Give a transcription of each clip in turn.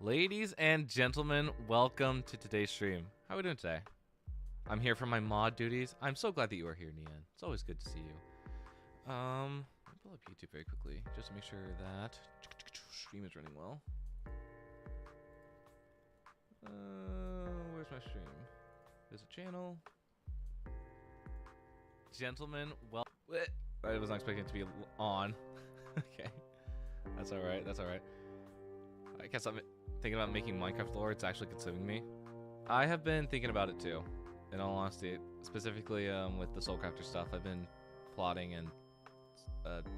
Ladies and gentlemen, welcome to today's stream. How are we doing today? I'm here for my mod duties. I'm so glad that you are here, Nian. It's always good to see you. Let me pull up YouTube very quickly, just to make sure that stream is running well. Where's my stream? There's a channel. Gentlemen, well, I was not expecting it to be on. Okay, that's all right. That's all right. I guess I'm thinking about making Minecraft lore. It's actually consuming me. I have been thinking about it too, in all honesty. Specifically with the Soulcrafter stuff, I've been plotting and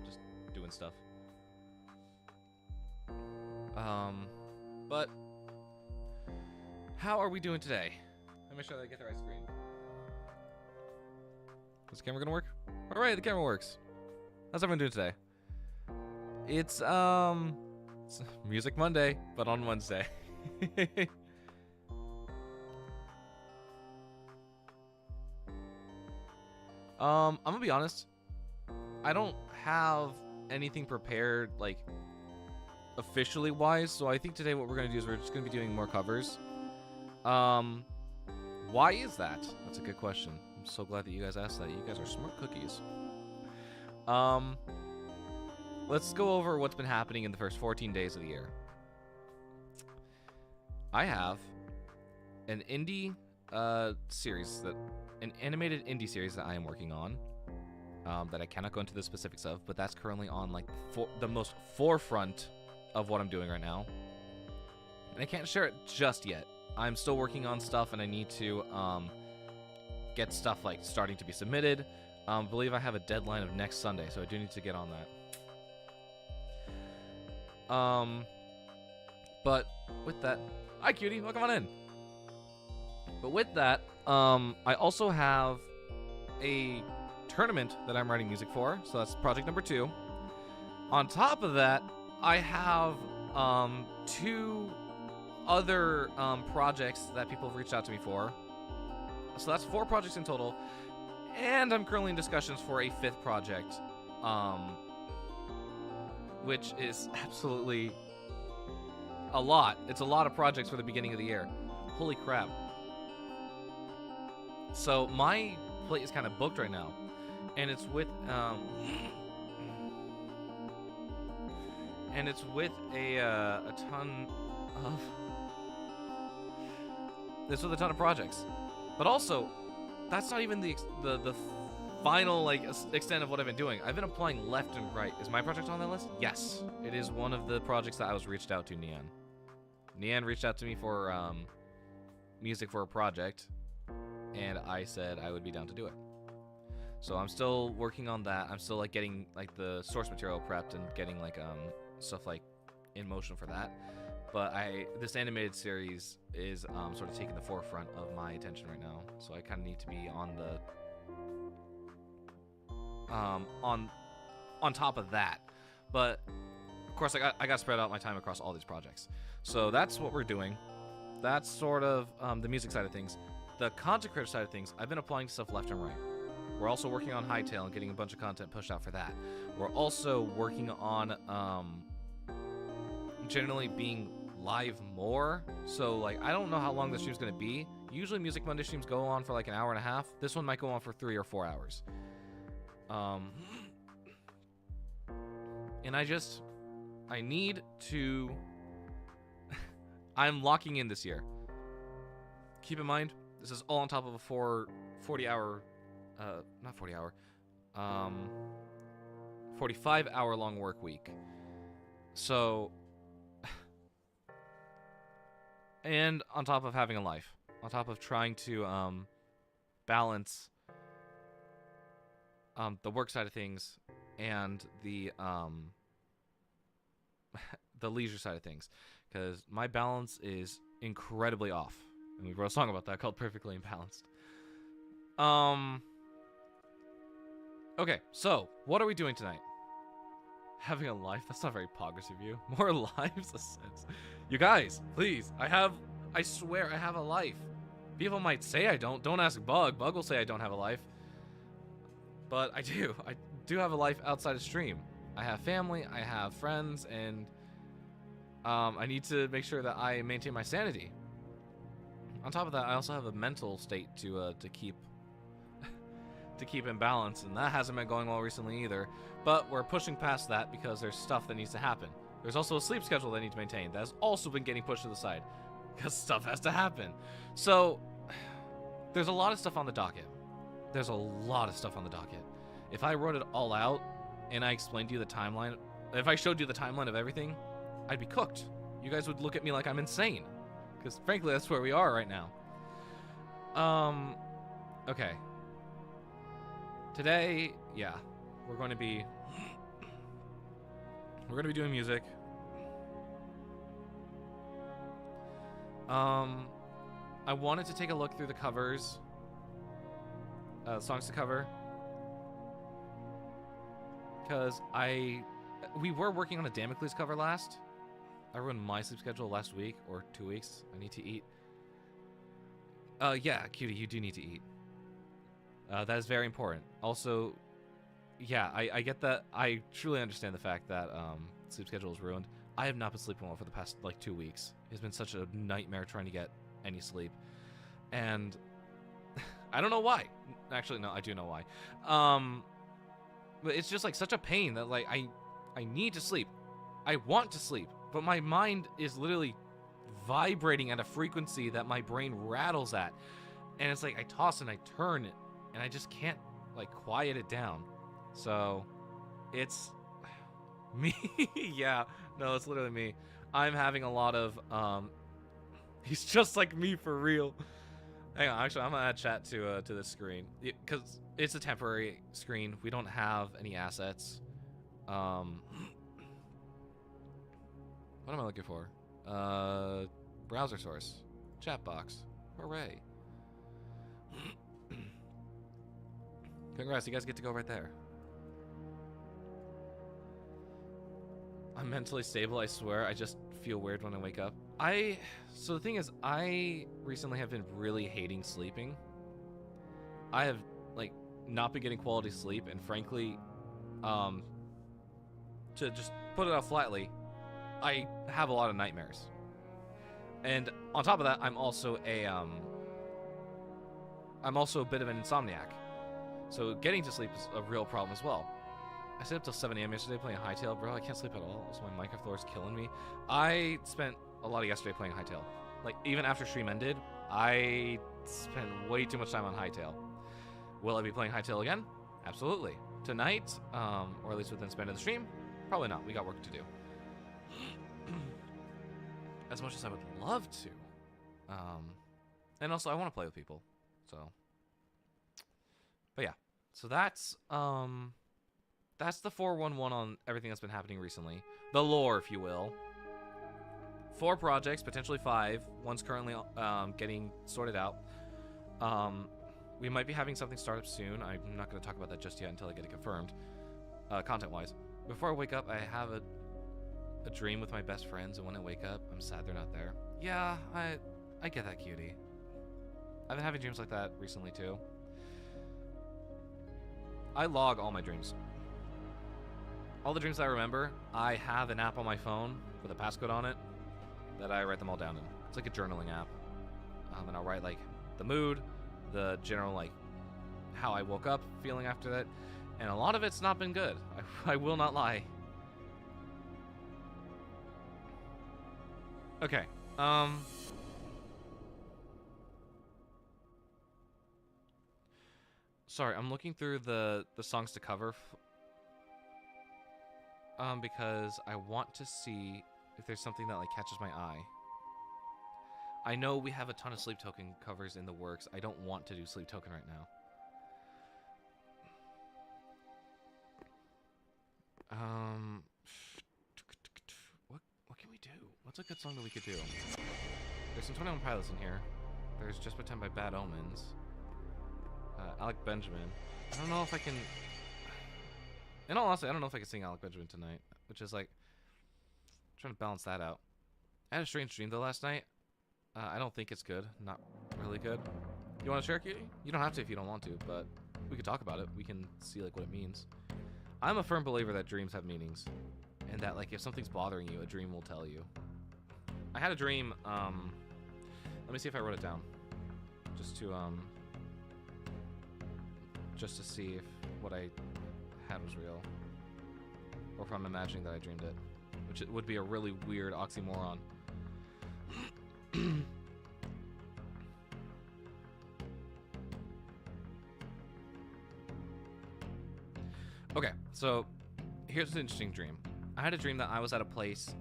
just doing stuff. But how are we doing today? Let me make sure that I get the right screen. Is the camera gonna work? All right, the camera works. How's everyone doing today? It's Music Monday, but on Wednesday. I'm gonna be honest. I don't have anything prepared, like, officially wise, so I think today what we're gonna do is we're just gonna be doing more covers. Why is that? That's a good question. I'm so glad that you guys asked that. You guys are smart cookies. Let's go over what's been happening in the first 14 days of the year. I have an indie series, an animated indie series that I am working on, that I cannot go into the specifics of, but that's currently on like the most forefront of what I'm doing right now. And I can't share it just yet. I'm still working on stuff, and I need to get stuff like starting to be submitted. I believe I have a deadline of next Sunday, so I do need to get on that. But with that, hi cutie, welcome on in. But with that, I also have a tournament that I'm writing music for, so that's project number 2. On top of that, I have 2 other projects that people have reached out to me for. So that's 4 projects in total, and I'm currently in discussions for a 5th project, which is absolutely a lot. It's a lot of projects for the beginning of the year. Holy crap. So my plate is kind of booked right now. and it's with a ton of projects. But also, that's not even the final like extent of what I've been doing. I've been applying left and right. Is my project on that list? Yes, it is one of the projects that I was reached out to. Neon reached out to me for music for a project, and I said I would be down to do it. So I'm still working on that. I'm still like getting like the source material prepped and getting like stuff like in motion for that. But this animated series is sort of taking the forefront of my attention right now. So I kind of need to be on the on top of that. But of course, I got to spread out my time across all these projects. So that's what we're doing. That's sort of the music side of things. The content creator side of things, I've been applying stuff left and right. We're also working on Hytale and getting a bunch of content pushed out for that. We're also working on generally being live more. So like, I don't know how long this stream's gonna be. Usually Music Monday streams go on for like an hour and a half. This one might go on for 3 or 4 hours. And I need to I'm locking in this year. Keep in mind, this is all on top of a 45-hour long work week. So, and on top of having a life, on top of trying to balance the work side of things and the the leisure side of things, because my balance is incredibly off. And we wrote a song about that called Perfectly Imbalanced. Okay, so what are we doing tonight? Having a life? That's not very poggers of you. More lives? A sense. You guys, please. I swear I have a life. People might say I don't. Don't ask Bug. Bug will say I don't have a life. But I do. I do have a life outside of stream. I have family, I have friends, and I need to make sure that I maintain my sanity. On top of that, I also have a mental state to keep in balance, and that hasn't been going well recently either. But we're pushing past that because there's stuff that needs to happen. There's also a sleep schedule that I need to maintain that has also been getting pushed to the side because stuff has to happen. So there's a lot of stuff on the docket. There's a lot of stuff on the docket. If I wrote it all out and I explained to you the timeline, if I showed you the timeline of everything, I'd be cooked. You guys would look at me like I'm insane. Because frankly, that's where we are right now. Okay. Today, yeah, we're going to be doing music. I wanted to take a look through the covers, songs to cover, because we were working on a Damocles cover last. I ruined my sleep schedule last week or 2 weeks. I need to eat. Yeah, Cutie, you do need to eat. That is very important. Also, yeah, I get that. I truly understand the fact that sleep schedule is ruined. I have not been sleeping well for the past like 2 weeks. It's been such a nightmare trying to get any sleep, and I don't know why. Actually, no, I do know why. But it's just like such a pain that like I need to sleep. I want to sleep, but my mind is literally vibrating at a frequency that my brain rattles at, and it's like I toss and I turn it, and I just can't like quiet it down. So it's me. Yeah, no, it's literally me. I'm having a lot of he's just like me for real. Hang on, actually I'm gonna add chat to this screen because it's a temporary screen. We don't have any assets. What am I looking for? Browser source, chat box. Hooray! Congrats, you guys get to go right there. I'm mentally stable, I swear. I just feel weird when I wake up. So the thing is, I recently have been really hating sleeping. I have, like, not been getting quality sleep, and frankly, to just put it out flatly, I have a lot of nightmares. And on top of that, I'm also a bit of an insomniac. So getting to sleep is a real problem as well. I stayed up till 7 a.m. yesterday playing Hytale, bro. I can't sleep at all. So my Minecraft lore is killing me. I spent a lot of yesterday playing Hytale. Like, even after stream ended, I spent way too much time on Hytale. Will I be playing Hytale again? Absolutely. Tonight, or at least within the span of the stream, probably not. We got work to do. As much as I would love to. And also, I want to play with people. So, but yeah. So that's the 411 on everything that's been happening recently. The lore, if you will. 4 projects, potentially 5. One's currently getting sorted out. We might be having something start up soon. I'm not going to talk about that just yet until I get it confirmed, content-wise. Before I wake up, I have a dream with my best friends, and when I wake up, I'm sad they're not there. Yeah, I get that, cutie. I've been having dreams like that recently, too. I log all my dreams. All the dreams I remember, I have an app on my phone with a passcode on it that I write them all down in. It's like a journaling app. And I'll write, like, the mood, the general, like, how I woke up feeling after that. And a lot of it's not been good. I will not lie. Okay. Sorry, I'm looking through the songs to cover because I want to see if there's something that like catches my eye. I know we have a ton of Sleep Token covers in the works. I don't want to do Sleep Token right now. What can we do? What's a good song that we could do? There's some 21 Pilots in here. There's Just Pretend by Bad Omens. Alec Benjamin. I don't know if I can... In all honesty, I don't know if I can sing Alec Benjamin tonight. Which is like... trying to balance that out. I had a strange dream though last night. I don't think it's good. Not really good. You want to share, Cutie? You don't have to if you don't want to, but we could talk about it. We can see like what it means. I'm a firm believer that dreams have meanings. And that like if something's bothering you, a dream will tell you. I had a dream, let me see if I wrote it down. Just to see if what I had was real. Or if I'm imagining that I dreamed it. Which it would be a really weird oxymoron. Okay, so here's an interesting dream. I had a dream that I was at a place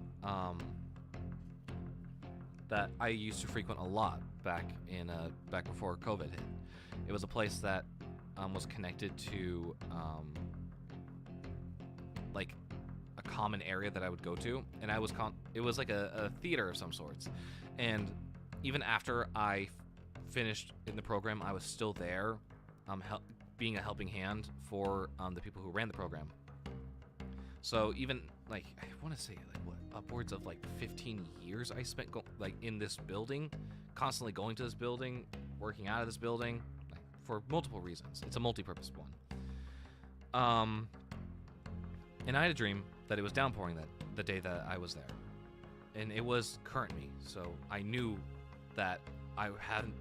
that I used to frequent a lot back before COVID hit. It was a place that was connected to like a common area that I would go to, and it was like a theater of some sorts. And even after I finished in the program, I was still there, being a helping hand for the people who ran the program. So even like I want to say like what upwards of like 15 years I spent in this building, constantly going to this building, working out of this building, like, for multiple reasons. It's a multi-purpose one. And I had a dream that it was downpouring the day that I was there, and it was current me, so I knew that I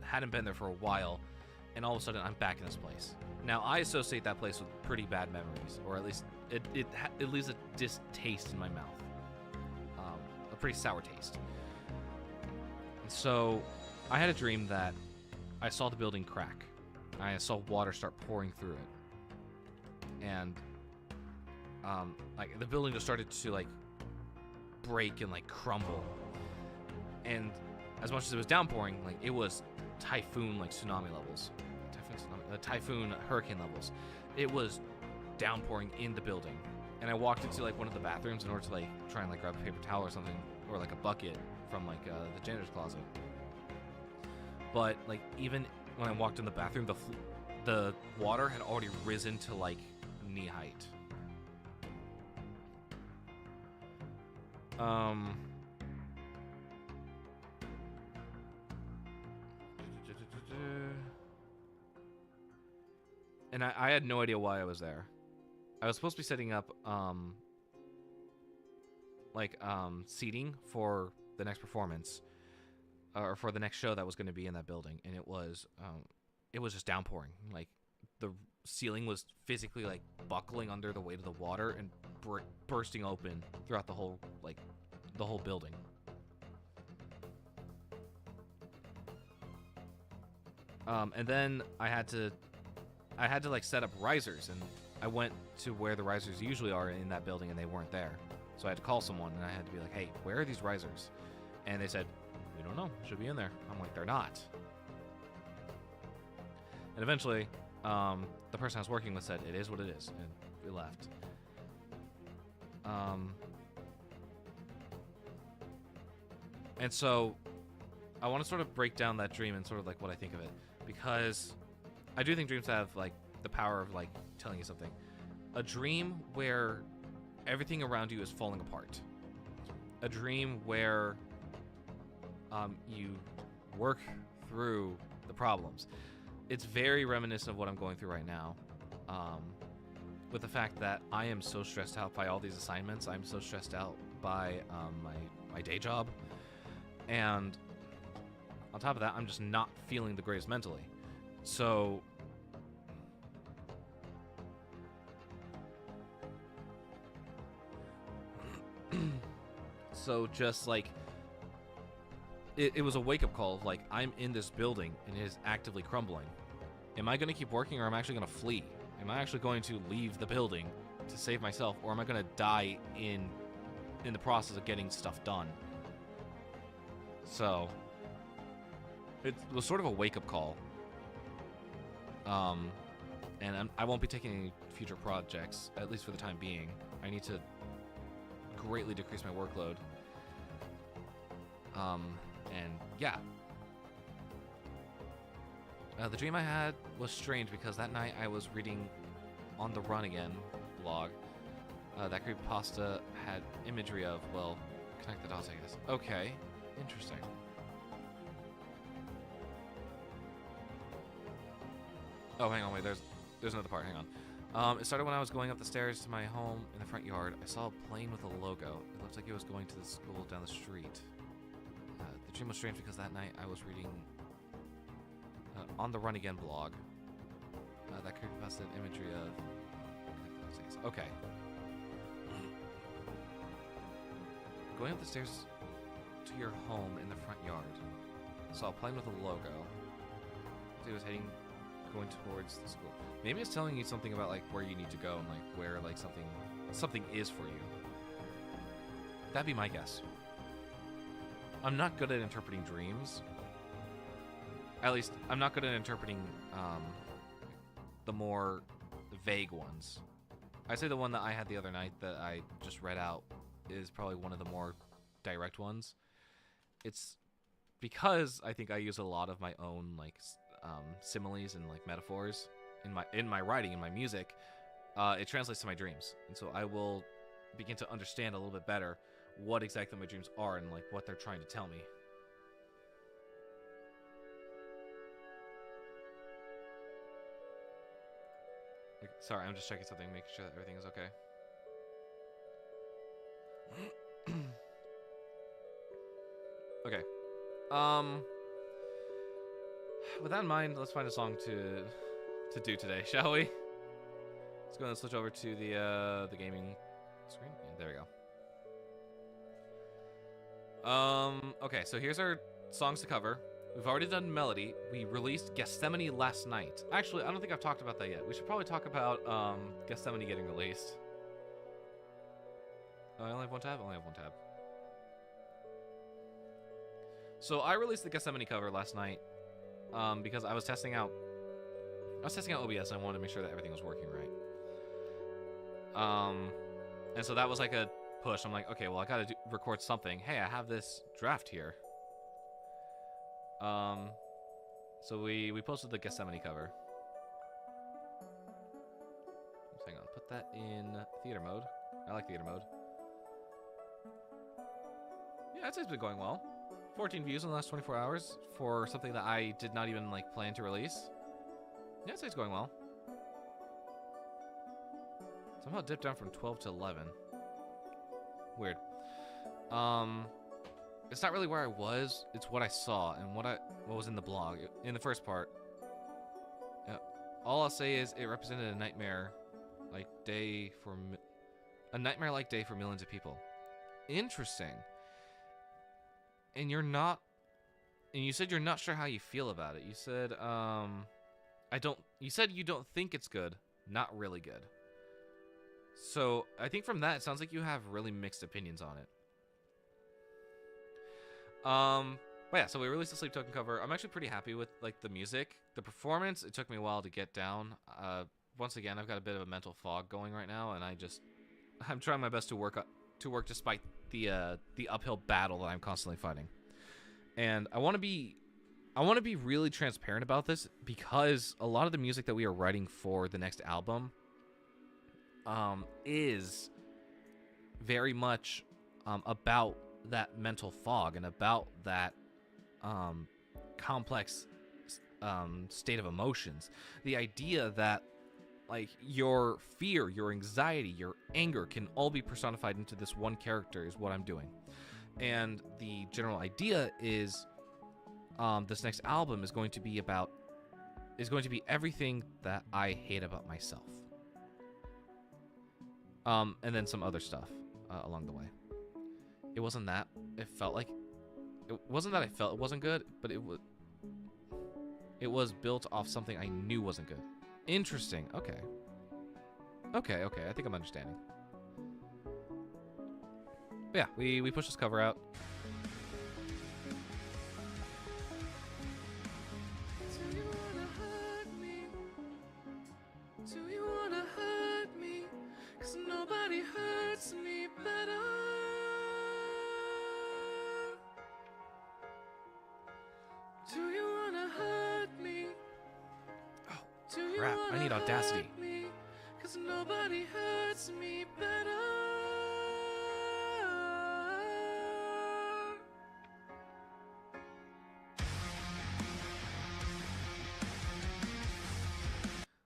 hadn't been there for a while, and all of a sudden I'm back in this place. Now I associate that place with pretty bad memories, or at least it leaves a distaste in my mouth, a pretty sour taste. And so I had a dream that I saw the building crack. I saw water start pouring through it, and like the building just started to like break and like crumble. And as much as it was downpouring, like it was typhoon like tsunami levels, typhoon hurricane levels. It was downpouring in the building, and I walked into like one of the bathrooms in order to like try and like grab a paper towel or something, or like a bucket from like the janitor's closet. But like even when I walked in the bathroom, the water had already risen to like knee height. And I had no idea why I was there. I was supposed to be setting up seating for the next performance, or for the next show that was going to be in that building, and it was just downpouring. Like the ceiling was physically like buckling under the weight of the water and bursting open throughout the whole building. And then I had to like set up risers, and I went to where the risers usually are in that building, and they weren't there. So I had to call someone, and I had to be like, "Hey, where are these risers?" And they said, "We don't know. Should be in there." I'm like, "They're not." And eventually, the person I was working with said, "It is what it is," and we left. And so I want to sort of break down that dream and sort of like what I think of it, because I do think dreams have like the power of like telling you something. A dream where everything around you is falling apart. A dream where you work through the problems. It's very reminiscent of what I'm going through right now. With the fact that I am so stressed out by all these assignments. I'm so stressed out by my day job. And on top of that, I'm just not feeling the greatest mentally. So just like it was a wake-up call. Like, I'm in this building and it is actively crumbling. Am I going to keep working, or am I actually going to flee? Am I actually going to leave the building to save myself, or am I going to die in the process of getting stuff done? So it was sort of a wake-up call. And I won't be taking any future projects, at least for the time being. I need to greatly decrease my workload. And yeah. The dream I had was strange because that night I was reading On the Run Again blog. That creepypasta had imagery of, well, connect the dots, I guess. Okay, interesting. Oh, hang on, wait, there's another part, hang on. It started when I was going up the stairs to my home in the front yard. I saw a plane with a logo. It looked like it was going to the school down the street. The dream was strange because that night I was reading On the Run Again blog. That creepypasta had imagery of... Okay. Going up the stairs to your home in the front yard. Saw a plane with a logo. It was going towards the school. Maybe it's telling you something about like where you need to go and like where like something is for you. That'd be my guess. I'm not good at interpreting dreams. At least I'm not good at interpreting the more vague ones. I'd say the one that I had the other night that I just read out is probably one of the more direct ones. It's because I think I use a lot of my own like similes and like metaphors in my writing, in my music. It translates to my dreams, and so I will begin to understand a little bit better what exactly my dreams are and like what they're trying to tell me. Sorry, I'm just checking something, making sure that everything is okay. Okay. With that in mind, let's find a song to do today, shall we? Let's go ahead and switch over to the gaming screen. Yeah, there we go. Okay, so here's our songs to cover. We've already done Melody. We released Gethsemane last night. Actually, I don't think I've talked about that yet. We should probably talk about Gethsemane getting released. I only have one tab? I only have one tab. So I released the Gethsemane cover last night because I was testing out OBS and I wanted to make sure that everything was working right. And so that was like a push. I'm like, okay, well, I gotta record something. Hey, I have this draft here. So we posted the Gethsemane cover. Hang on, put that in theater mode. I like theater mode. Yeah, I'd say it's been going well. 14 views in the last 24 hours for something that I did not even like plan to release. Yeah, I'd say it's going well. Somehow dipped down from 12 to 11. Weird. It's not really where I was. It's what I saw and what was in the blog in the first part. Yeah, all I'll say is it represented a nightmare like day for a nightmare-like day for millions of people. Interesting. And you're not, and you said you're not sure how you feel about it. You said you said you don't think it's good, not really good. So I think from that it sounds like you have really mixed opinions on it. But yeah, so we released the Sleep Token cover. I'm actually pretty happy with like the music. The performance, it took me a while to get down. Once again, I've got a bit of a mental fog going right now, and I'm trying my best to work despite the uphill battle that I'm constantly fighting. And I want to be really transparent about this, because a lot of the music that we are writing for the next album is very much about that mental fog and about that complex state of emotions. The idea that like your fear, your anxiety, your anger can all be personified into this one character is what I'm doing. And the general idea is this next album is going to be everything that I hate about myself. And then some other stuff along the way. It wasn't that it felt like it wasn't that I felt it wasn't good, but it was built off something I knew wasn't good. Interesting. Okay. I think I'm understanding. But yeah, we pushed this cover out. Do you wanna hurt me? Do you wanna hurt me? 'Cause nobody hurts me better. Do you wanna hurt me? Do you Crap, I need wanna Audacity. hurt me? 'Cause nobody hurts me better.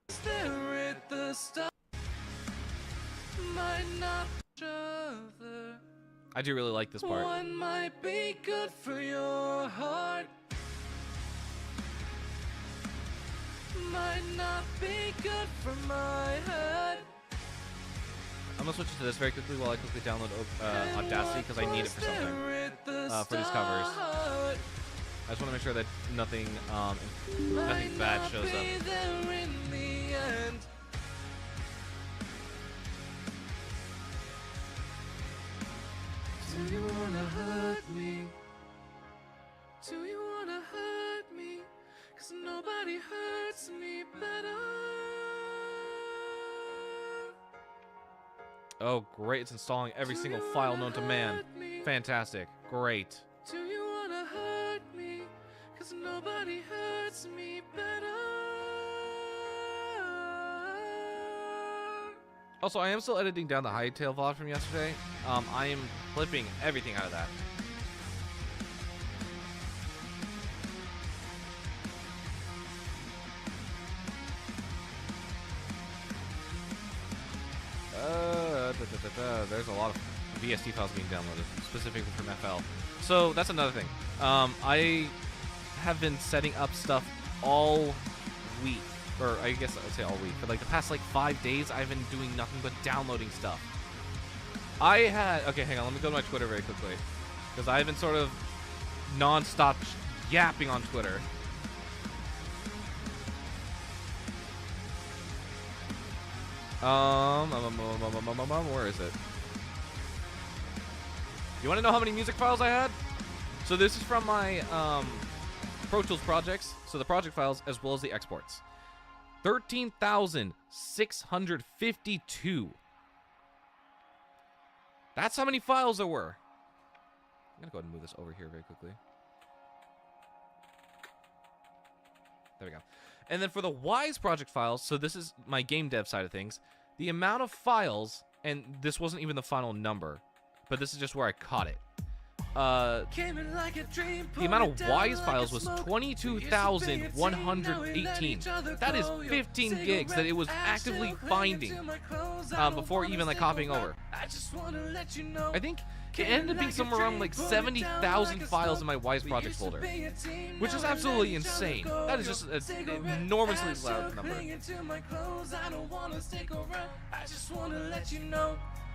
Stare at the stars. Might not each other. I do really like this part. One might be good for your heart. Might not be good for my head. I'm gonna switch to this very quickly while I quickly download Audacity, because I need it for something. For these covers. I just want to make sure that nothing bad shows up. Do you wanna hurt me? Do you wanna hurt me? 'Cause nobody hurts me better. Oh, great. It's installing every single file known to man. Fantastic. Great. Do you wanna hurt me? 'Cause nobody hurts me better. Also, I am still editing down the Hightail VOD from yesterday. I am clipping everything out of that. There's a lot of VST files being downloaded, specifically from FL. So that's another thing. I have been setting up stuff all week, or I guess I would say all week. For like the past 5 days, I've been doing nothing but downloading stuff. Okay, hang on. Let me go to my Twitter very quickly, because I've been sort of non-stop yapping on Twitter. Where is it? You want to know how many music files I had? So this is from my Pro Tools projects. So the project files as well as the exports. 13,652. That's how many files there were. I'm gonna go ahead and move this over here very quickly. There we go. And then for the Wise project files, so this is my game dev side of things, the amount of files, and this wasn't even the final number, but this is just where I caught it. The amount of Wise files was 22,118. That is 15 gigs that it was actively finding before even copying over. I think It ended up being somewhere around like 70,000 files in my Wise Projects folder, which is absolutely insane. That is just an enormously loud number.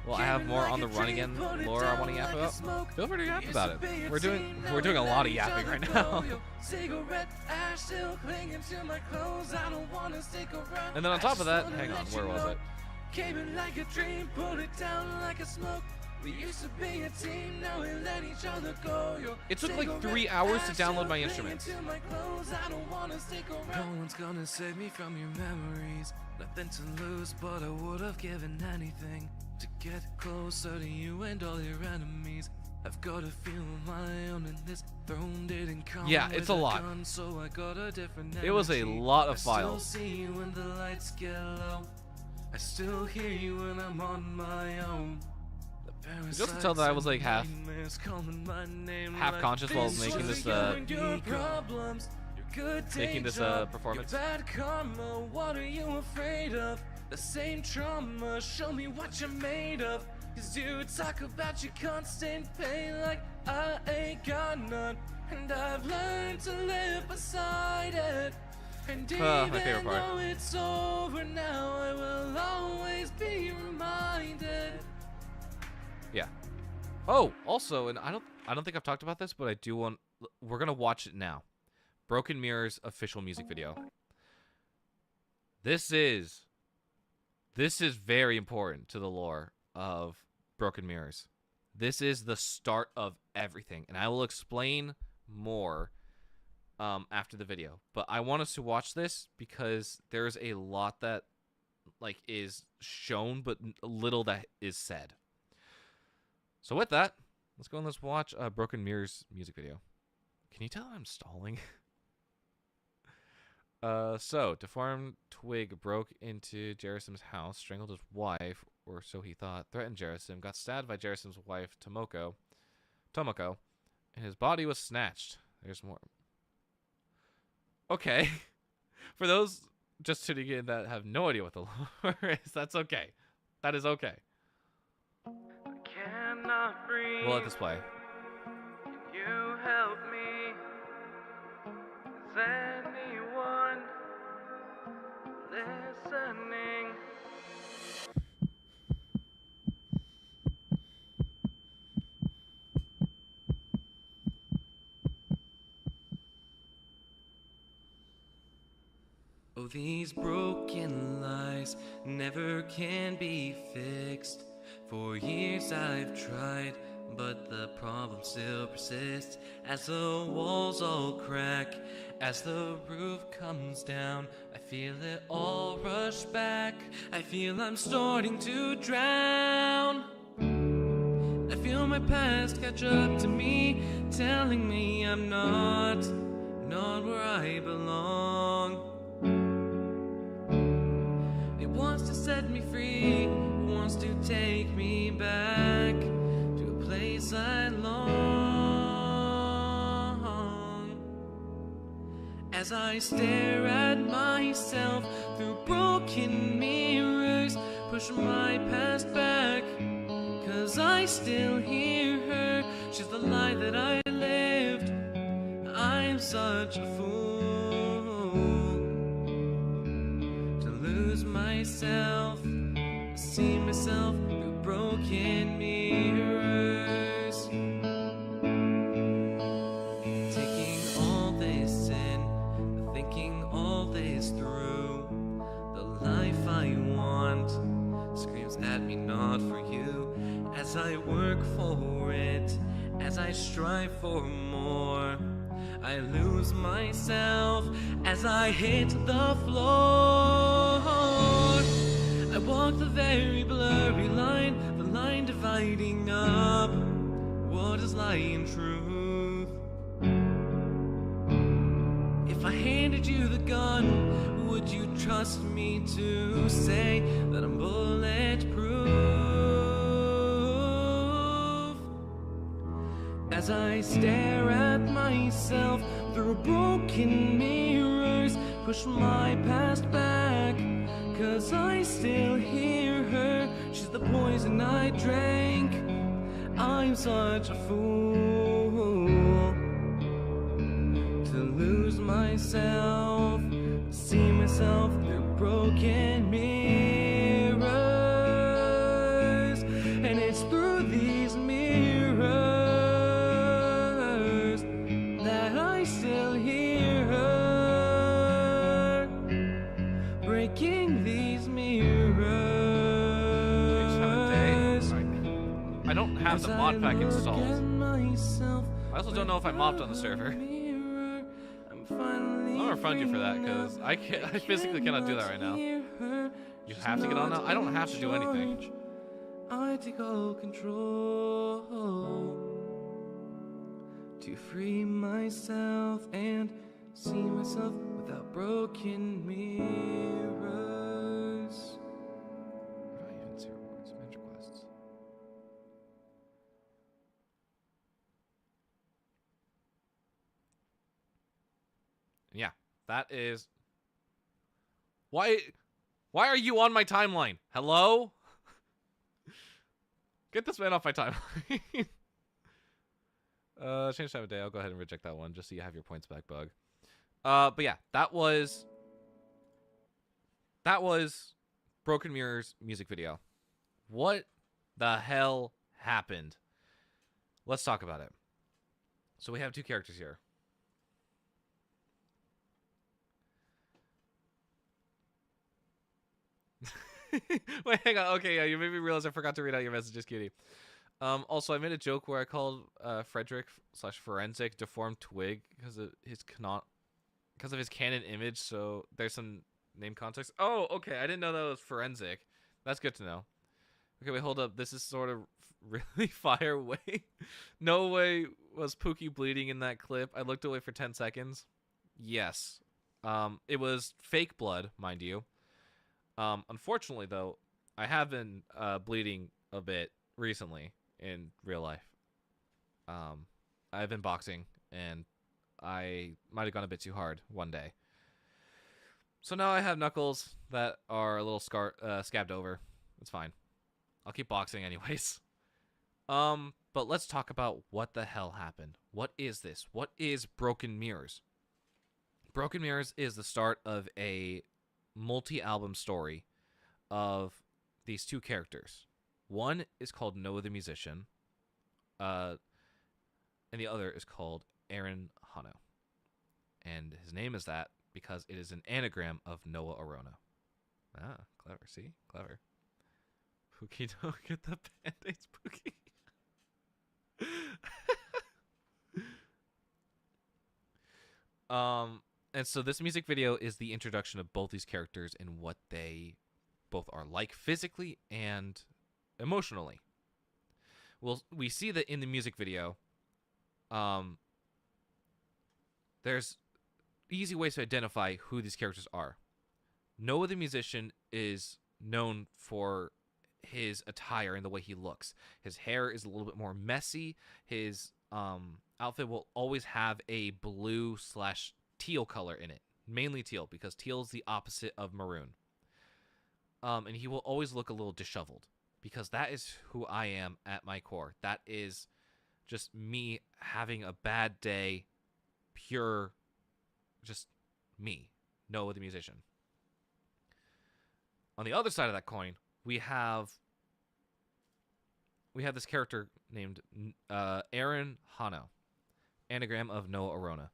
Well, I have more on the run again lore I want to yap about. Feel free to yap about it. We're doing a lot of yapping right now. And then on top of that, hang on, where was it? Came in like a dream, put it down like a smoke. We used to be a team, now we let each other go. It took like 3 hours to download my instruments. No one's gonna save me from your memories. Nothing to lose, but I would have given anything to get closer to you and all your enemies. I've got a feel of my own, and this throne didn't come. Yeah, it's a lot. Gun, so I got a different it was a lot of I files. still see you when the lights get low. I still hear you when I'm on my own. Did you also tell that I was like half conscious while making this performance? Bad karma, what are you afraid of? The same trauma, show me what you're made of. Cause you talk about your constant pain like I ain't got none. And I've learned to live beside it. And my favorite even part. though it's over now, I will always be reminded. Yeah. Oh, also, and I don't think I've talked about this, but I do want. We're gonna watch it now. Broken Mirror's official music video. This is very important to the lore of Broken Mirrors. This is the start of everything, and I will explain more after the video. But I want us to watch this because there's a lot that like is shown, but little that is said. So with that, let's go and let's watch Broken Mirror's music video. Can you tell I'm stalling? So, deformed twig broke into Jerasim's house, strangled his wife, or so he thought, threatened Jerasim, got stabbed by Jerasim's wife, Tomoko, and his body was snatched. There's more. Okay. For those just tuning in that have no idea what the lore is, that's okay. That is okay. Cannot breathe. We'll let this play. Can you help me? Is anyone listening? Oh, these broken lies never can be fixed. For years I've tried, but the problem still persists. As the walls all crack, as the roof comes down, I feel it all rush back. I feel I'm starting to drown. I feel my past catch up to me, telling me I'm not where I belong. It wants to set me free, wants to take me back to a place I long. As I stare at myself through broken mirrors, push my past back, 'cause I still hear her. She's the lie that I lived. I'm such a fool to lose myself, see myself through broken mirrors. Taking all this in, thinking all this through. The life I want screams at me, not for you. As I work for it, as I strive for more, I lose myself as I hit the floor. I walk the very blurry line, the line dividing up what is lie and truth. If I handed you the gun, would you trust me to say that I'm bulletproof? As I stare at myself through broken mirrors, push my past back, 'cause I still hear her. She's the poison I drank. I'm such a fool to lose myself, see myself through broken mirrors, and it's through these mirrors that I still hear her breaking these mirrors. I don't have the mod pack installed. I also don't know if I mopped on the server. I'm gonna refund you for that because I physically cannot do that right now. You have to get on now? I don't have to do anything. I take all control to free myself and see myself without broken mirrors. Where do I even see rewards? Manage requests. Yeah, that is. Why are you on my timeline? Hello? Get this man off my timeline. Change time of day. I'll go ahead and reject that one just so you have your points back, Bug. But yeah, that was Broken Mirror's music video. What the hell happened? Let's talk about it. So we have two characters here. Wait, hang on. Okay, yeah, you made me realize I forgot to read out your messages, Cutie. Also, I made a joke where I called Frederick / Forensic deformed twig because of his canon image. So there's some name context. Oh, okay. I didn't know that was forensic. That's good to know. Okay, wait, hold up. This is sort of really fire way. No way was Pookie bleeding in that clip. I looked away for 10 seconds. Yes. It was fake blood, mind you. Unfortunately, though, I have been bleeding a bit recently in real life. I've been boxing, and I might have gone a bit too hard one day. So now I have knuckles that are a little scabbed over. It's fine. I'll keep boxing anyways. But let's talk about what the hell happened. What is this? What is Broken Mirrors? Broken Mirrors is the start of a multi-album story of these two characters. One is called Noah the Musician, and the other is called Aaron Hano. And his name is that because it is an anagram of Noah Arona. Ah, clever. See? Clever. Pookie, don't get the band-aids, Pookie. And so this music video is the introduction of both these characters and what they both are like physically and emotionally. We see that in the music video, there's easy ways to identify who these characters are. Noah the Musician is known for his attire and the way he looks. His hair is a little bit more messy. His outfit will always have a blue/teal color in it. Mainly teal, because teal is the opposite of maroon. And he will always look a little disheveled, because that is who I am at my core. That is just me having a bad day, pure, just me, Noah the Musician. On the other side of that coin, we have this character named Aaron Hano, anagram of Noah Arona.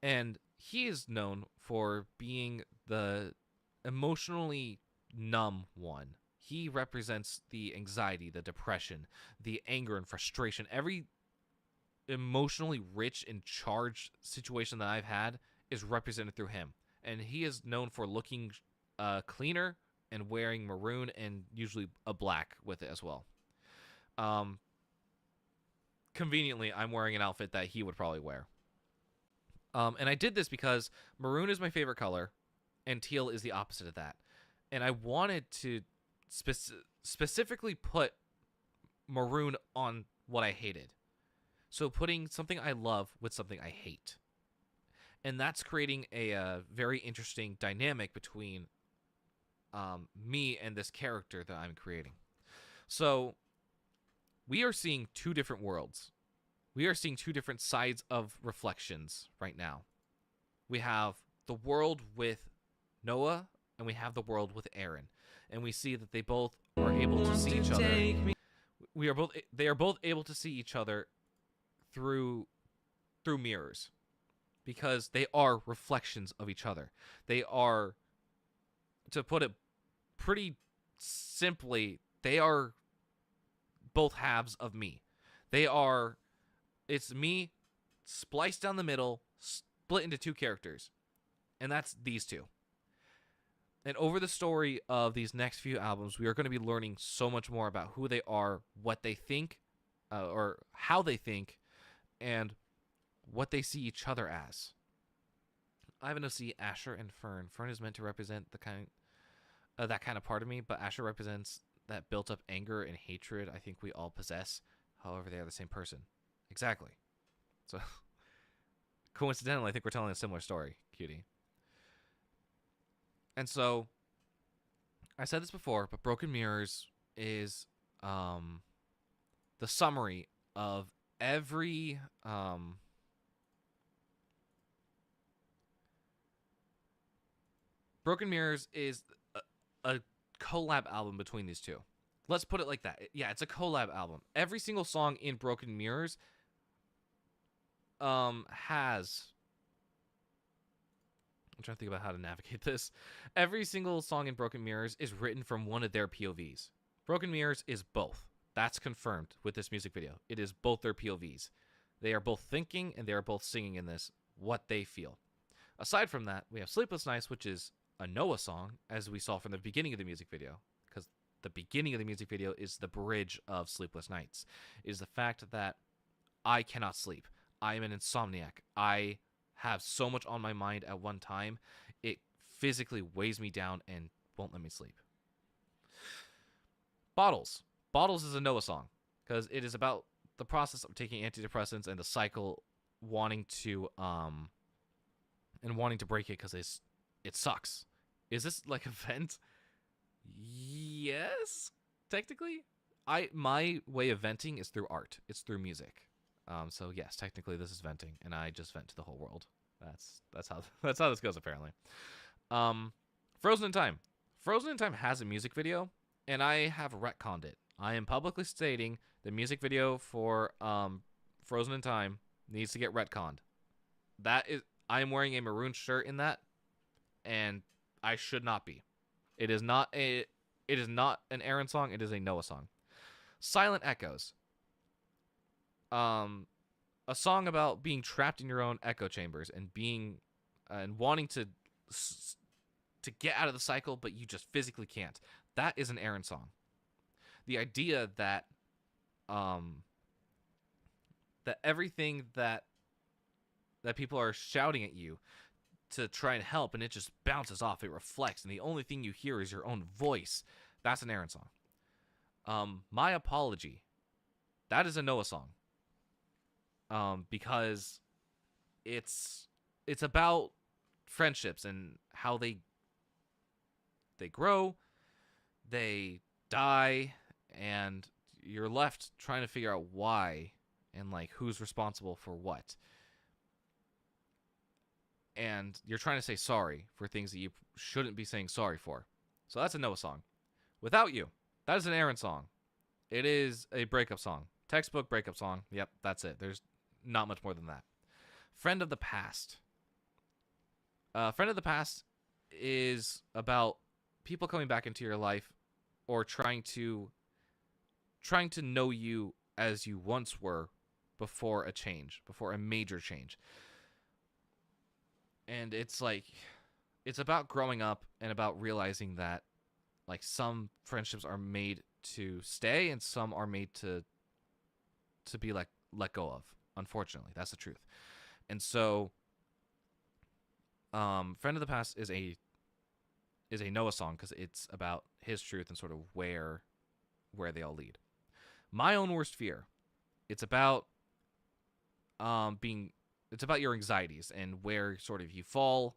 And he is known for being the emotionally numb one. He represents the anxiety, the depression, the anger and frustration. Every emotionally rich and charged situation that I've had is represented through him. And he is known for looking cleaner and wearing maroon and usually a black with it as well. Conveniently, I'm wearing an outfit that he would probably wear. And I did this because maroon is my favorite color, and teal is the opposite of that. And I wanted to specifically put maroon on what I hated. So putting something I love with something I hate. And that's creating a very interesting dynamic between me and this character that I'm creating. So we are seeing two different worlds. We are seeing two different sides of reflections right now. We have the world with Noah, and we have the world with Aaron, and we see that they both are able to see each other. They are both able to see each other through mirrors, because they are reflections of each other. They are, to put it pretty simply, they are both halves of me. It's me spliced down the middle, split into two characters, and that's these two. And over the story of these next few albums, we are going to be learning so much more about who they are, what they think, or how they think, and what they see each other as. I happen to see Asher and Fern. Fern is meant to represent that kind of part of me, but Asher represents that built-up anger and hatred I think we all possess. However, they are the same person. Exactly. So, coincidentally, I think we're telling a similar story, cutie. And so, I said this before, but Broken Mirrors is the summary of every Broken Mirrors is a collab album between these two. Let's put it like that. Yeah, it's a collab album. Every single song in Broken Mirrors has... I'm trying to think about how to navigate this. Every single song in Broken Mirrors is written from one of their POVs. Broken Mirrors is both. That's confirmed with this music video. It is both their POVs. They are both thinking and they are both singing in this what they feel. Aside from that, we have Sleepless Nights, which is a Noah song, as we saw from the beginning of the music video, because the beginning of the music video is the bridge of Sleepless Nights. It is the fact that I cannot sleep. I am an insomniac. I have so much on my mind at one time, it physically weighs me down and won't let me sleep. Bottles. Bottles is a Noah song, because it is about the process of taking antidepressants and the cycle wanting to break it because it sucks. Is this like a vent? Yes, technically. My way of venting is through art. It's through music. So yes, technically this is venting, and I just vent to the whole world. That's how this goes apparently. Frozen in Time. Frozen in Time has a music video, and I have retconned it. I am publicly stating the music video for Frozen in Time needs to get retconned. I am wearing a maroon shirt in that, and I should not be. It is not an Aaron song. It is a Noah song. Silent Echoes. A song about being trapped in your own echo chambers and wanting to get out of the cycle, but you just physically can't. That is an Aaron song. The idea that everything that people are shouting at you to try and help, and it just bounces off, it reflects, and the only thing you hear is your own voice. That's an Aaron song. My Apology. That is a Noah song. Because it's about friendships and how they grow, they die, and you're left trying to figure out why and like who's responsible for what. And you're trying to say sorry for things that you shouldn't be saying sorry for. So that's a Noah song. Without You. That is an Aaron song. It is a breakup song. Textbook breakup song. Yep, that's it. There's not much more than that. Friend of the Past. Friend of the Past is about people coming back into your life or trying to know you as you once were before a change, before a major change. And it's about growing up and about realizing that like some friendships are made to stay and some are made to be like let go of. Unfortunately, that's the truth. And so Friend of the Past is a Noah song because it's about his truth and sort of where they all lead. My Own Worst Fear. It's about it's about your anxieties and where sort of you fall,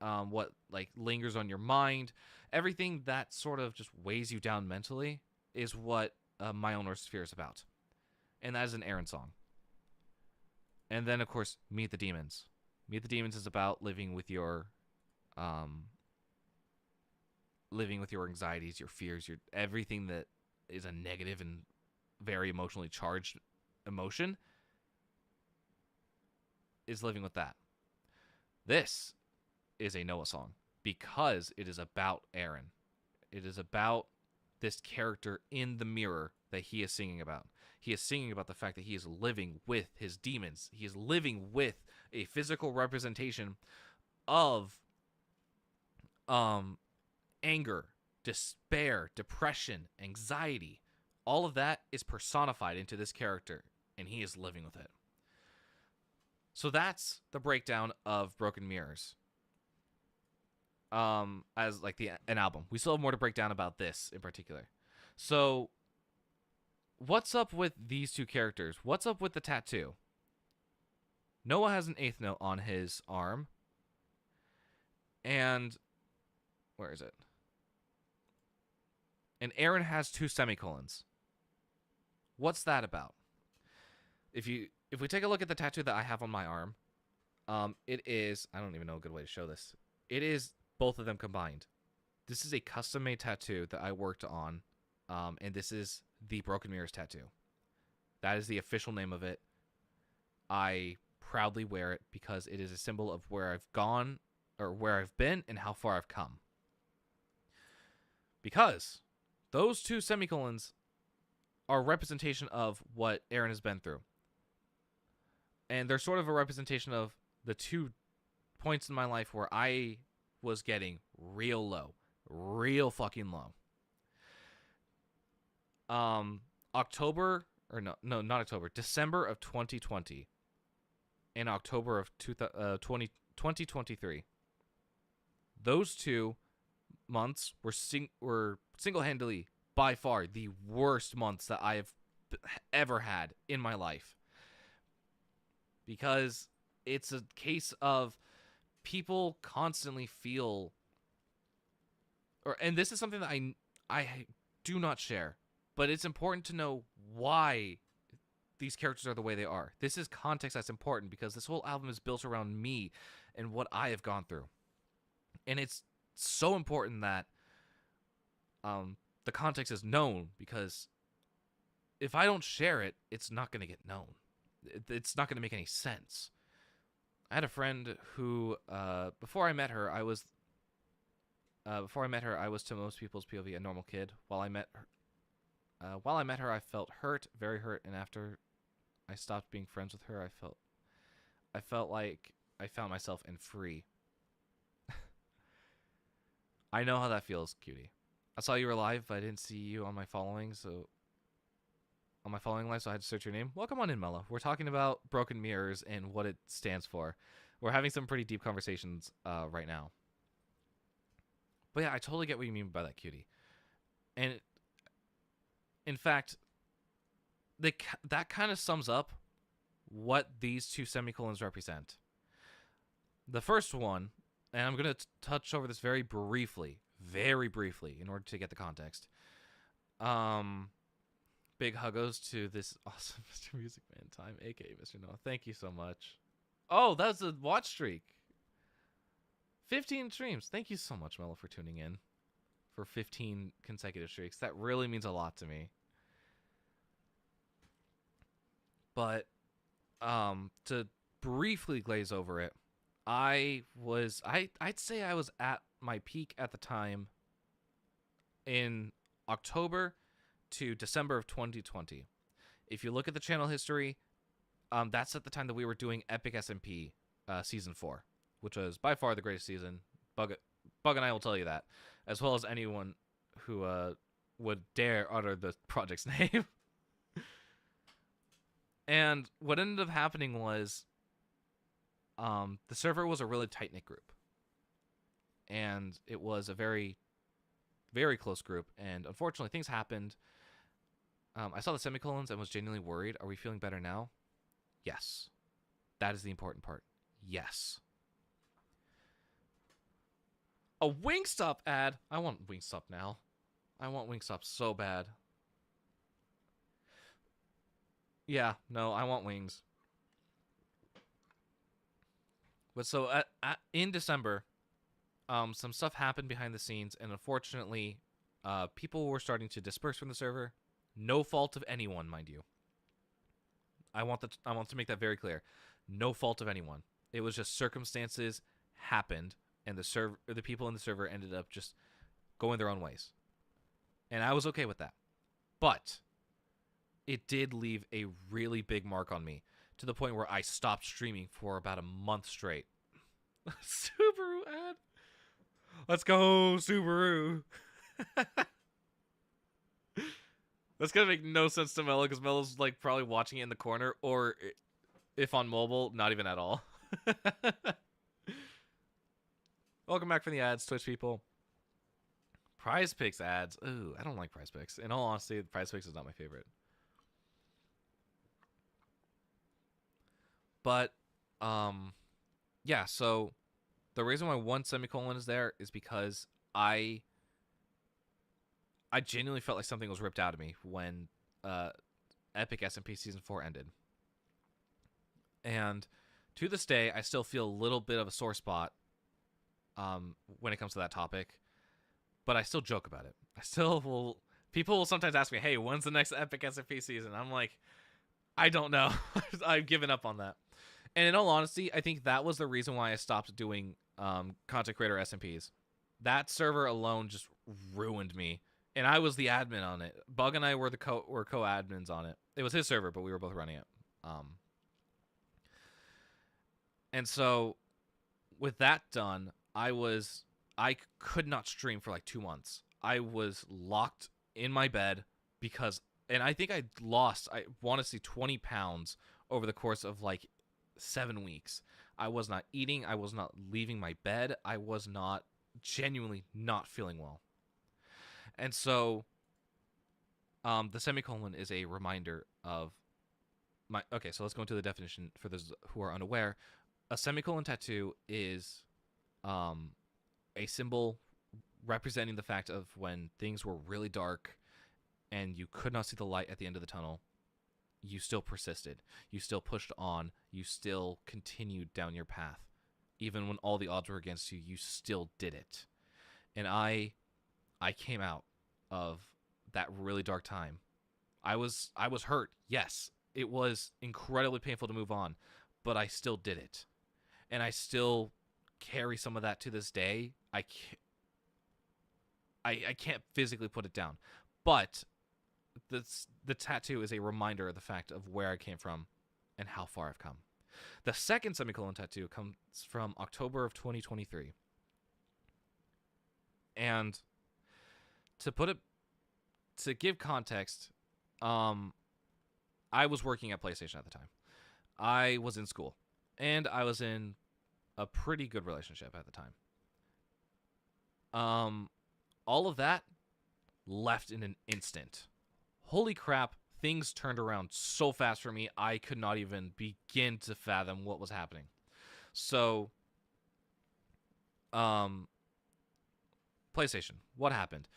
what like lingers on your mind, everything that sort of just weighs you down mentally is what My Own Worst Fear is about. And that is an Aaron song. And then, of course, Meet the Demons. Meet the Demons is about living with your anxieties, your fears, your everything that is a negative and very emotionally charged emotion is living with that. This is a Noah song because it is about Aaron. It is about this character in the mirror that he is singing about. He is singing about the fact that he is living with his demons. He is living with a physical representation of anger, despair, depression, anxiety. All of that is personified into this character, and he is living with it. So that's the breakdown of Broken Mirrors. As like an album. We still have more to break down about this in particular. So what's up with these two characters? What's up with the tattoo? Noah has an eighth note on his arm. And where is it? And Aaron has 2 semicolons. What's that about? If we take a look at the tattoo that I have on my arm, it is, I don't even know a good way to show this. It is both of them combined. This is a custom-made tattoo that I worked on, and this is the Broken Mirrors tattoo. That is the official name of it. I proudly wear it because it is a symbol of where I've gone, or where I've been, and how far I've come. Because those 2 semicolons are a representation of what Aaron has been through. And they're sort of a representation of the 2 points in my life where I was getting real low. Real fucking low. December of 2020 and October of 2023. Those 2 months were single-handedly, by far, the worst months that I have ever had in my life. Because it's a case of people constantly feel, and this is something that I do not share, but it's important to know why these characters are the way they are. This is context that's important because this whole album is built around me and what I have gone through. And it's so important that the context is known, because if I don't share it, it's not going to get known. It's not going to make any sense. I had a friend who, before I met her, I was to most people's POV a normal kid. While I met her, I felt hurt, very hurt, and after I stopped being friends with her, I felt like I found myself and free. I know how that feels, cutie. I saw you were live, but I didn't see you on my following, live, so I had to search your name. Welcome on in, Mella. We're talking about Broken Mirrors and what it stands for. We're having some pretty deep conversations right now. But yeah, I totally get what you mean by that, cutie. And in fact, that kind of sums up what these 2 semicolons represent. The first one, and I'm going to touch over this very briefly, in order to get the context. Big huggos to this awesome Mr. Music Man time, aka Mr. Noah. Thank you so much. Oh, that's a watch streak. 15 streams. Thank you so much, Mello, for tuning in for 15 consecutive streaks. That really means a lot to me. But to briefly glaze over it, I'd say I was at my peak at the time in October to December of 2020. If you look at the channel history, that's at the time that we were doing Epic SMP Season 4, which was by far the greatest season. Bug and I will tell you that, as well as anyone who would dare utter the project's name. And what ended up happening was the server was a really tight-knit group. And it was a very, very close group. And unfortunately, things happened. I saw the semicolons and was genuinely worried. Are we feeling better now? Yes. That is the important part. Yes. A Wingstop ad. I want Wingstop now. I want Wingstop so bad. Yeah, no, I want wings. But so in December, some stuff happened behind the scenes, and unfortunately, people were starting to disperse from the server. No fault of anyone, mind you. I want to make that very clear. No fault of anyone. It was just circumstances happened, and the people in the server ended up just going their own ways, and I was okay with that. But it did leave a really big mark on me to the point where I stopped streaming for about a month straight. Subaru ad. Let's go, Subaru. That's gonna make no sense to Mello because Mello's like probably watching it in the corner, or if on mobile, not even at all. Welcome back from the ads, Twitch people. Prize Picks ads. Ooh, I don't like Prize Picks. In all honesty, Prize Picks is not my favorite. But, yeah, so the reason why one semicolon is there is because I genuinely felt like something was ripped out of me when Epic SMP Season 4 ended. And to this day, I still feel a little bit of a sore spot when it comes to that topic. But I still joke about it. I still will... People will sometimes ask me, hey, when's the next Epic SMP season? I'm like, I don't know. I've given up on that. And in all honesty, I think that was the reason why I stopped doing content creator SMPs. That server alone just ruined me. And I was the admin on it. Bug and I were co-admins on it. It was his server, but we were both running it. And so, with that done, I could not stream for like 2 months. I was locked in my bed because, and I think I want to say 20 pounds over the course of like 7 weeks. I was not eating. I was not leaving my bed. I was genuinely not feeling well. And so, the semicolon is a reminder of okay, so let's go into the definition for those who are unaware. A semicolon tattoo is a symbol representing the fact of when things were really dark and you could not see the light at the end of the tunnel, you still persisted. You still pushed on. You still continued down your path. Even when all the odds were against you, you still did it. And I came out of that really dark time. I was hurt. Yes, it was incredibly painful to move on, but I still did it. And I still carry some of that to this day. I can't physically put it down, but the tattoo is a reminder of the fact of where I came from and how far I've come. The second semicolon tattoo comes from October of 2023. And to give context, I was working at PlayStation at the time. I was in school, and I was in a pretty good relationship at the time. All of that left in an instant. Holy crap, things turned around so fast for me, I could not even begin to fathom what was happening. So, PlayStation, what happened?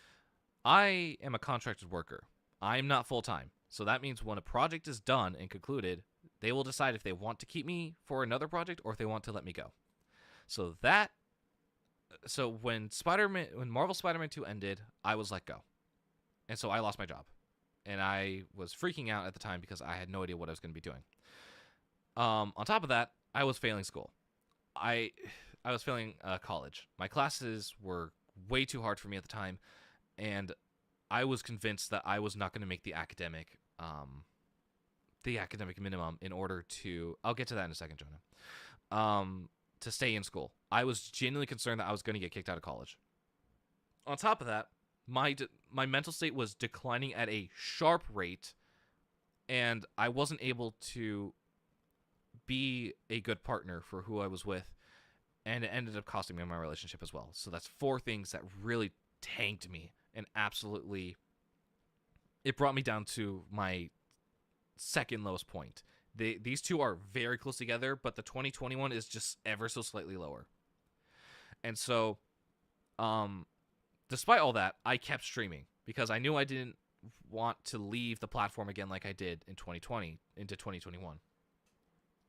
I am a contracted worker. I'm not full-time. So that means when a project is done and concluded, they will decide if they want to keep me for another project or if they want to let me go. So when Marvel Spider-Man 2 ended, I was let go. And so I lost my job. And I was freaking out at the time because I had no idea what I was going to be doing. On top of that, I was failing school. I was failing college. My classes were way too hard for me at the time, and I was convinced that I was not going to make the academic minimum in order to... I'll get to that in a second, Jonah. To stay in school. I was genuinely concerned that I was going to get kicked out of college. On top of that, my mental state was declining at a sharp rate, and I wasn't able to be a good partner for who I was with, and it ended up costing me my relationship as well. So that's 4 things that really tanked me, and absolutely, it brought me down to my second lowest point. These two are very close together, but the 2021 is just ever so slightly lower. And so, despite all that, I kept streaming because I knew I didn't want to leave the platform again like I did in 2020 into 2021.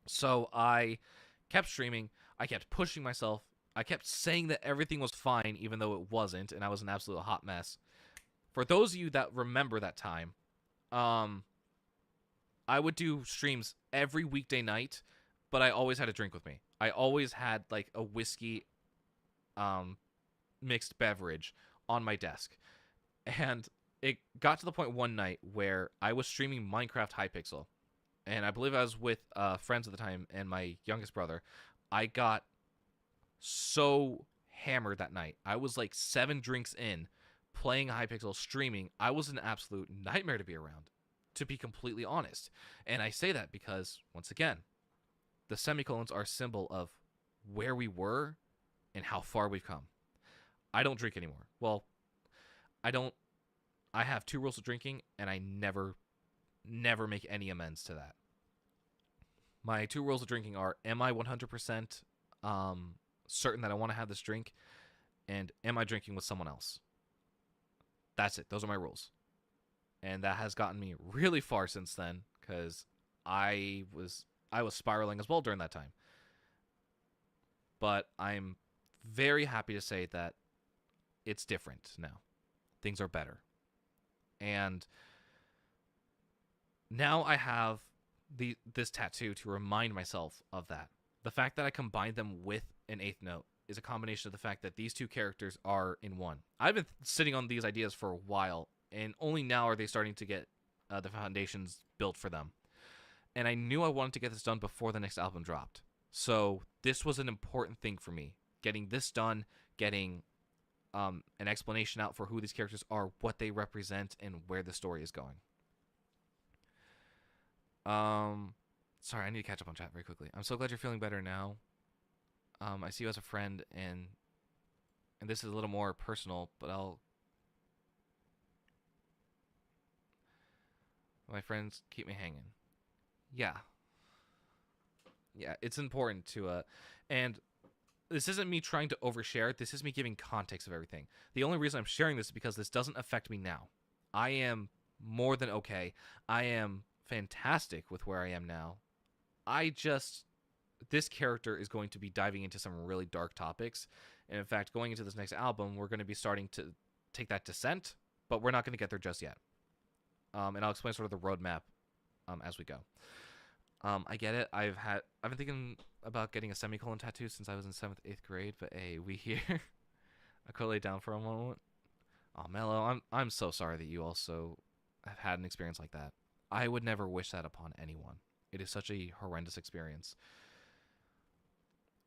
So I kept streaming. I kept pushing myself. I kept saying that everything was fine, even though it wasn't, and I was an absolute hot mess. For those of you that remember that time, I would do streams every weekday night, but I always had a drink with me. I always had like a whiskey mixed beverage on my desk. And it got to the point one night where I was streaming Minecraft Hypixel. And I believe I was with friends at the time and my youngest brother. I got so hammered that night. I was like 7 drinks in, playing Hypixel, streaming. I was an absolute nightmare to be around, to be completely honest. And I say that because, once again, the semicolons are a symbol of where we were and how far we've come. I don't drink anymore. Well, I have 2 rules of drinking, and I never make any amends to that. My 2 rules of drinking are, am I 100% certain that I want to have this drink? And am I drinking with someone else? That's it. Those are my rules. And that has gotten me really far since then, because I was spiraling as well during that time. But I'm very happy to say that it's different now. Things are better. And now I have this tattoo to remind myself of that. The fact that I combined them with an 8th note is a combination of the fact that these 2 characters are in one. I've been sitting on these ideas for a while, and only now are they starting to get the foundations built for them. And I knew I wanted to get this done before the next album dropped. So this was an important thing for me. Getting this done, getting an explanation out for who these characters are, what they represent, and where the story is going. Sorry, I need to catch up on chat very quickly. I'm so glad you're feeling better now. I see you as a friend, and this is a little more personal, but my friends keep me hanging. Yeah, it's important to and this isn't me trying to overshare. This is me giving context of everything. The only reason I'm sharing this is because this doesn't affect me now. I am more than okay. I am fantastic with where I am now. This character is going to be diving into some really dark topics. And in fact, going into this next album, we're going to be starting to take that descent, but we're not going to get there just yet. And I'll explain sort of the roadmap as we go. I get it. I've been thinking about getting a semicolon tattoo since I was in 7th, 8th grade, but hey, we here. I could lay down for a moment. Oh, Mello, I'm so sorry that you also have had an experience like that. I would never wish that upon anyone. It is such a horrendous experience.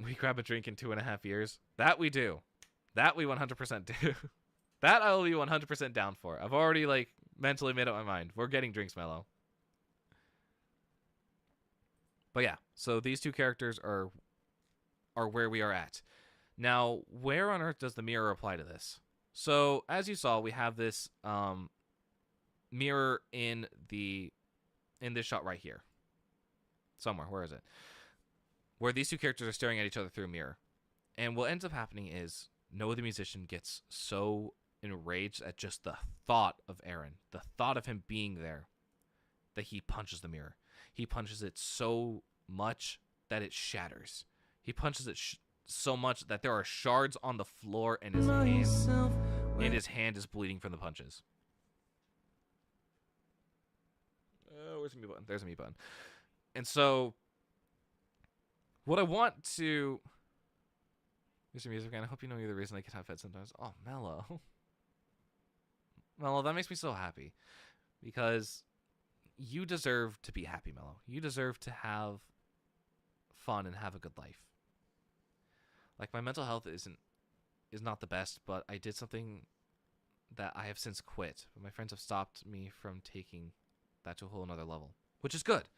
We grab a drink in 2.5 years. That we do. That we 100% do. That I will be 100% down for. I've already mentally made up my mind. We're getting drinks, Mello. But yeah, so these 2 characters are where we are at. Now, where on earth does the mirror apply to this? So, as you saw, we have this mirror in this shot right here. Somewhere, where is it? Where these 2 characters are staring at each other through a mirror. And what ends up happening is Noah the musician gets so enraged at just the thought of Aaron, the thought of him being there, that he punches the mirror. He punches it so much that it shatters. He punches it so much that there are shards on the floor, and his hand is bleeding from the punches. Where's the mute button? There's a mute button. And so, what I want to... Mr. Music Man, I hope you know you're the reason I get out of bed sometimes. Oh, Mello. Mello, that makes me so happy. Because you deserve to be happy, Mello. You deserve to have fun and have a good life. Like, my mental health is not the best, but I did something that I have since quit. But my friends have stopped me from taking that to a whole another level, which is good.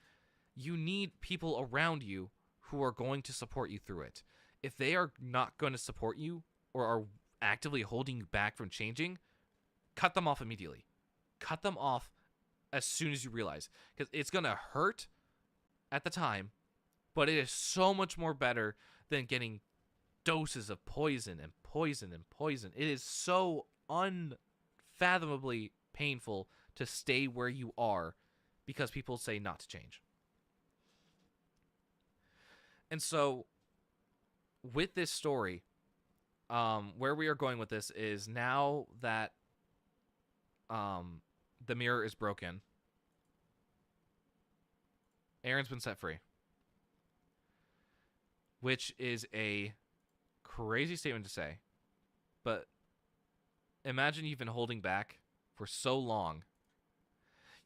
You need people around you who are going to support you through it. If they are not going to support you or are actively holding you back from changing, cut them off immediately. Cut them off as soon as you realize, because it's going to hurt at the time, but it is so much more better than getting doses of poison and poison and poison. It is so unfathomably painful to stay where you are because people say not to change. And so with this story, where we are going with this is now that the mirror is broken, Aaron's been set free, which is a crazy statement to say, but imagine you've been holding back for so long.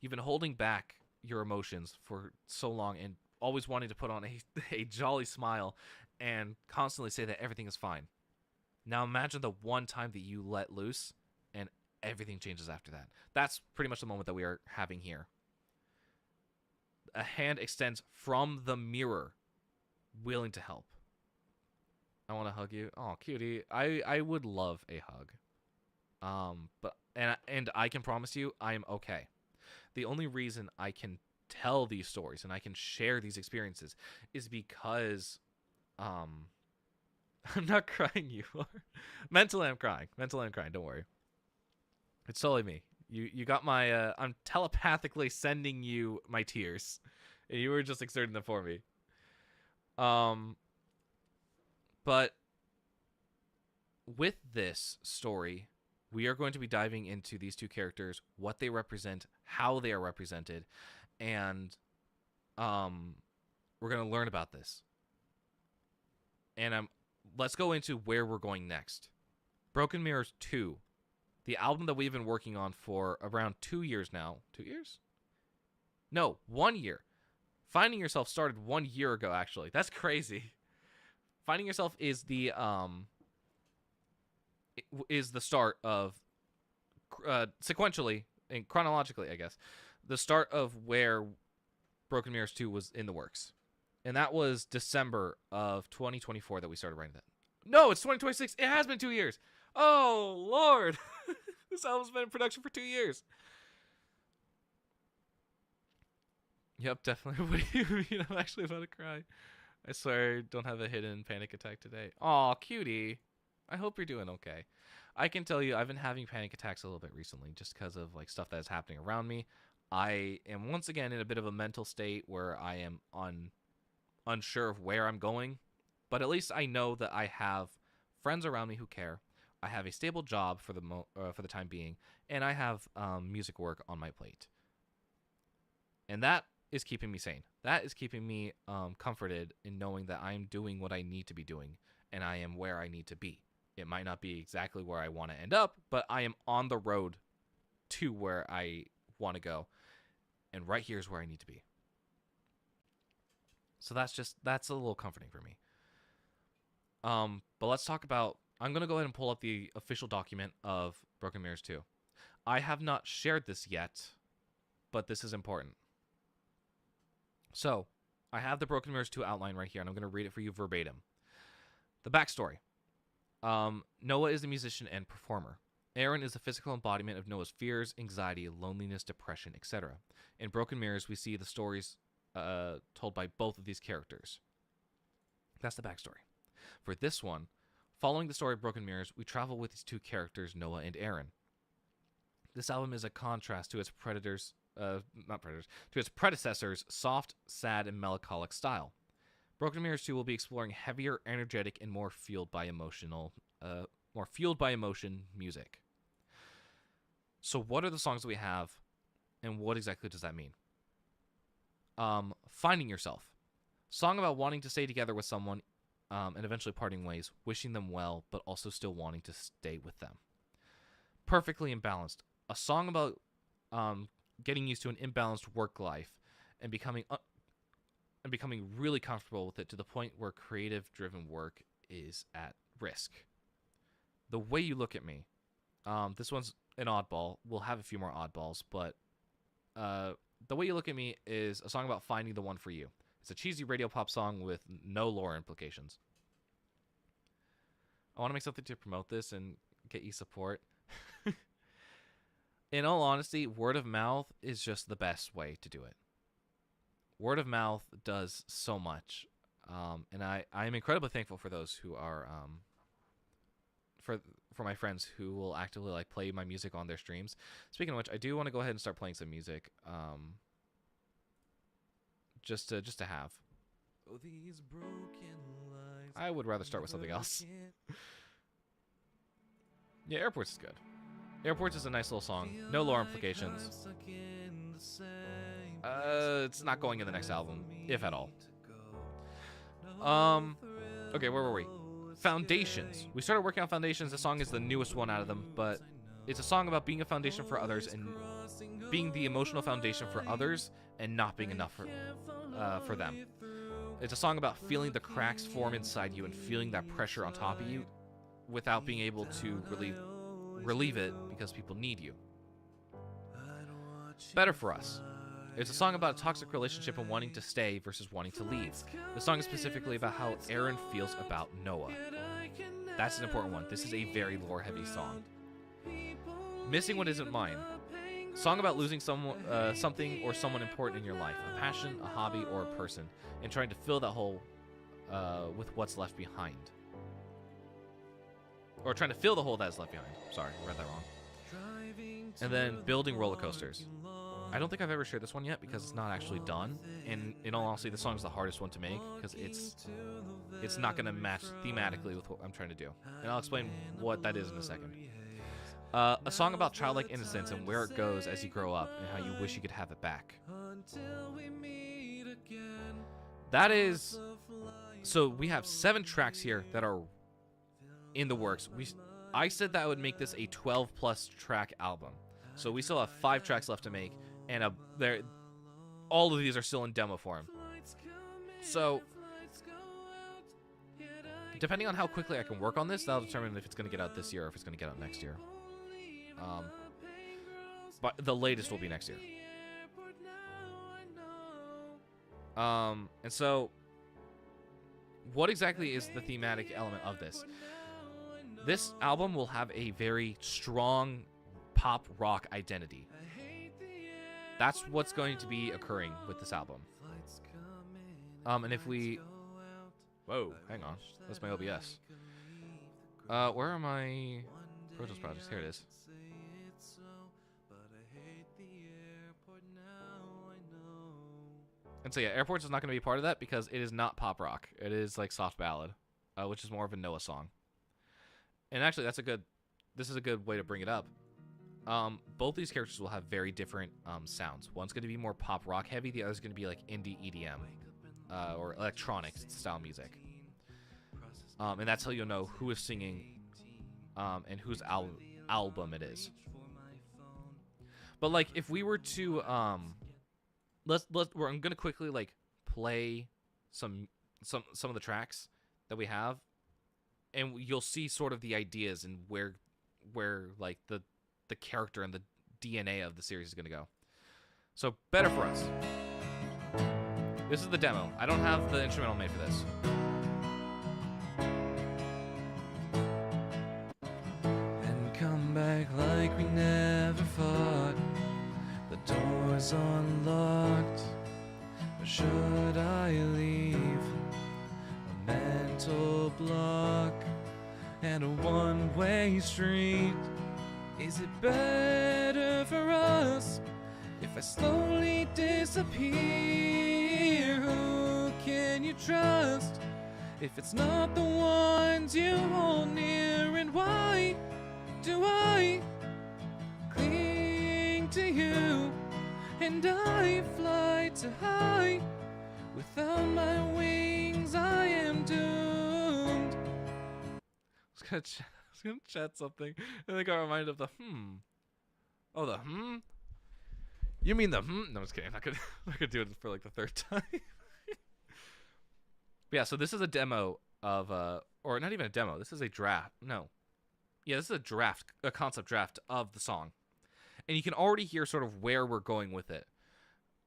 You've been holding back your emotions for so long and always wanting to put on a jolly smile and constantly say that everything is fine. Now imagine the one time that you let loose and everything changes after that. That's pretty much the moment that we are having here. A hand extends from the mirror, willing to help. I want to hug you. Oh, cutie. I would love a hug. But I can promise you I am okay. The only reason I can tell these stories and I can share these experiences is because I'm not crying, you are. Mentally I'm crying. Don't worry. It's totally me. You got my I'm telepathically sending you my tears. And you were just exerting them for me. But with this story, we are going to be diving into these two characters, what they represent, how they are represented, and we're going to learn about this. And let's go into where we're going next. Broken Mirrors 2, the album that we've been working on for around 2 years now. 2 years? No, 1 year. Finding Yourself started 1 year ago, actually. That's crazy. Finding Yourself is the start of sequentially and chronologically, I guess, the start of where Broken Mirrors 2 was in the works. And that was December of 2024 that we started writing that. No, it's 2026. It has been 2 years. Oh, Lord. This album's been in production for 2 years. Yep, definitely. What do you mean? I'm actually about to cry. I swear I don't have a hidden panic attack today. Aw, cutie. I hope you're doing okay. I can tell you I've been having panic attacks a little bit recently just because of like stuff that is happening around me. I am once again in a bit of a mental state where I am unsure of where I'm going, but at least I know that I have friends around me who care. I have a stable job for the time being, and I have music work on my plate. And that is keeping me sane. That is keeping me comforted in knowing that I am doing what I need to be doing, and I am where I need to be. It might not be exactly where I want to end up, but I am on the road to where I want to go, and right here is where I need to be. So that's a little comforting for me. But let's talk about, I'm going to go ahead and pull up the official document of Broken Mirrors 2. I have not shared this yet, but this is important. So, I have the Broken Mirrors 2 outline right here, and I'm going to read it for you verbatim. The backstory. Noah is a musician and performer. Aaron is the physical embodiment of Noah's fears, anxiety, loneliness, depression, etc. In Broken Mirrors, we see the stories told by both of these characters. That's the backstory. For this one, following the story of Broken Mirrors, we travel with these two characters, Noah and Aaron. This album is a contrast to its to its predecessor's soft, sad, and melancholic style. Broken Mirrors 2 will be exploring heavier, energetic, and more fueled by emotion music. So what are the songs that we have, and what exactly does that mean? Finding Yourself. Song about wanting to stay together with someone and eventually parting ways, wishing them well, but also still wanting to stay with them. Perfectly Imbalanced. A song about getting used to an imbalanced work life and becoming really comfortable with it to the point where creative-driven work is at risk. The Way You Look at Me. This one's an oddball. We'll have a few more oddballs, but The Way You Look at Me is a song about finding the one for you. It's a cheesy radio pop song with no lore implications. I want to make something to promote this and get you support. In all honesty, word of mouth is just the best way to do it. Word of mouth does so much. And I am incredibly thankful for those who are for my friends who will actively like play my music on their streams. Speaking of which, I do want to go ahead and start playing some music, just to have. Oh, these broken lies. I would rather start with something else. Yeah, Airports is good. Airports is a nice little song. No lore implications. It's not going in the next album, if at all. Okay, where were we? Foundations. We started working on Foundations. The song is the newest one out of them, but it's a song about being a foundation for others and being the emotional foundation for others and not being enough for them. It's a song about feeling the cracks form inside you and feeling that pressure on top of you without being able to relieve it because people need you. Better for Us. It's a song about a toxic relationship and wanting to stay versus wanting to leave. The song is specifically about how Aaron feels about Noah. That's an important one. This is a very lore-heavy song. Missing What Isn't Mine. Song about losing something or someone important in your life. A passion, a hobby, or a person. And trying to fill that hole with what's left behind. Or trying to fill the hole that is left behind. Sorry, I read that wrong. And then Building Roller Coasters. I don't think I've ever shared this one yet because it's not actually done. And in all honesty, the song's the hardest one to make because it's not going to match thematically with what I'm trying to do. And I'll explain what that is in a second. A song about childlike innocence and where it goes as you grow up and how you wish you could have it back. That is... So we have 7 tracks here that are in the works. I said that I would make this a 12-plus track album. So we still have 5 tracks left to make, and all of these are still in demo form. So, depending on how quickly I can work on this, that'll determine if it's going to get out this year or if it's going to get out next year. But the latest will be next year. And so, what exactly is the thematic element of this? This album will have a very strong pop rock identity. That's what's going to be occurring with this album. And if we... Whoa, hang on. That's my OBS. Where are my Pro Tools projects? Here it is. And so yeah, Airports is not going to be part of that because it is not pop rock. It is like soft ballad, which is more of a Noah song. And actually, this is a good way to bring it up. Both these characters will have very different sounds. One's going to be more pop rock heavy. The other's going to be like indie EDM or electronic style music. And that's how you'll know who is singing and whose album it is. But like, if we were to I'm going to quickly like play some of the tracks that we have, and you'll see sort of the ideas and where like the character and the DNA of the series is going to go. So, Better For Us. This is the demo. I don't have the instrumental made for this. And come back like we never fought. The door's unlocked. Or should I leave? A mental block and a one-way street. Is it better for us if I slowly disappear? Who can you trust if it's not the ones you hold near? And why do I cling to you? And I fly too high. Without my wings I am doomed. I was gonna chat something, and I got reminded of the Oh, the You mean the No, I'm just kidding. I'm not gonna do it for like the 3rd time. But yeah, so this is a demo of or not even a demo. This is a draft. No, yeah, this is a draft, a concept draft of the song, and you can already hear sort of where we're going with it.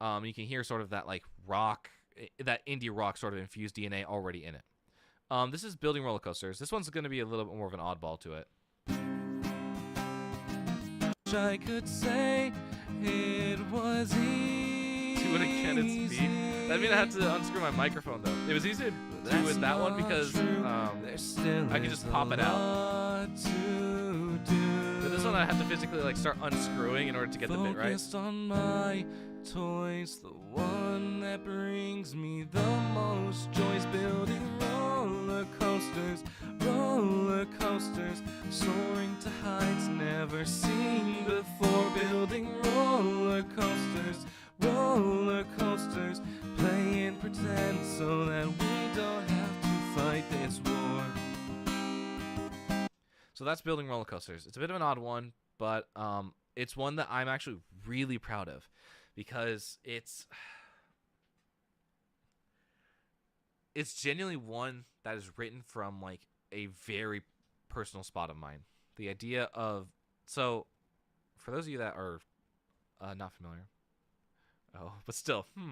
You can hear sort of that like rock, that indie rock sort of infused DNA already in it. This is Building Roller Coasters. This one's going to be a little bit more of an oddball to it. I could say it was easy. Do it again, it's me. That means I had to unscrew my microphone though. It was easy to do with that one because I could just pop it out. But this one I have to physically like start unscrewing in order to get the bit right. Focused on my toys, the one that brings me the most joys, building roller coasters, soaring to heights never seen before, building roller coasters, playing pretend so that we don't have to fight this war. So that's building roller coasters. It's a bit of an odd one, but it's one that I'm actually really proud of because it's genuinely one that is written from like a very personal spot of mine. The idea of, so for those of you that are not familiar, but still, if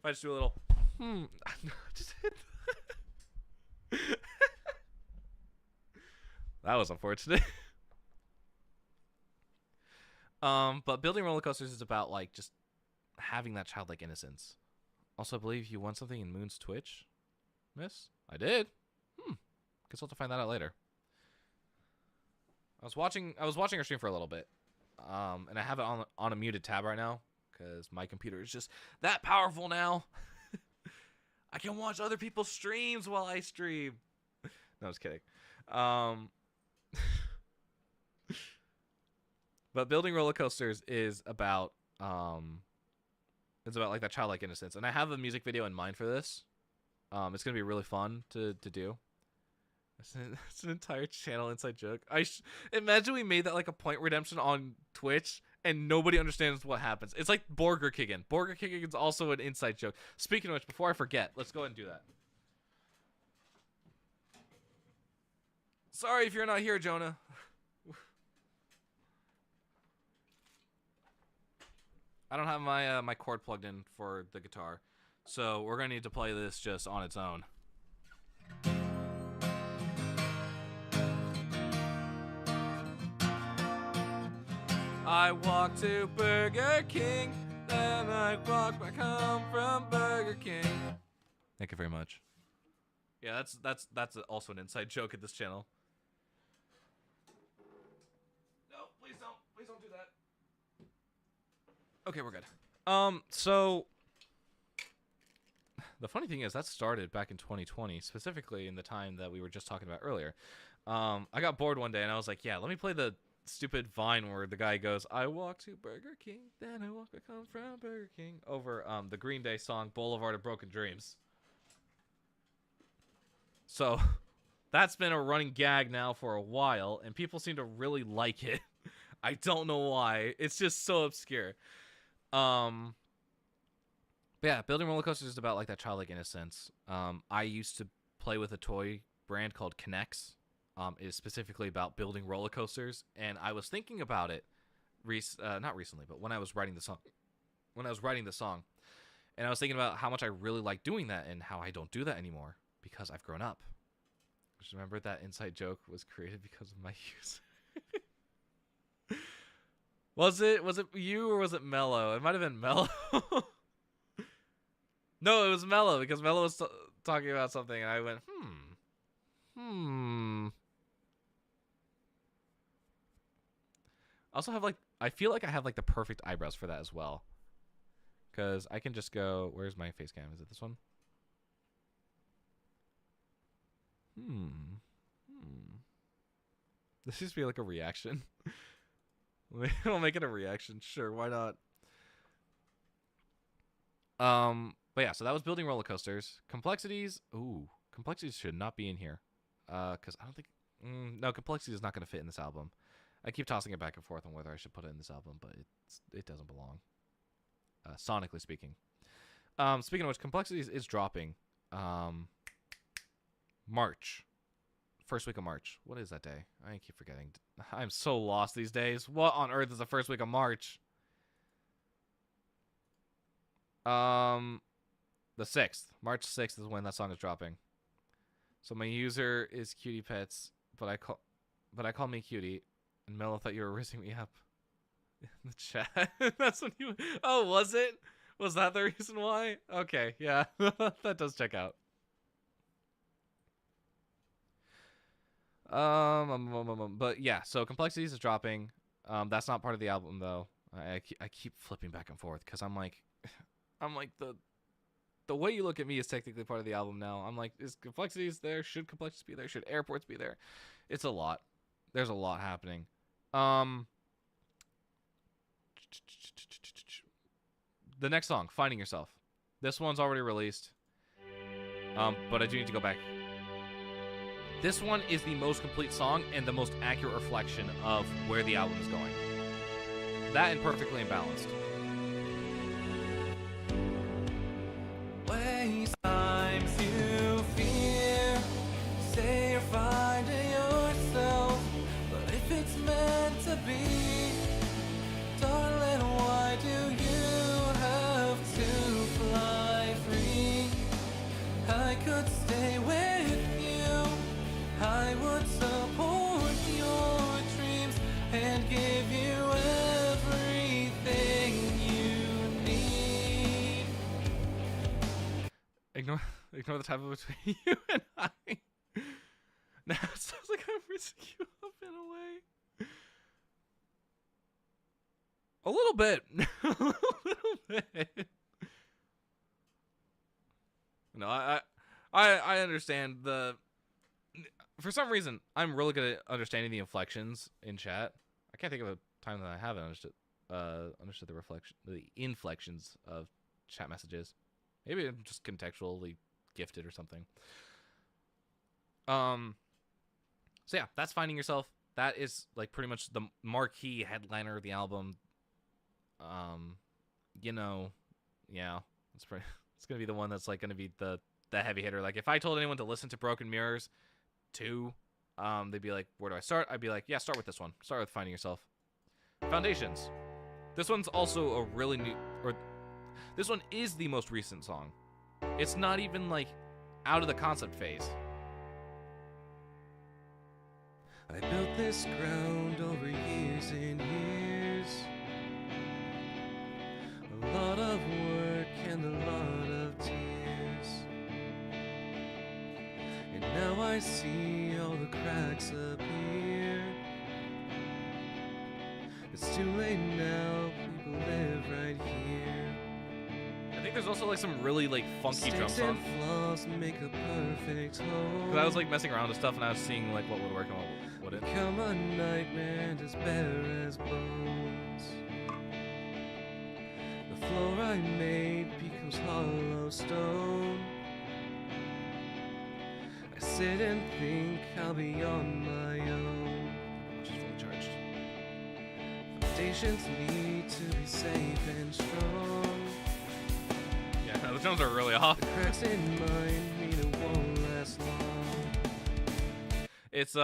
I just do a little, just hit. That was unfortunate. But building roller coasters is about like just having that childlike innocence. Also, I believe you won something in Moon's Twitch, miss? I did. Guess I'll have to find that out later. I was watching her stream for a little bit, and I have it on a muted tab right now because my computer is just that powerful now. I can watch other people's streams while I stream. No, I was kidding. But building roller coasters is about like that childlike innocence, and I have a music video in mind for this. It's gonna be really fun to do. It's an entire channel inside joke. Imagine we made that like a point redemption on Twitch and nobody understands what happens. It's like Burger Kicking. Burger Kicking is also an inside joke. Speaking of which, before I forget, let's go ahead and do that. Sorry if you're not here, Jonah. I don't have my my cord plugged in for the guitar, so we're gonna need to play this just on its own. I walked to Burger King, then I walked back home from Burger King. Thank you very much. Yeah, that's also an inside joke at this channel. No, please don't do that. Okay, we're good. So the funny thing is that started back in 2020, specifically in the time that we were just talking about earlier. I got bored one day and I was like, yeah, let me play the stupid Vine where the guy goes, I walked to Burger King, then I walked back home from Burger King, over the Green Day song Boulevard of Broken Dreams. So that's been a running gag now for a while, and people seem to really like it. I don't know why. It's just so obscure. But yeah, building roller coasters is about like that childlike innocence. I used to play with a toy brand called K'NEX. Is specifically about building roller coasters, and I was thinking about it, not recently, but when I was writing the song, and I was thinking about how much I really like doing that and how I don't do that anymore because I've grown up. Just remember that inside joke was created because of my user. Was it you or was it Mello? It might have been Mello. No, it was Mello because Mello was talking about something, and I went, I also have like, I feel like I have like the perfect eyebrows for that as well. Because I can just go, where's my face cam? Is it this one? This used to be like a reaction. We'll make it a reaction. Sure, why not? But yeah, so that was building roller coasters. Complexities. Ooh, complexities should not be in here. Because I don't think, no, complexity is not going to fit in this album. I keep tossing it back and forth on whether I should put it in this album, but it doesn't belong. Sonically speaking. Speaking of which, complexities is dropping. March. First week of March. What is that day? I keep forgetting. I'm so lost these days. What on earth is the first week of March? The 6th. March 6th is when that song is dropping. So my user is Cutie Pets, but I call me Cutie. And Mello thought you were rizzing me up in the chat. That's when you. Oh, was it? Was that the reason why? Okay, yeah. That does check out. But yeah, so Complexities is dropping. That's not part of the album though. I keep flipping back and forth because I'm like the way you look at me is technically part of the album now. I'm like, is Complexities there? Should Complexities be there? Should Airports be there? It's a lot. There's a lot happening. The next song, Finding Yourself. This one's already released. But I do need to go back. This one is the most complete song and the most accurate reflection of where the album is going. That and Perfectly Imbalanced. Waste times you fear, say you're finding yourself, but if it's meant to be, darling, why do you have to fly free? I could stay with you, I would support your dreams and give you everything you need. Ignore the typo between you and I. Now it sounds like I'm risking you up in a way. A little bit. A little bit. No, I understand the. For some reason, I'm really good at understanding the inflections in chat. I can't think of a time that I haven't understood the inflections of chat messages. Maybe I'm just contextually gifted or something. So yeah, that's Finding Yourself. That is like pretty much the marquee headliner of the album. You know, yeah, it's gonna be the one that's like gonna be the heavy hitter. Like if I told anyone to listen to Broken Mirrors 2, they'd be like, where do I start? I'd be like, yeah, start with this one. Start with Finding Yourself. Foundations. This one's also a really new, or this one is the most recent song. It's not even like out of the concept phase. I built this ground over years and years. A lot of work and a lot of tears. And now I see all the cracks appear. It's too late now, people live right here. I think there's also like some really like funky drum Mistakes and songs. flaws make a perfect home. Because I was like messing around with stuff and I was seeing like what would work and what wouldn't. Become a nightmare as bare as bones. The floor I made becomes hollow stone. I sit and think I'll be on my own. Which is fully charged. Foundations need to be safe and strong. Yeah, no, the drums are really off. The cracks in mine mean it won't last long. It's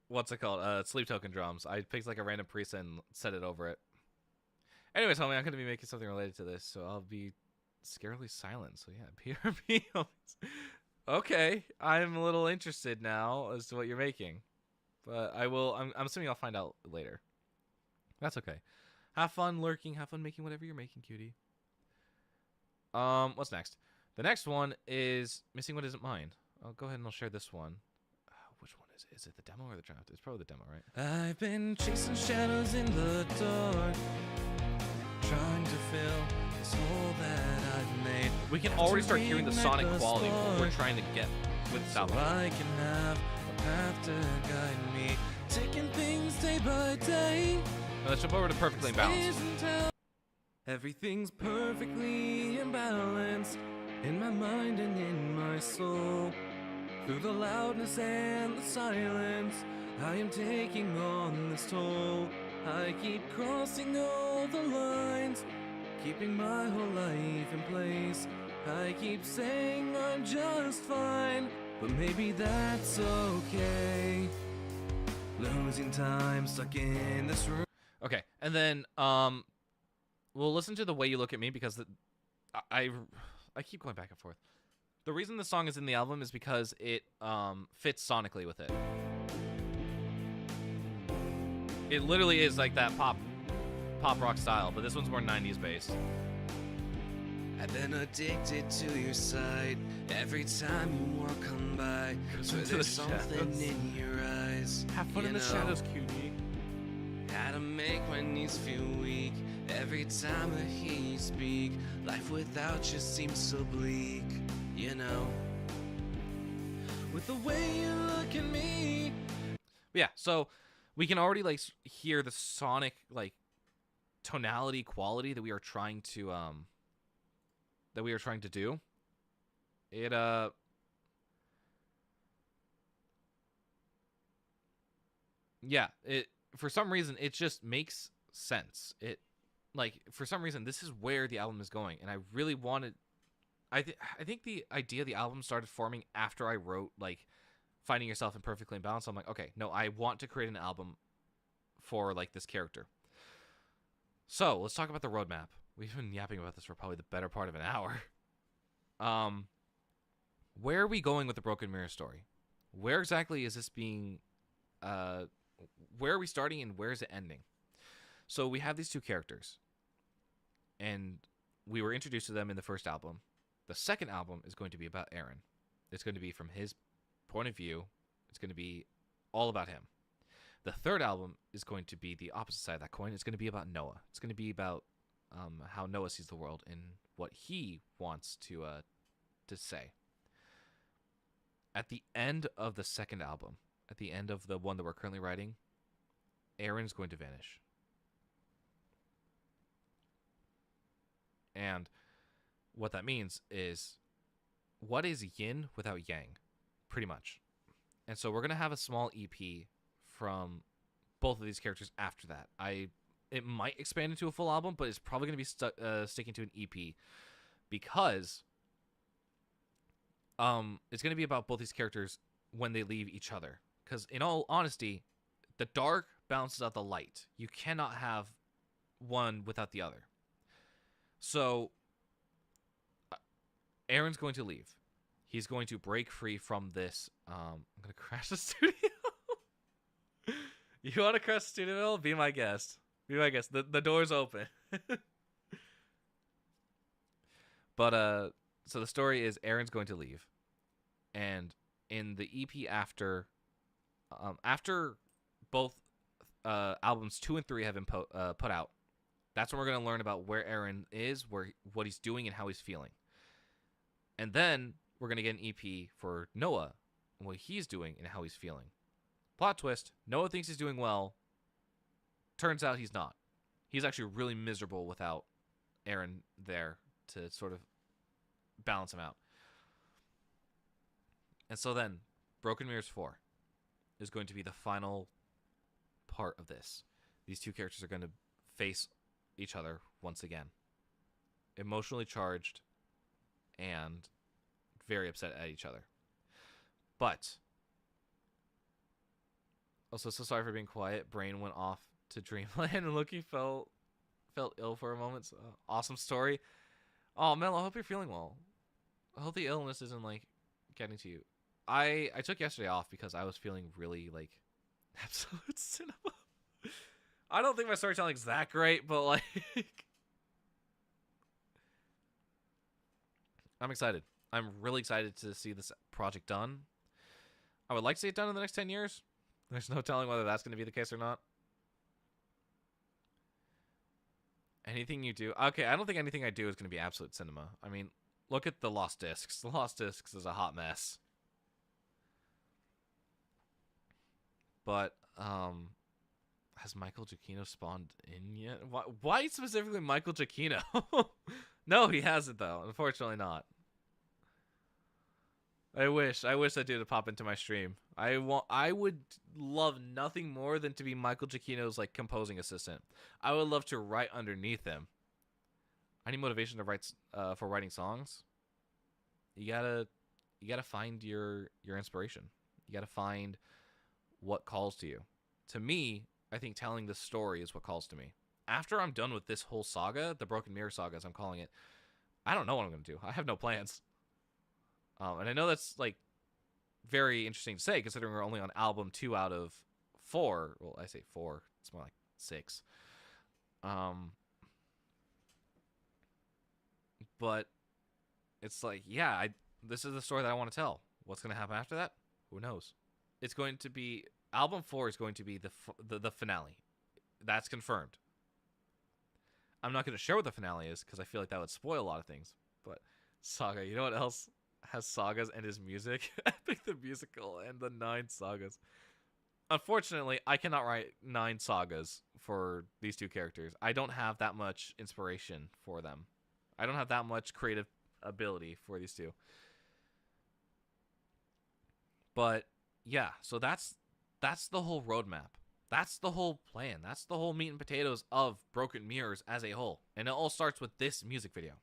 what's it called? Sleep Token drums. I picked like a random preset and set it over it. Anyways, homie, I'm gonna be making something related to this, so I'll be scarily silent. So yeah, PRP. Okay, I'm a little interested now as to what you're making, but I'm assuming I'll find out later. That's okay. Have fun lurking. Have fun making whatever you're making, cutie. What's next? The next one is Missing What Isn't Mine. I'll go ahead and I'll share this one. Which one is it? Is it the demo or the draft? It's probably the demo, right? I've been chasing shadows in the dark, trying to fill this hole that I've made. We can already start hearing the sonic quality of what we're trying to get with this So album. I can have a path to guide me, taking things day by day. Now let's jump over to Perfectly Imbalanced. Everything's perfectly imbalanced in my mind and in my soul. Through the loudness and the silence, I am taking on this toll. I keep crossing all the lines, keeping my whole life in place. I keep saying I'm just fine, but maybe that's okay. Losing time stuck in this room. Okay, and then we'll listen to The Way You Look at Me because I keep going back and forth. The reason the song is in the album is because it fits sonically with it. It literally is like that pop rock style, but this one's more 90s based. I've been addicted to your sight. Every time you walk on by, swear into the there's something shadows. in your eyes. Have fun You in the know, shadows, cutie. How to make my knees feel weak. Every time I hear you speak, life without you seems so bleak. You know, with the way you look at me. Yeah, so we can already like hear the sonic like tonality quality that we are trying to do. It yeah, it for some reason it just makes sense. It like for some reason this is where the album is going, and I really wanted I think the idea of the album started forming after I wrote like Finding Yourself and Perfectly in Balance. So I'm like, okay, no, I want to create an album for like this character. So let's talk about the roadmap. We've been yapping about this for probably the better part of an hour. Where are we going with the Broken Mirror story? Where exactly is this being where are we starting and where is it ending? So we have these two characters, and we were introduced to them in the first album. The second album is going to be about Aaron. It's going to be from his point of view. It's going to be all about him. The third album is going to be the opposite side of that coin. It's going to be about Noah. It's going to be about how Noah sees the world and what he wants to say. At the end of the second album, at the end of the one that we're currently writing, Aaron's going to vanish. And what that means is, what is yin without yang? Pretty much. And so we're going to have a small EP from both of these characters after that. It might expand into a full album, but it's probably going to be sticking to an EP because it's going to be about both these characters when they leave each other. Because in all honesty, the dark balances out the light. You cannot have one without the other. So Aaron's going to leave. He's going to break free from this. I'm going to crash the studio. You want to crash the studio? Be my guest. Be my guest. The door's open. But so the story is Aaron's going to leave, and in the EP after both albums 2 and 3 have been put out, that's when we're going to learn about where Aaron is, what he's doing, and how he's feeling. And then we're going to get an EP for Noah and what he's doing and how he's feeling. Plot twist, Noah thinks he's doing well. Turns out he's not. He's actually really miserable without Aaron there to sort of balance him out. And so then, Broken Mirrors 4 is going to be the final part of this. These two characters are going to face each other once again. Emotionally charged and very upset at each other. But also, so sorry for being quiet. Brain went off to dreamland and Loki felt ill for a moment. So, awesome story. Oh, Mel, I hope you're feeling well. I hope the illness isn't like getting to you. I took yesterday off because I was feeling really like absolute cinema. I don't think my storytelling's that great, but like I'm excited. I'm really excited to see this project done. I would like to see it done in the next 10 years. There's no telling whether that's going to be the case or not. Anything you do... Okay, I don't think anything I do is going to be absolute cinema. I mean, look at the Lost Discs. The Lost Discs is a hot mess. But, has Michael Giacchino spawned in yet? Why specifically Michael Giacchino? No, he hasn't, though. Unfortunately not. I wish that dude would pop into my stream. I would love nothing more than to be Michael Giacchino's like composing assistant. I would love to write underneath him. I need motivation to write for writing songs. You gotta find your inspiration. You gotta find what calls to you. To me, I think telling this story is what calls to me. After I'm done with this whole saga, the Broken Mirror saga, as I'm calling it, I don't know what I'm gonna do. I have no plans. And I know that's like very interesting to say, considering we're only on album 2 out of 4. Well, I say 4. It's more like 6. But it's like, yeah, this is the story that I want to tell. What's going to happen after that? Who knows? It's going to be album 4 is going to be the finale. That's confirmed. I'm not going to share what the finale is because I feel like that would spoil a lot of things. But Saga, you know what else has sagas and his music? Epic the Musical and the 9 sagas. Unfortunately, I cannot write 9 sagas for these two characters. I don't have that much inspiration for them. I don't have that much creative ability for these two. But yeah, so that's the whole roadmap. That's the whole plan. That's the whole meat and potatoes of Broken Mirrors as a whole. And it all starts with this music video.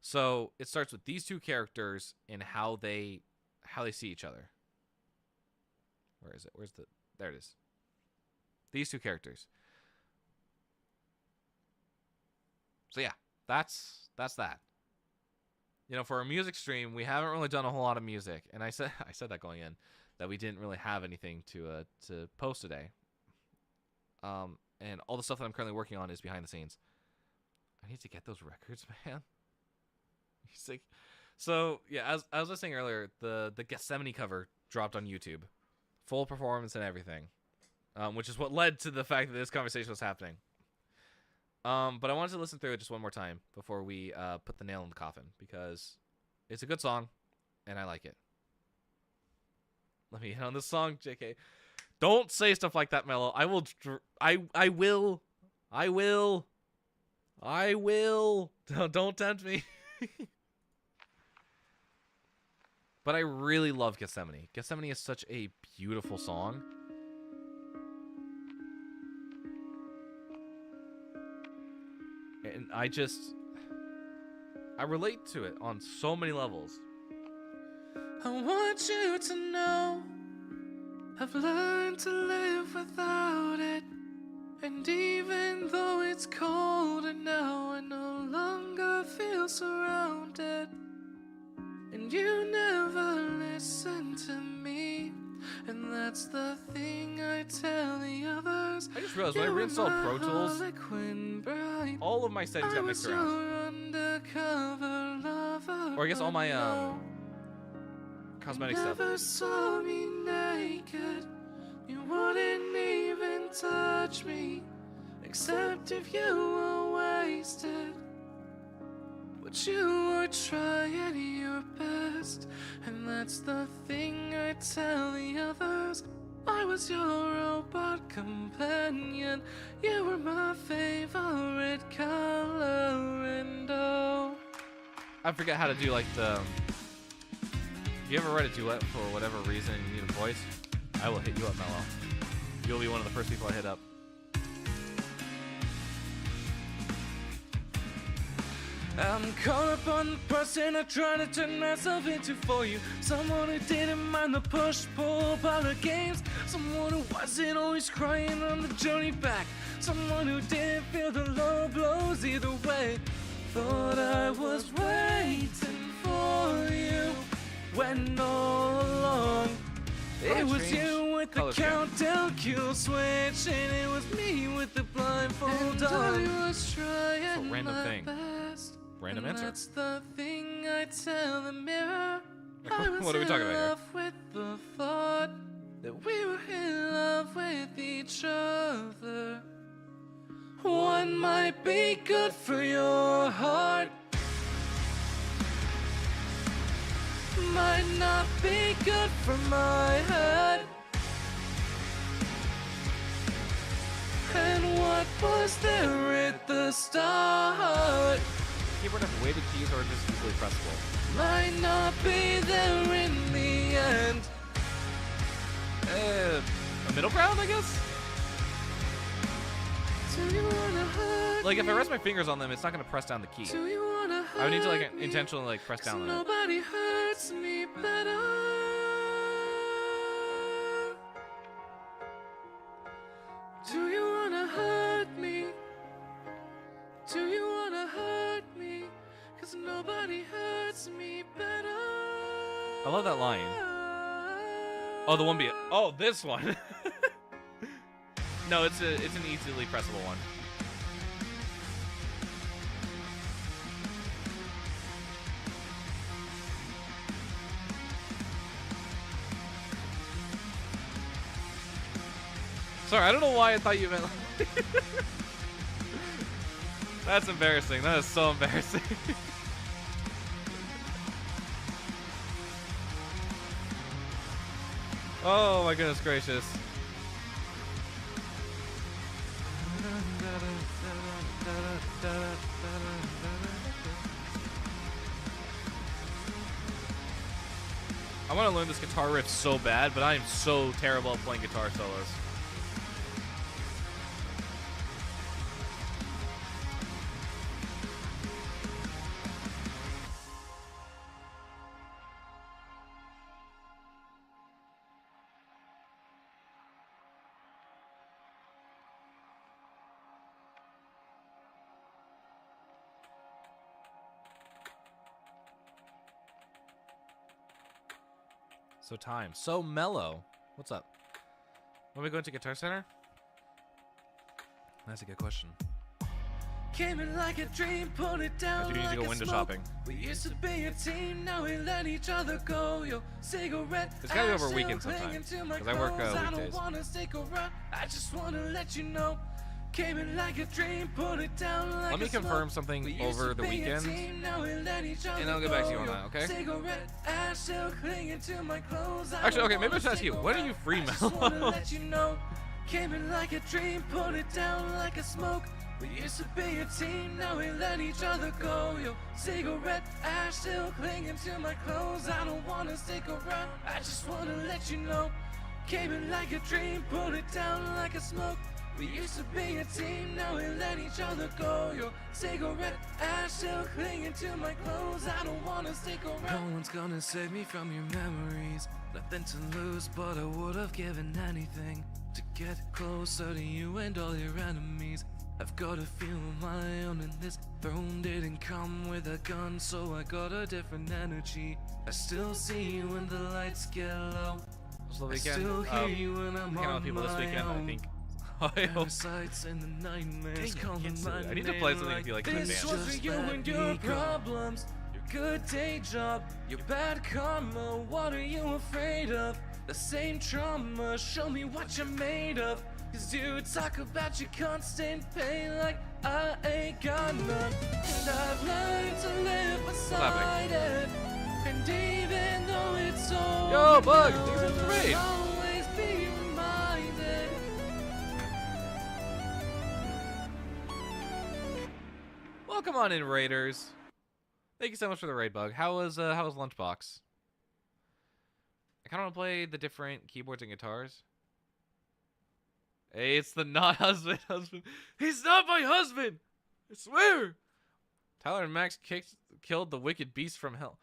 So it starts with these two characters and how they see each other. Where is it? There it is. These two characters. So yeah, that's that. You know, for a music stream, we haven't really done a whole lot of music, and I said that going in, that we didn't really have anything to post today. And all the stuff that I'm currently working on is behind the scenes. I need to get those records, man. He's like, so yeah, as I was saying earlier, the Gethsemane cover dropped on YouTube, full performance and everything, which is what led to the fact that this conversation was happening. But I wanted to listen through it just one more time before we put the nail in the coffin, because it's a good song and I like it. Let me hit on this song, JK. Don't say stuff like that, Mello. I will. Don't tempt me. But I really love Gethsemane. Gethsemane is such a beautiful song. And I relate to it on so many levels. I want you to know I've learned to live without it. And even though it's cold and now I no longer feel surrounded, and you never listen to me, and that's the thing I tell the others. I just realized when I reinstalled Pro Tools, all of my settings got mixed around. Or I guess all my cosmetic stuff. You never saw me naked. You wouldn't even touch me, except if you were wasted. But you were trying your best, and that's the thing I tell the others. I was your robot companion. You were my favorite color, and oh, I forget how to do like the. If you ever write a duet for whatever reason and you need a voice, I will hit you up, Mello. You'll be one of the first people I hit up. I'm caught up on the person I try to turn myself into for you. Someone who didn't mind the push-pull parlor games. Someone who wasn't always crying on the journey back. Someone who didn't feel the low blows either way. Thought I was waiting for you, when all along it was you with the countdown kill switch, and it was me with the blindfold on. And I was trying my best. Random answer. That's the thing I tell the mirror. What are we talking about here? I was in love with the thought that we were in love with each other. One might be good for your heart, might not be good for my head. And what was there at the start? Keyboard have weighted keys or just easily pressable? Might not be there in the end. A middle ground, I guess? Do you wanna hurt Like, if I me? rest my fingers on them, it's not going to press down the key. Do you wanna hurt I would need to, like, me? intentionally, like, press 'Cause down on it. nobody hurts me better. Do you wanna hurt me? Do you wanna hurt me? 'Cause nobody hurts me better. I love that line. Oh, the one be oh, this one. No, it's an easily pressable one. Sorry, I don't know why I thought you meant. That's embarrassing. That is so embarrassing. Oh my goodness gracious. I want to learn this guitar riff so bad, but I am so terrible at playing guitar solos. So time. So mellow. What's up? When we going to Guitar Center? That's a good question. Came in like a dream, put it down. I do need to go window shopping. We used to be a team, now we let each other go. Yo, cigarette. It's gotta be over weekends sometimes, because I work I don't weekdays. wanna stick around. I just wanna let you know. Came in like a dream, put it down like Let me confirm something over the weekend, and I'll get back to you on that, okay? Actually, okay, maybe I should ask you, when are you free, Mellow? Came in like a dream, put it down like a smoke. We used to be a team, now we let each other go. Yo, cigarette ash still clinging to my clothes. I don't wanna stick around, I just wanna let you know. Came in like a dream, put it down like a smoke. We used to be a team, now we let each other go. Your cigarette ash still clinging to my clothes. I don't wanna stick around. No one's gonna save me from your memories. Nothing to lose, but I would have given anything to get closer to you and all your enemies. I've got a feel of my own, and this throne didn't come with a gun, so I got a different energy. I still see you when the lights get low. I still hear you when I'm on people this weekend, I think. Parasites and the nightmares calling my name. I need to play something I feel like in This advance. was for you and your problems, your good day job, your bad karma. What are you afraid of? The same trauma. Show me what you're made of. Cause you talk about your constant pain like I ain't got none. And I've learned to live beside it. And even though it's over, Yo, Bug, now, thanks for the raid. I'll always be reminded. Welcome on in, Raiders. Thank you so much for the raid, Bug. How was Lunchbox? I kind of want to play the different keyboards and guitars. Hey, it's the not husband. He's not my husband. I swear. Tyler and Max killed the wicked beast from hell.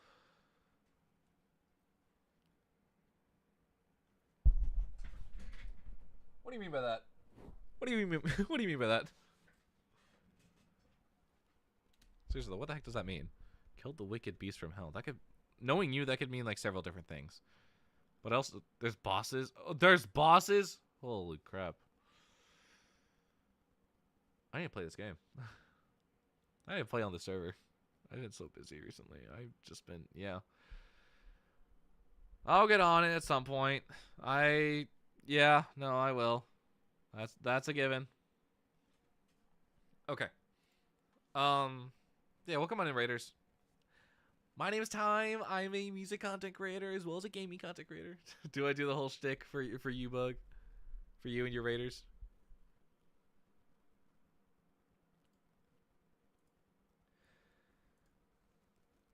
What do you mean by that? What do you mean? What do you mean by that? Seriously, what the heck does that mean? Killed the wicked beast from hell. That could, knowing you, that could mean like several different things. What else? There's bosses. Oh, there's bosses. Holy crap! I need to play this game. I need to play on the server. I've been so busy recently. I've just been, yeah. I'll get on it at some point. Yeah, no, I will. That's a given. Okay. Yeah, welcome on in, Raiders. My name is Time. I'm a music content creator as well as a gaming content creator. Do I do the whole shtick for you, Bug? For you and your Raiders?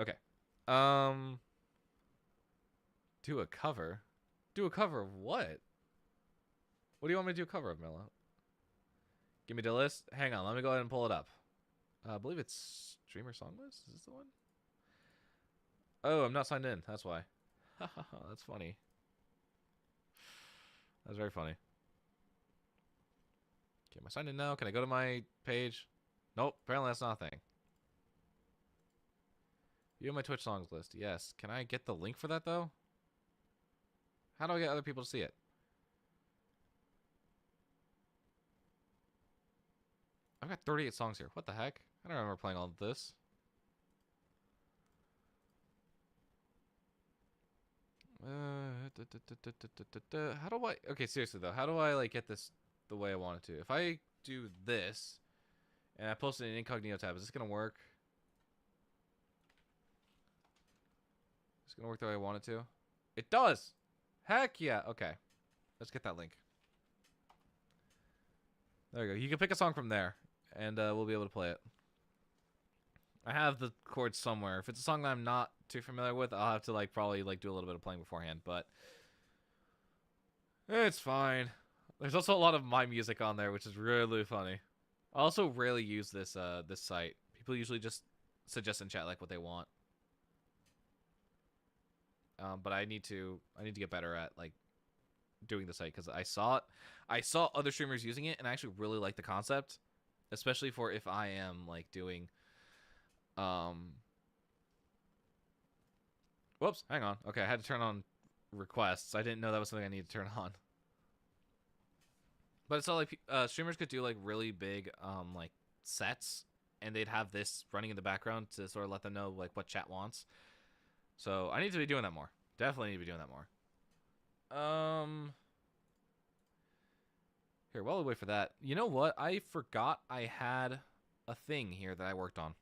Okay. Do a cover? Do a cover of what? What do you want me to do a cover of, Mello? Give me the list. Hang on, let me go ahead and pull it up. I believe it's Streamer Song List. Is this the one? Oh, I'm not signed in. That's why. That's funny. That's very funny. Okay, am I signed in now? Can I go to my page? Nope, apparently that's not a thing. You have my Twitch songs list. Yes. Can I get the link for that, though? How do I get other people to see it? I've got 38 songs here. What the heck? I don't remember playing all of this. How do I... Okay, seriously, though. How do I, like, get this the way I want it to. If I do this and I post it in an incognito tab, is this gonna work? It's gonna work the way I want it to. It does. Heck yeah. Okay, let's get that link. There we go. You can pick a song from there, and we'll be able to play it. I have the chords somewhere. If it's a song that I'm not too familiar with, I'll have to like probably like do a little bit of playing beforehand, but it's fine. There's also a lot of my music on there, which is really funny. I also rarely use this this site. People usually just suggest in chat like what they want. But I need to get better at like doing the site because I saw other streamers using it and I actually really like the concept, especially for if I am like doing whoops, hang on. Okay, I had to turn on requests. I didn't know that was something I needed to turn on. But it's all like streamers could do like really big like sets, and they'd have this running in the background to sort of let them know like what chat wants. So I need to be doing that more. Definitely need to be doing that more. Here, while we wait for that, you know what? I forgot I had a thing here that I worked on.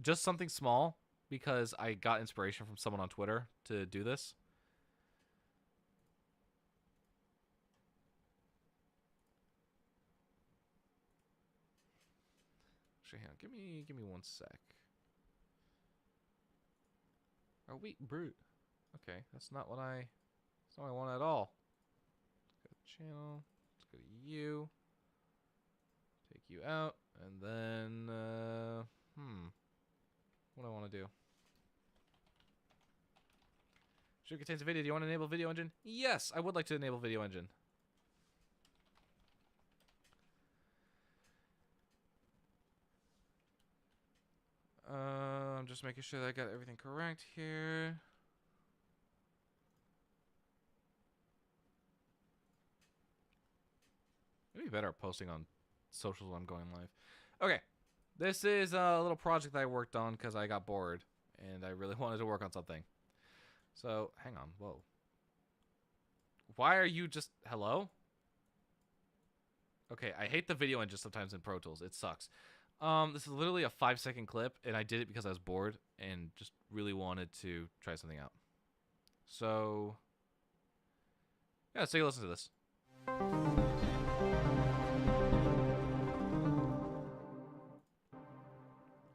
Just something small because I got inspiration from someone on Twitter to do this. Actually, hang on. Give me 1 sec. Oh wait, brute. Okay, that's not what I want at all. Let's go to channel. Let's go to you. Take you out, and then what do I want to do? Sure contains a video. Do you want to enable video engine? Yes, I would like to enable video engine. I'm just making sure that I got everything correct here. I'd be better at posting on socials when I'm going live. Okay, this is a little project that I worked on because I got bored and I really wanted to work on something. So, hang on. Whoa. Why are you just... Hello? Okay, I hate the video engine sometimes in Pro Tools. It sucks. This is literally a 5-second clip, and I did it because I was bored and just really wanted to try something out. So, yeah, let's take a listen to this.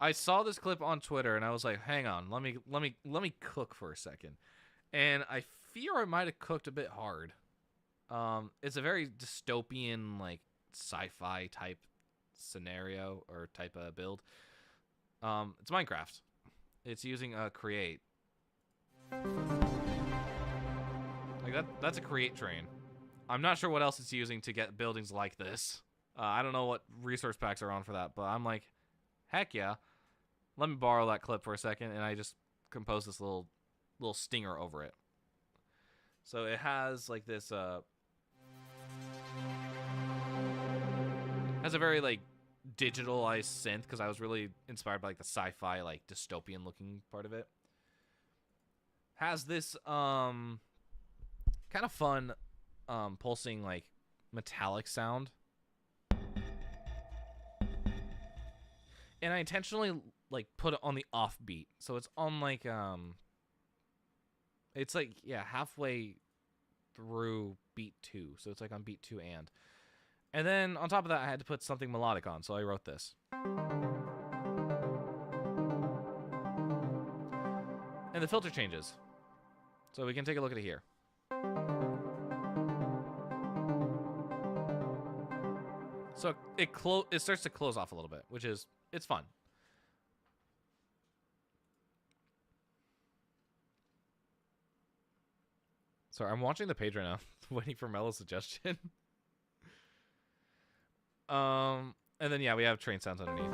I saw this clip on Twitter, and I was like, "Hang on, let me cook for a second." And I fear I might have cooked a bit hard. It's a very dystopian, like sci-fi type scenario or type of build. It's Minecraft. It's using a create. Like that's a create train. I'm not sure what else it's using to get buildings like this. I don't know what resource packs are on for that, but I'm like, heck yeah. Let me borrow that clip for a second, and I just composed this little stinger over it. So it has like this has a very like digitalized synth because I was really inspired by like the sci-fi like dystopian looking part of it. Has this kind of fun pulsing like metallic sound. And I intentionally like put it on the offbeat. So it's on like it's like yeah, halfway through beat 2. So it's like on beat 2 and then on top of that I had to put something melodic on. So I wrote this. And the filter changes. So we can take a look at it here. So it starts to close off a little bit, which is it's fun. Sorry, I'm watching the page right now, waiting for Melo's suggestion. And then yeah, we have train sounds underneath.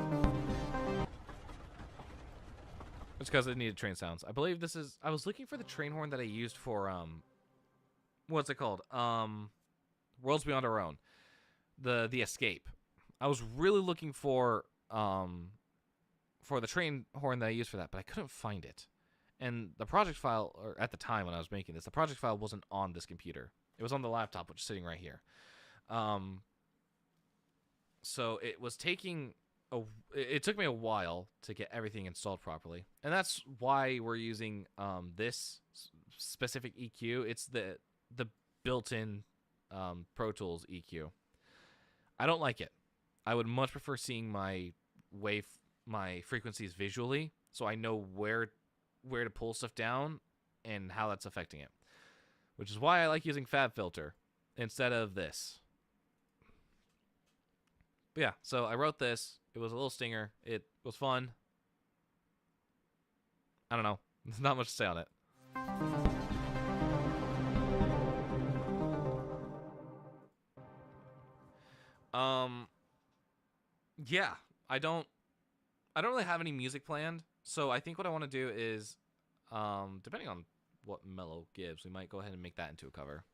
It's because it needed train sounds. I believe this is. I was looking for the train horn that I used for what's it called? Worlds Beyond Our Own. The escape. I was really looking for the train horn that I used for that, but I couldn't find it. And the project file, or at the time when I was making this, the project file wasn't on this computer. It was on the laptop, which is sitting right here. So it was taking it took me a while to get everything installed properly, and that's why we're using this specific EQ. It's the built-in Pro Tools EQ. I don't like it. I would much prefer seeing my frequencies visually, so I know where to pull stuff down and how that's affecting it. Which is why I like using FabFilter instead of this. But yeah, so I wrote this. It was a little stinger. It was fun. I don't know. There's not much to say on it. Yeah, I don't really have any music planned. So I think what I want to do is, depending on what Mellow gives, we might go ahead and make that into a cover.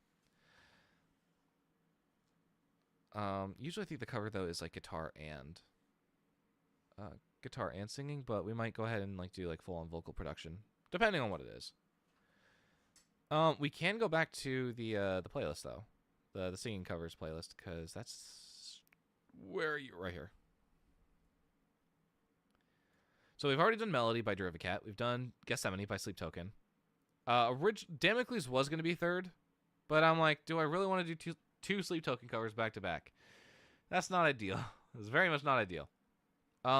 Usually I think the cover though is like guitar and singing, but we might go ahead and like do like full on vocal production, depending on what it is. We can go back to the playlist though, the singing covers playlist, because that's where you right here. So we've already done Melody by Derivacat. We've done Gethsemane by Sleep Token. Damocles was going to be third, but I'm like, do I really want to do two Sleep Token covers back to back? That's not ideal. It's very much not ideal.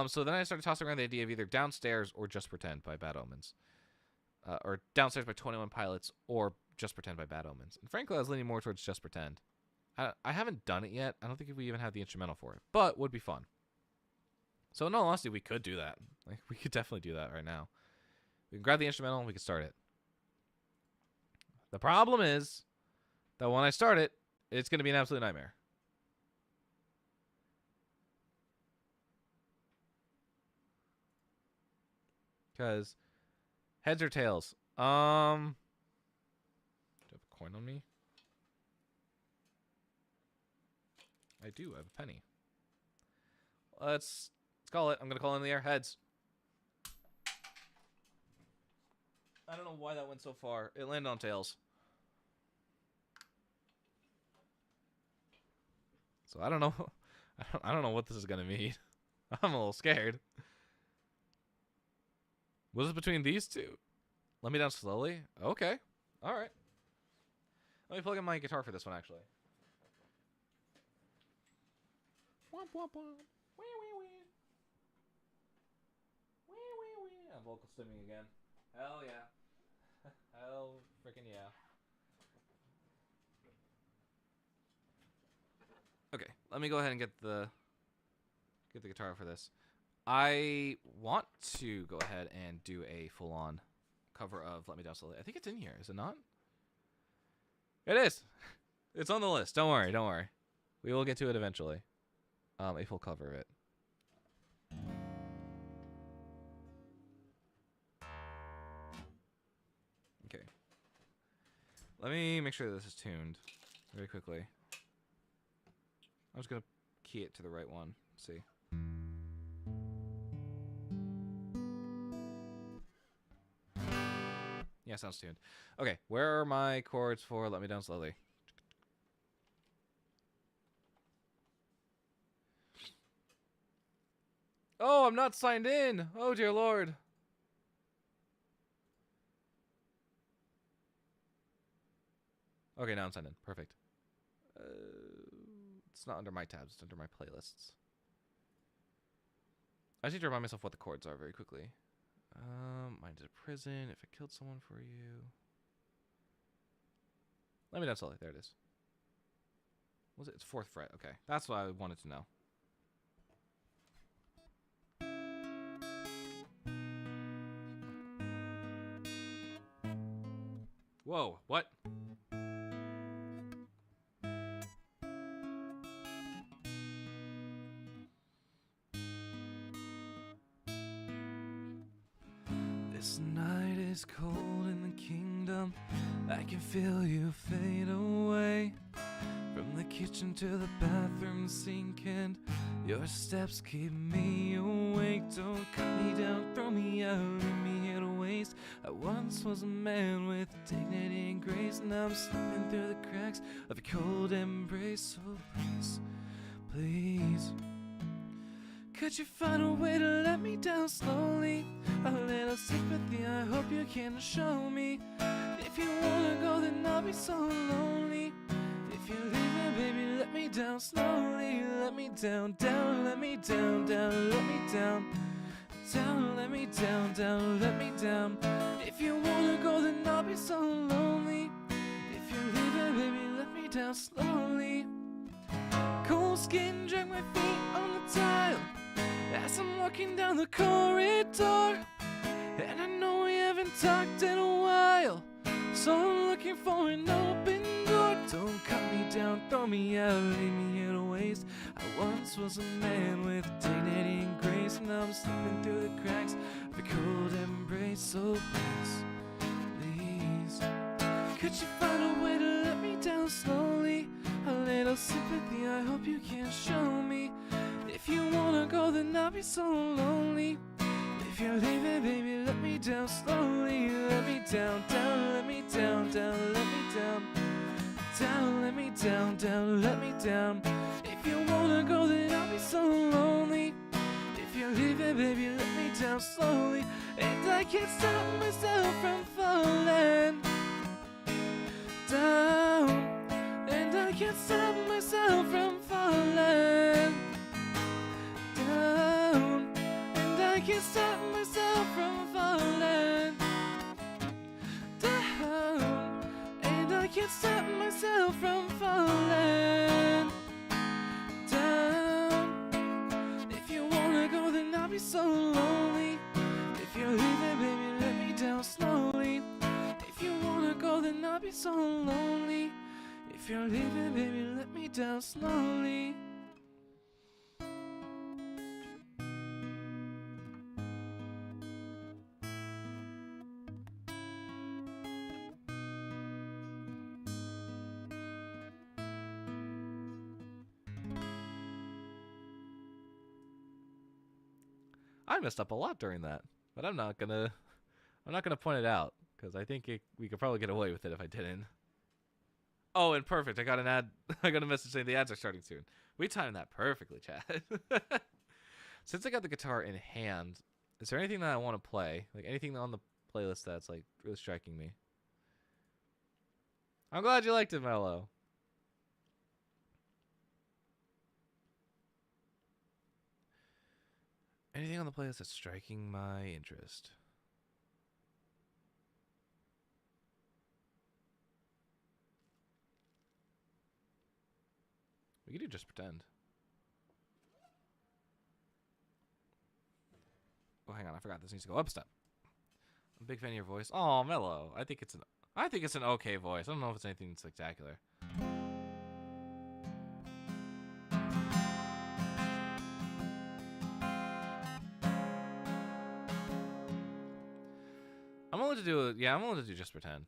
So then I started tossing around the idea of either Downstairs or Just Pretend by Bad Omens. Or Downstairs by 21 Pilots or Just Pretend by Bad Omens. And frankly, I was leaning more towards Just Pretend. I haven't done it yet. I don't think we even have the instrumental for it, but would be fun. So in all honesty, we could do that. Like, we could definitely do that right now. We can grab the instrumental and we can start it. The problem is that when I start it, it's going to be an absolute nightmare. Because heads or tails? Do I have a coin on me? I do. I have a penny. Let's call it. I'm going to call it in the air. Heads. I don't know why that went so far. It landed on tails. So I don't know. I don't know what this is going to mean. I'm a little scared. Was it between these two? Let Me Down Slowly? Okay. All right. Let me plug in my guitar for this one, actually. Womp, womp, womp. Wee, wee, wee. Wee, wee, wee. I'm vocal stimming again. Hell yeah. Hell freaking yeah. Okay, let me go ahead and get the guitar for this. I want to go ahead and do a full-on cover of Let Me Down Slowly. I think it's in here, is it not? It is. It's on the list. Don't worry, don't worry. We will get to it eventually. A full cover of it. Okay. Let me make sure that this is tuned very quickly. I'm just going to key it to the right one. Let's see. Yeah, sounds tuned. Okay, where are my chords for Let Me Down Slowly? Oh, I'm not signed in. Oh, dear Lord. Okay, now I'm signed in. Perfect. It's not under my tabs. It's under my playlists. I just need to remind myself what the chords are very quickly. Mine's a prison. If I killed someone for you. Let Me Down Slowly. There it is. Was it? It's 4th fret. Okay. That's what I wanted to know. Whoa, what? This night is cold in the kingdom. I can feel you fade away. From the kitchen to the bathroom sink, and your steps keep me awake. Don't cut me down, throw me out, leave me here to waste. I once was a man with dignity and grace. Now I'm slipping through the cracks of your cold embrace. So please, please, Could you find a way to let me down slowly? A little sympathy, I hope you can show me. If you wanna go, then I'll be so lonely. If you leave me, baby, let me down slowly. Let me down, down, let me down, down, let me down. Down, let me down, down, let me down. If you wanna go, then I'll be so lonely. If you leave me, baby, let me down slowly. Cold skin drag my feet on the tile as I'm walking down the corridor. And I know we haven't talked in a while, so I'm looking for an open door. Don't cut me down, throw me out, leave me here to waste. I once was a man with dignity and grace, and now I'm slipping through the cracks of a cold embrace. So please, please, could you find a way to let me down slowly? A little sympathy, I hope you can show me. If you wanna go, then I'll be so lonely. If you're leaving, baby, let me down slowly. Let me down, down, let me down, down, let me down. Down, let me down, down, let me down. If you wanna go, then I'll be so lonely. If you're leaving, baby, let me down slowly. And I can't stop myself from falling down. And I can't stop myself from falling down. And I can't stop myself from falling down. And I can't stop myself from falling down. If you wanna go, then I'll be so lonely. If you're leaving, baby, let me down slowly. If you wanna go, then I'll be so lonely. If you're leaving, baby, let me down slowly. I messed up a lot during that, but I'm not gonna point it out because I think we could probably get away with it if I didn't. Oh, and perfect. I got an ad. I got a message saying the ads are starting soon. We timed that perfectly, Chad. Since I got the guitar in hand, is there anything that I want to play? Like anything on the playlist that's like really striking me? I'm glad you liked it, Mello. Anything on the playlist that's striking my interest? We could do Just Pretend. Oh, hang on, I forgot this needs to go up a step. I'm a big fan of your voice. Oh, Mello. I think it's an okay voice. I don't know if it's anything spectacular. I'm willing to do Just Pretend.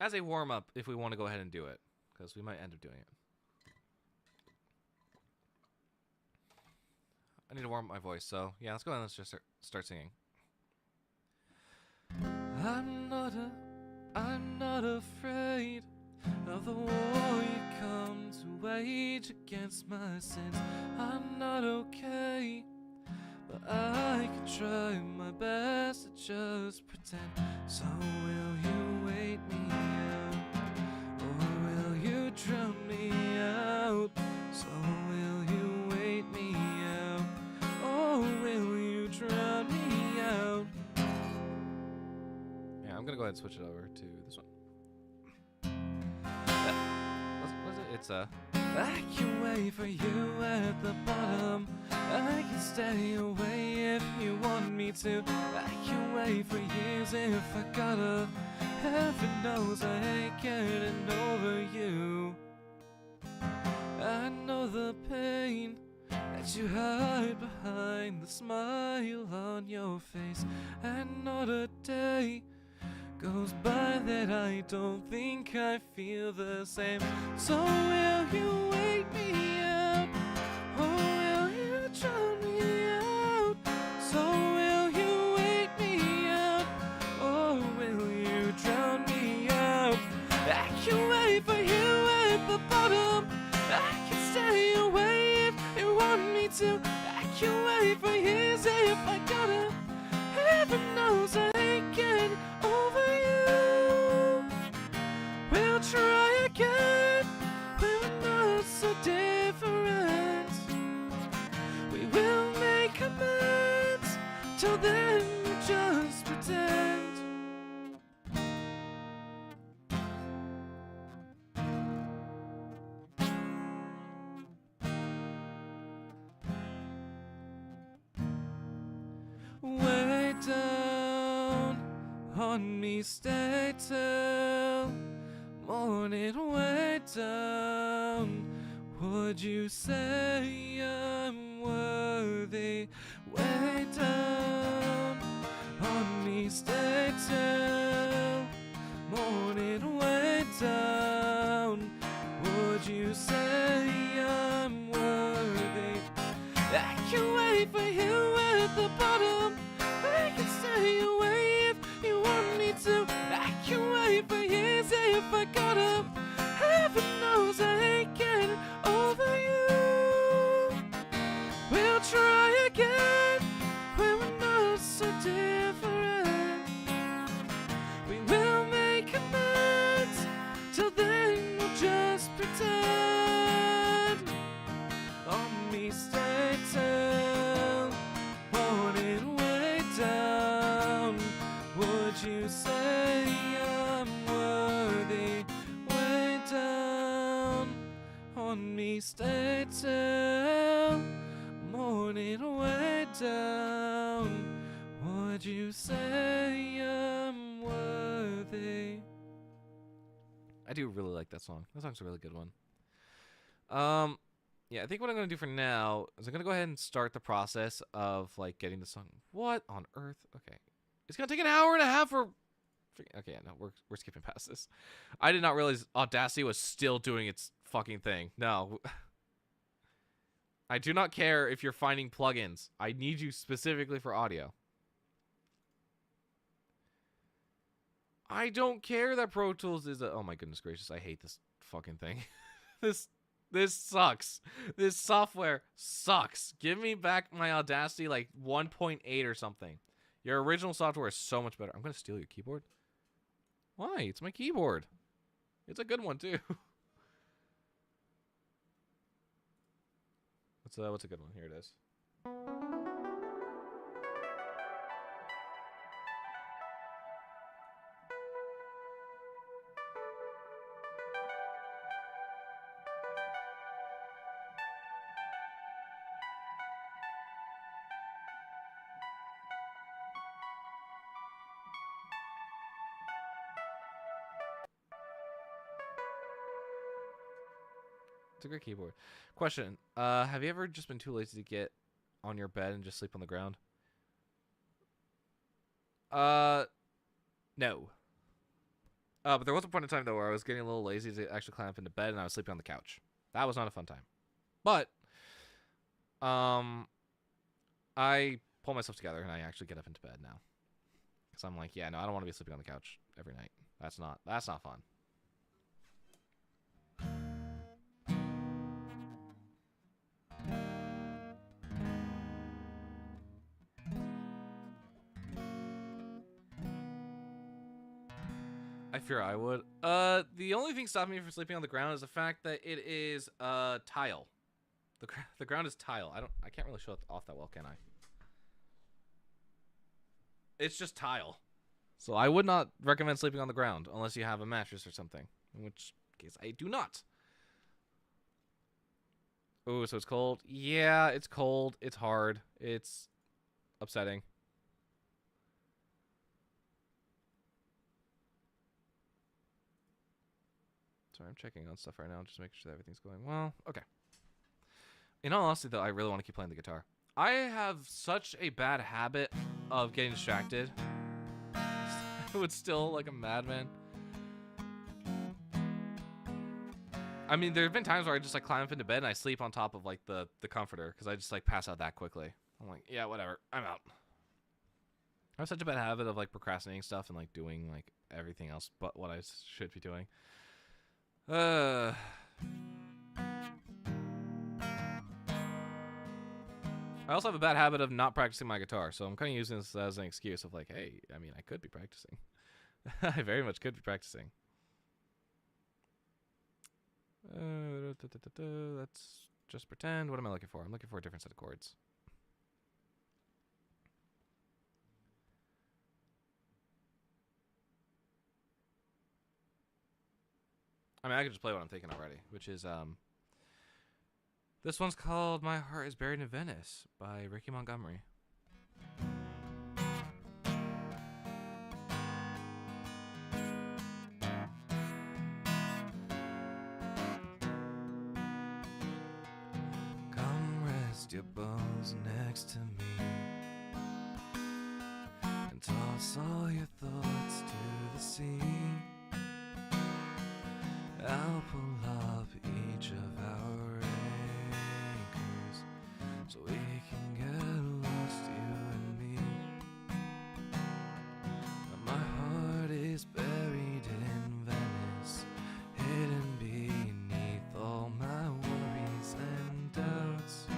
As a warm-up if we want to go ahead and do it. Because we might end up doing it. I need to warm up my voice, so yeah, let's go ahead and let's just start singing. I'm not afraid of the war you come to wage against my sins. I'm not okay, but I can try my best to just pretend. So will you wait me out, or will you drown me out? So will you wait me out, or will you drown me out? Yeah, I'm gonna go ahead and switch it over to this one. What is it? It's I can wait for you at the bottom. I can stay away if you want me to. I can wait for years if I gotta. Heaven knows I ain't getting over you. I know the pain that you hide behind the smile on your face. And not a day goes by that I don't think I feel the same. So will you wait me out, or will you drown me out? So will you wait me out, or will you drown me out? I can wait for you at the bottom. I can stay away if you want me to. I can down on me, stay till morning, way down. Would you say I'm worthy? Way down on me, stay till morning, way down. Would you say I'm worthy? I can wait for you at the bottom. I can stay away if you want me to. I can wait for years if I got up. Heaven knows I ain't getting over you. We'll try again when we're not so different. We will make amends. Till then we'll just pretend. On me, stay till morning, way down. Would you say I'm worthy? Way down on me, stay till morning, way down. Would you say I'm worthy? I do really like that song. That song's a really good one. Yeah, I think what I'm gonna do for now is I'm gonna go ahead and start the process of like getting the song. What on earth? Okay, it's gonna take an hour and a half for. Okay, yeah, no, we're skipping past this. I did not realize Audacity was still doing its fucking thing. No, I do not care if you're finding plugins. I need you specifically for audio. I don't care that Pro Tools is a. Oh my goodness gracious! I hate this fucking thing. This sucks. This software sucks. Give me back my Audacity like 1.8 or something. Your original software is so much better. I'm gonna steal your keyboard. Why? It's my keyboard. It's a good one too. What's a good one? Here it is. It's a great keyboard. Question: have you ever just been too lazy to get on your bed and just sleep on the ground? No. But there was a point in time though where I was getting a little lazy to actually climb up into bed and I was sleeping on the couch. That was not a fun time. But I pull myself together and I actually get up into bed now. Cuz I'm like, yeah, no, I don't want to be sleeping on the couch every night. That's not fun. I fear I would. The only thing stopping me from sleeping on the ground is the fact that it is tile. The ground is tile. I can't really show it off that well, can I? It's just tile. So I would not recommend sleeping on the ground unless you have a mattress or something, in which case I do not. Oh, so it's cold? Yeah, it's cold. It's hard. It's upsetting. Sorry, I'm checking on stuff right now, just making sure that everything's going well. Okay. In all honesty, though, I really want to keep playing the guitar. I have such a bad habit of getting distracted. I would still like a madman. I mean, there have been times where I just like climb up into bed and I sleep on top of like the comforter because I just like pass out that quickly. I'm like, yeah, whatever, I'm out. I have such a bad habit of like procrastinating stuff and like doing like everything else but what I should be doing. I also have a bad habit of not practicing my guitar, so I'm kind of using this as an excuse of like, hey, I mean, I could be practicing. I very much could be practicing. Let's just pretend. What am I looking for? I'm looking for a different set of chords. I mean, I could just play what I'm thinking already, which is, this one's called My Heart is Buried in Venice by Ricky Montgomery. rest your bones next to me and toss all your thoughts to the sea. I'll pull up each of our anchors so we can get lost, you and me. My heart is buried in Venice, hidden beneath all my worries and doubts.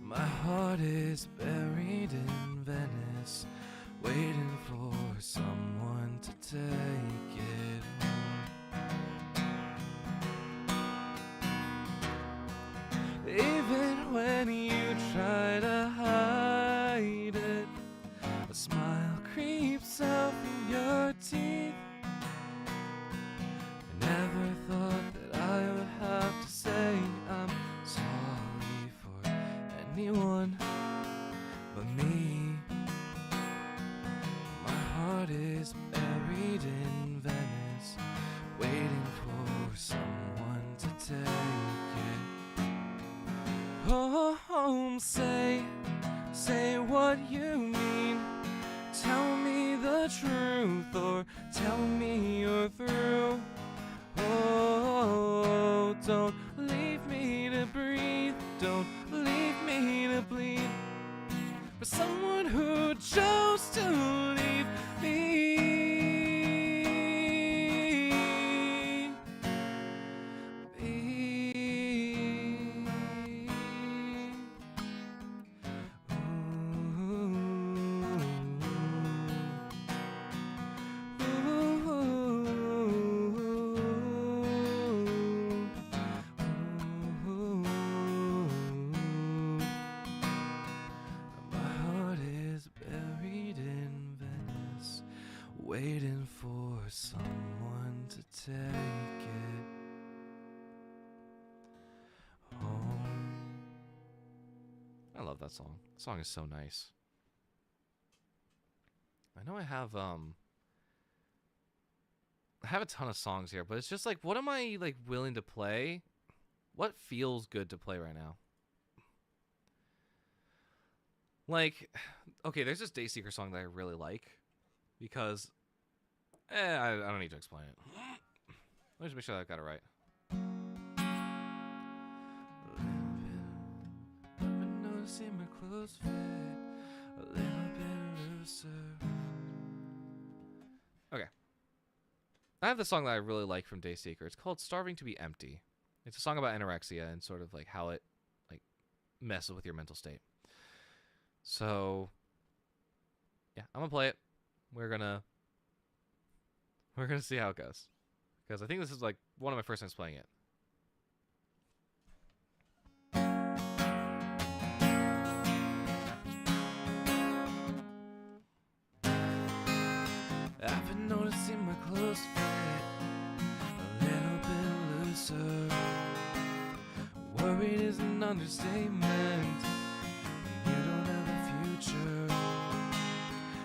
My heart is buried in Venice, waiting for someone to take it home. Even when you try to hide it, a smile creeps out from your teeth. I never thought that I would have to say I'm sorry for anyone but me. My heart is buried in Venice, waiting for someone to take it home. Say what you mean. Tell me the truth, or tell me you're through. Oh, don't leave me to breathe. Don't leave me to bleed for someone who chose to leave me. Waiting for someone to take it home. I love that song. The song is so nice. I know I have a ton of songs here, but it's just like, what am I like willing to play? What feels good to play right now? Like, okay, there's this Dayseeker song that I really like because I don't need to explain it. Let me just make sure that I got it right. I've been noticing my clothes fit a little bit looser. Okay. I have this song that I really like from Dayseeker. It's called Starving to Be Empty. It's a song about anorexia and sort of like how it like messes with your mental state. So yeah, I'm gonna play it. We're gonna see how it goes, because I think this is like one of my first times playing it. I've been noticing my clothes fit a little bit looser. Worried is an understatement. You don't have a future.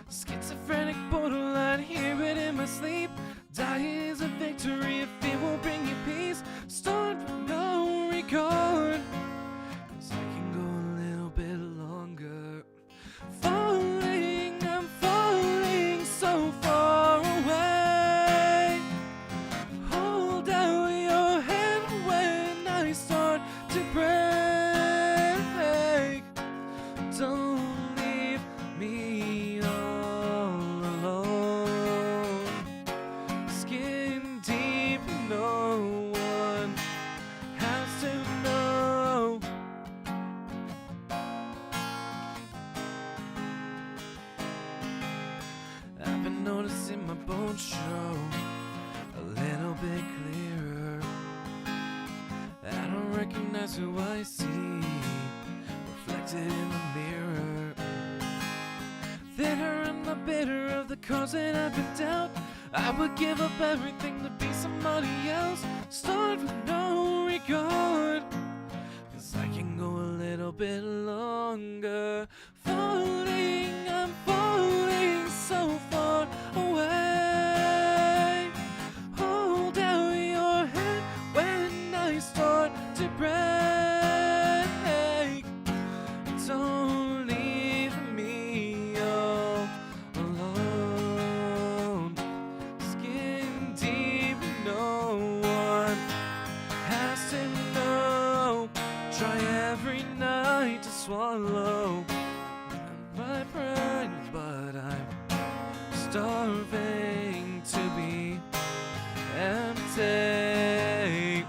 Schizophrenic borderline, hear it in my sleep. Die is a victory if it won't bring you peace. Start with no regard, 'cause I can go a little bit longer. Falling, I'm falling so far away. Hold out your hand when I start to break. Don't leave me all alone. Skin deep, no one has to know. I've been noticing my bones show a little bit clearer. I don't recognize who I see reflected in the mirror. Thinner and the bitter of the cause that I've been dealt. I would give up everything to be somebody else. Start with no regard, 'cause I can go a little bit longer. Falling, I'm falling so far away. Hold out your hand when I start to break. starving to be empty.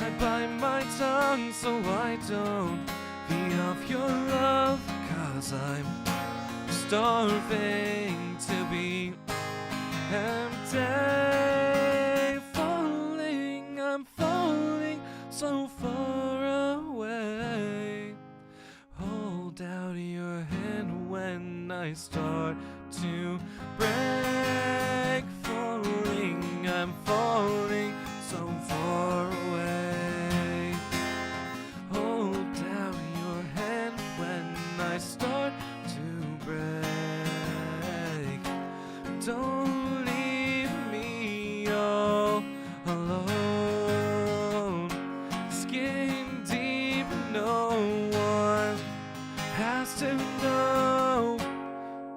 I bite my tongue so I don't feed off your love, 'cause I'm starving to be empty. Falling, I'm falling so far away. Hold out your hand when I start to break. Falling, I'm falling so far away. Hold out your hand when I start to break. Don't leave me all alone. Skin deep, no one has to know.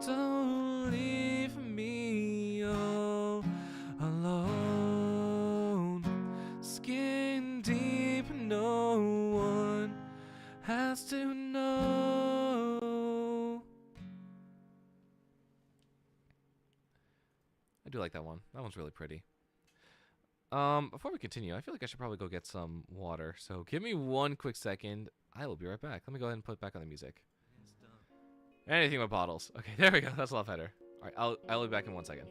Don't leave me all alone. Skin deep, no one has to know. I do like that one. That one's really pretty. Before we continue, I feel like I should probably go get some water. So give me one quick second. I will be right back. Let me go ahead and put back on the music. Anything but bottles. Okay, there we go. That's a lot better. All right, I'll be back in 1 second.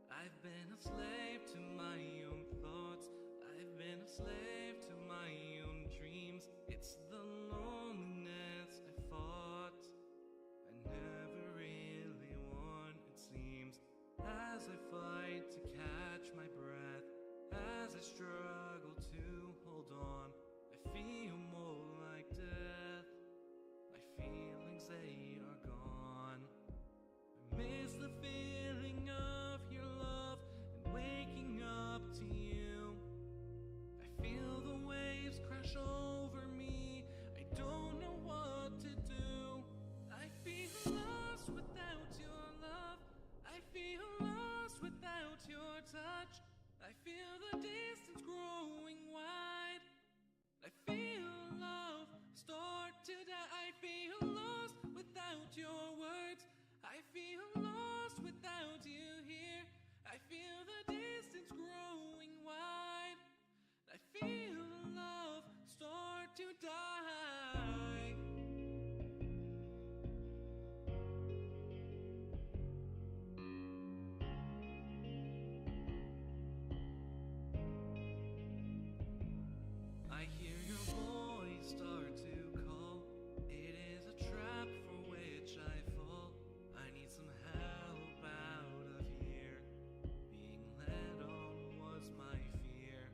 I've been a slave to my own thoughts. I've been a slave to my own dreams. It's the loneliness I fought. I never really won, it seems. As I fight to catch my breath, as I struggle to hold on, I feel more like death. My feelings, they are gone. I miss the feeling of your love and waking up to you. I feel the waves crash over me. I don't know what to do. I feel lost without your love. I feel lost without your touch. I feel the distance growing wide. I feel love start to die. I feel lost without your words. I feel lost without you here. I feel the distance growing wide. I feel love start to die. I hear your voice start to call. It is a trap for which I fall. I need some help out of here. Being led on was my fear.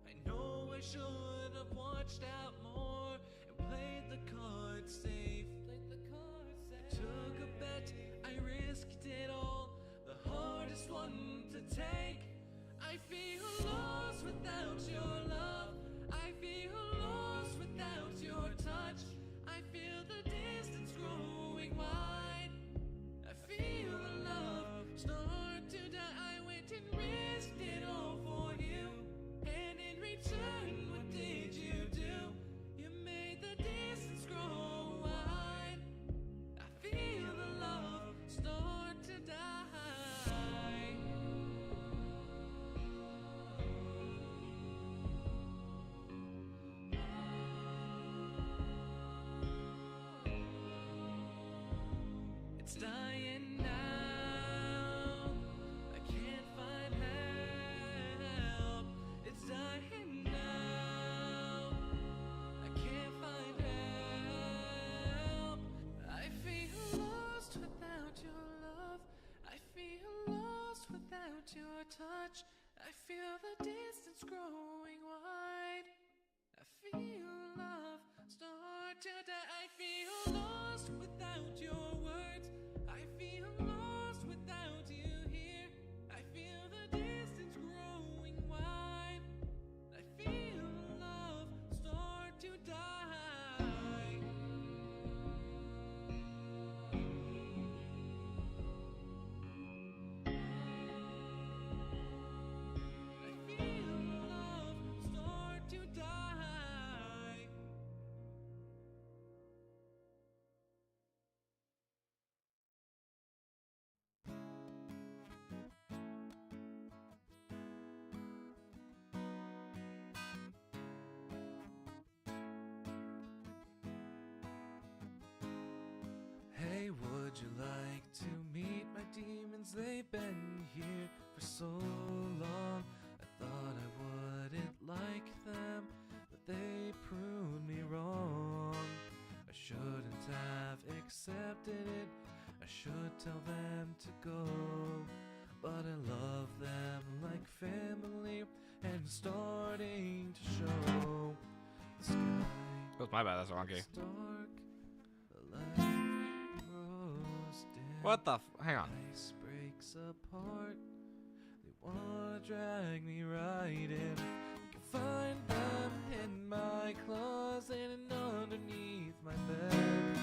I know I should have watched out more and played the card safe. I took a bet, I risked it all, the hardest one to take. I feel lost without your love. I feel lost without your touch. I feel the distance growing wide. I feel the love start to die. I went and risked it all for you, and in return, what did you do? You made the distance grow wide. I feel the love start to die. It's dying now. I can't find help. It's dying now. I can't find help. I feel lost without your love. I feel lost without your touch. I feel the distance growing wide. I feel love start to die. I feel lost without your words. I feel lost without you here. I feel the distance growing wide. I feel love start to die. I feel love accepted it. I should tell them to go, but I love them like family, and it's starting to show. The sky That was my bad. That's the wrong key. is dark, the light grows dim. What the? Hang on. Ice breaks apart. They wanna drag me right in. You can find them in my closet and underneath my bed.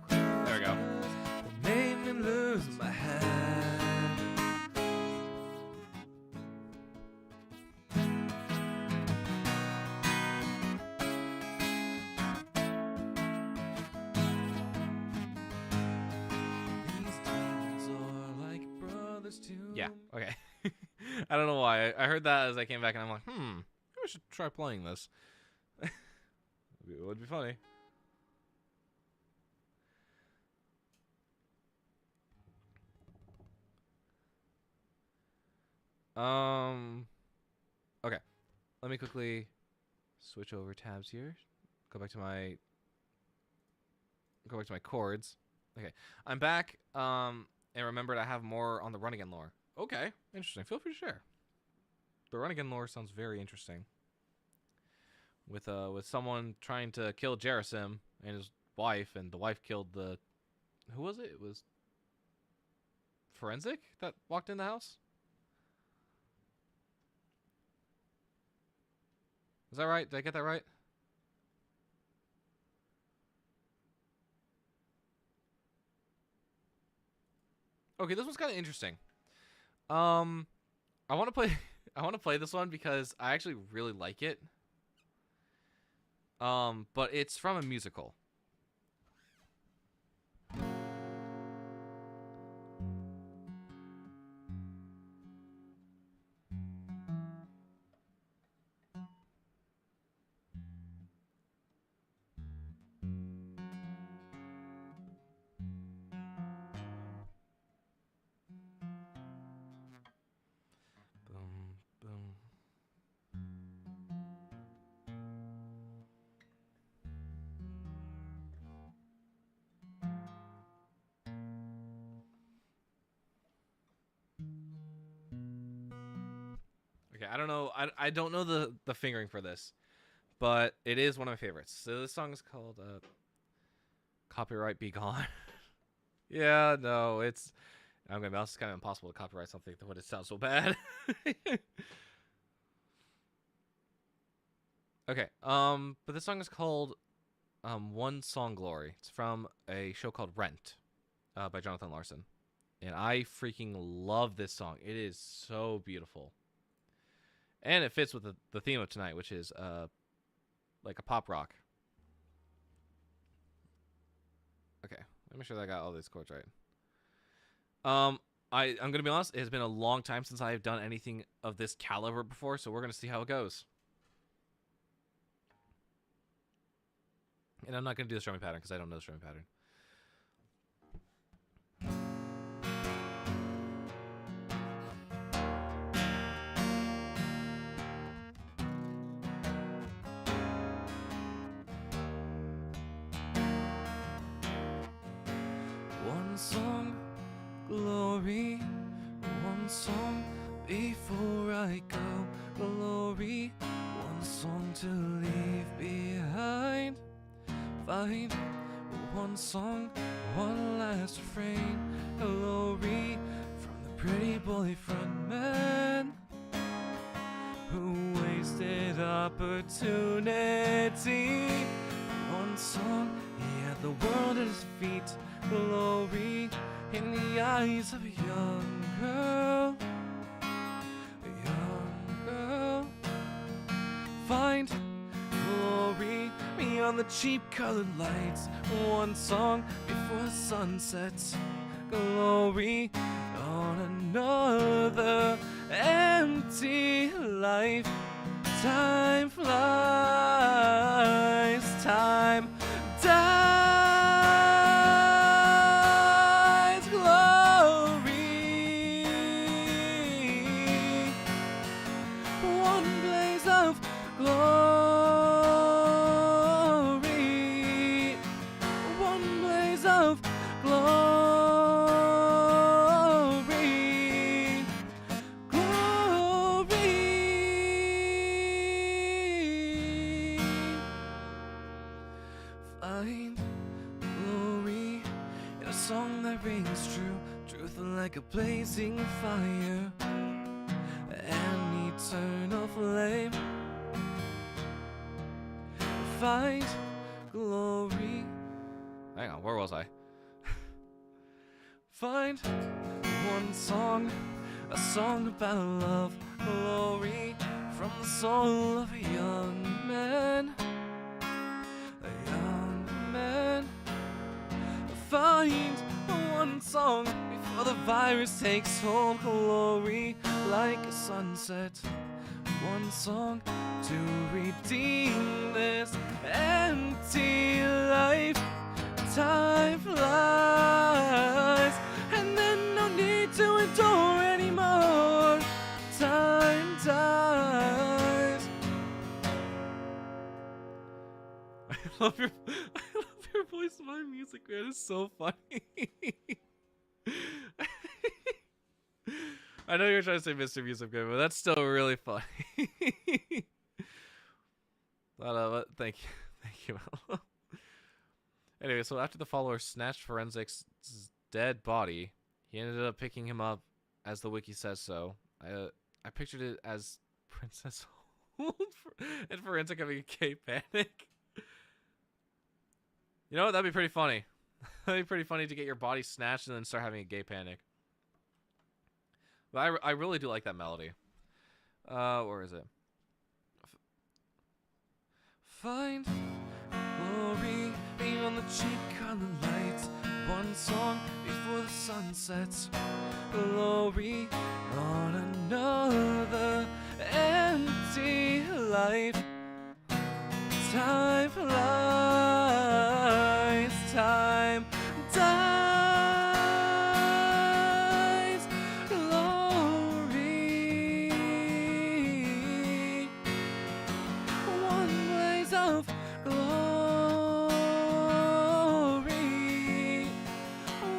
There we go. They made me lose my head. These demons are like brothers to Yeah. Okay. I don't know why. I heard that as I came back, and I'm like, maybe I should try playing this. It would be funny. Okay. Let me quickly switch over tabs here. Go back to my chords. Okay. I'm back. And remembered I have more on the Run Again lore. Okay. Interesting. Feel free to share. The Run Again lore sounds very interesting. With someone trying to kill Jerasim and his wife, and the wife killed the... Who was it? It was Forensic that walked in the house? Is that right? Did I get that right? Okay, this one's kind of interesting. I want to play I want to play this one because I actually really like it. But it's from a musical. Boom, boom. Okay, I don't know. I don't know the fingering for this, but it is one of my favorites. So this song is called "Copyright Be Gone." Yeah, no, it's. I'm gonna be honest. It's kind of impossible to copyright something when it sounds so bad. Okay. But this song is called "One Song Glory." It's from a show called Rent, by Jonathan Larson, and I freaking love this song. It is so beautiful. And it fits with the theme of tonight, which is like a pop rock. Okay, let me make sure that I got all these chords right. I'm gonna be honest, it has been a long time since I've done anything of this caliber before, so we're gonna see how it goes. And I'm not gonna do the strumming pattern because I don't know the strumming pattern. One song, glory. One song before I go, glory. One song to leave behind. Find one song, one last refrain. Glory from the pretty boy front man who wasted opportunity. One song, he had the world at his feet. Glory in the eyes of a young girl. A young girl. Find glory beyond the cheap colored lights. One song before sunset. Glory on another empty life. Time flies, time dies. Glory, one blaze of glory. like a blazing fire, an eternal flame. Find glory. Hang on, where was I? Find one song, a song about love, glory, from the soul of a young man. A young man. Find one song before the virus takes hold, glory, like a sunset. One song to redeem this empty life. Time flies, and then no need to endure anymore. Time dies. I love your voice. My music, man, is so funny. I know you're trying to say Mr. Music Man, but that's still really funny. But thank you. Anyway, so after the follower snatched Forensic's dead body, he ended up picking him up, as the wiki says so. I pictured it as Princess Hold and Forensic having a gay panic. You know what? That'd be pretty funny. That'd be pretty funny to get your body snatched and then start having a gay panic. But I really do like that melody. Where is it? Find glory on the cheek on the lights. One song before the sun sets. Glory on another empty life. Time flies, time dies. Glory, one blaze of glory,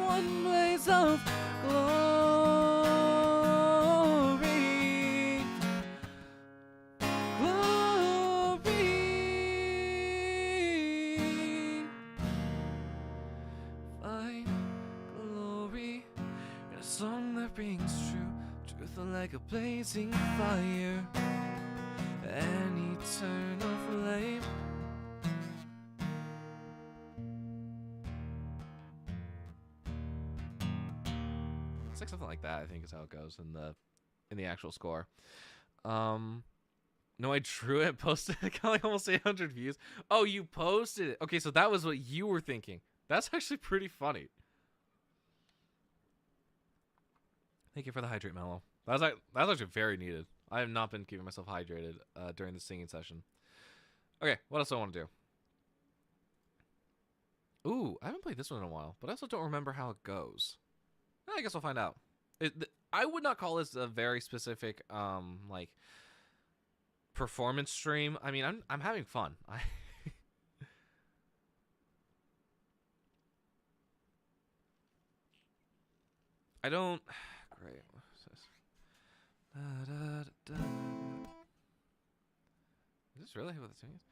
one blaze of glory, glory. Find glory in a song that rings true, truth like a blazing fire, an eternal flame. It's like something like that, I think, is how it goes in the actual score. No, I drew it, posted it, got like almost 800 views. Oh, you posted it. Okay, so that was what you were thinking. That's actually pretty funny. Thank you for the hydrate, Mellow. That was actually very needed. I have not been keeping myself hydrated during the singing session. Okay, what else do I want to do? Ooh, I haven't played this one in a while, but I also don't remember how it goes. I guess we'll find out. I would not call this a very specific like performance stream. I mean, I'm having fun. I don't. Great. What's this? Is this really what the song is?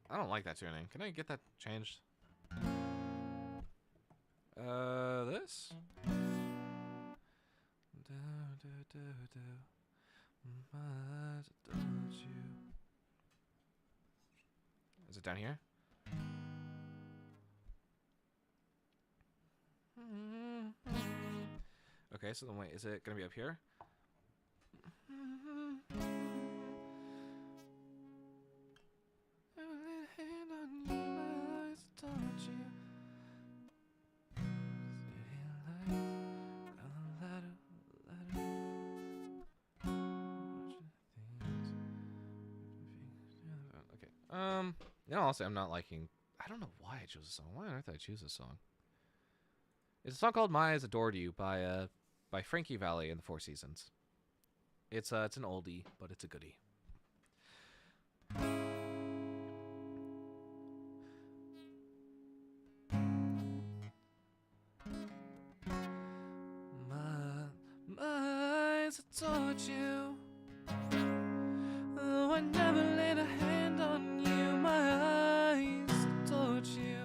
I don't like that tuning. Can I get that changed? This? Is it down here? Okay, so then wait, is it gonna be up here? You know, honestly, I'm not liking. I don't know why I chose this song. Why on earth did I choose this song? It's a song called "My Eyes Adored You" by Frankie Valli and the Four Seasons. It's an oldie, but it's a goodie. My adored you. Though I never laid a hand on you, my eyes adored you.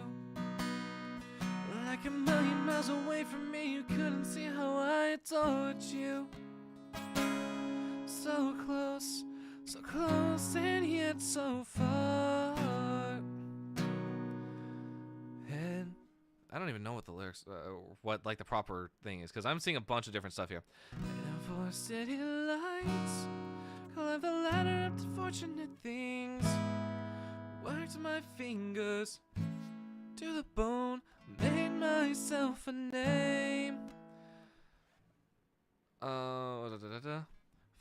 Like a million miles away from me, you couldn't see how I adored you. So close, and yet so far. And I don't even know what the lyrics, what like the proper thing is, because I'm seeing a bunch of different stuff here. and for city lights, climb the ladder up to fortunate things. Worked my fingers to the bone, made myself a name.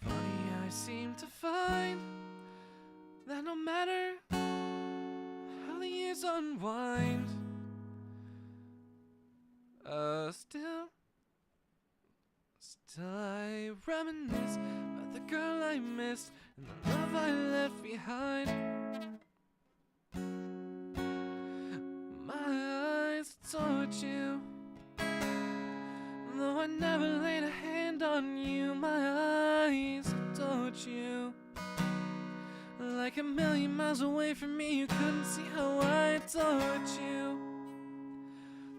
Funny, I seem to find that no matter how the years unwind, still I reminisce about the girl I missed and the love I left behind. My eyes adored you, though I never laid a hand on you. My eyes adored you. Like a million miles away from me, you couldn't see how I adored you.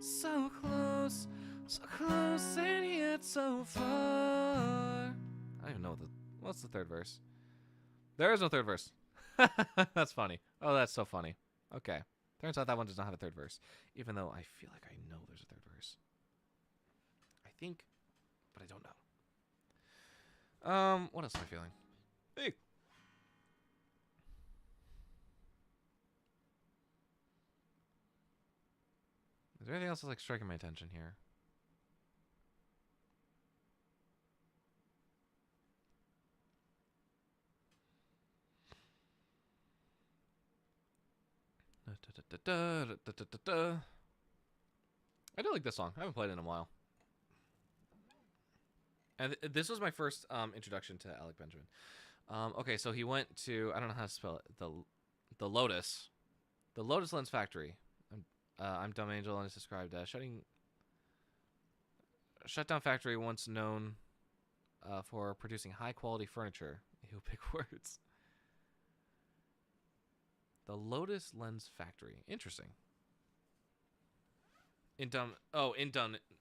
So close, and yet so far. I don't even know what's the third verse. There is no third verse. That's funny. Oh, that's so funny. Okay. Turns out that one does not have a third verse, even though I feel like I know there's a third verse. I think, but I don't know. What else am I feeling? Hey. Is there anything else that's like striking my attention here? I do like this song. I haven't played it in a while. And this was my first introduction to Alec Benjamin. Okay, so he went to, I don't know how to spell it, the Lotus Lens Factory. I'm Dumb Angel, and it's described as shutdown factory once known for producing high quality furniture. Ew, big words. The Lotus Lens Factory. Interesting. In Dumb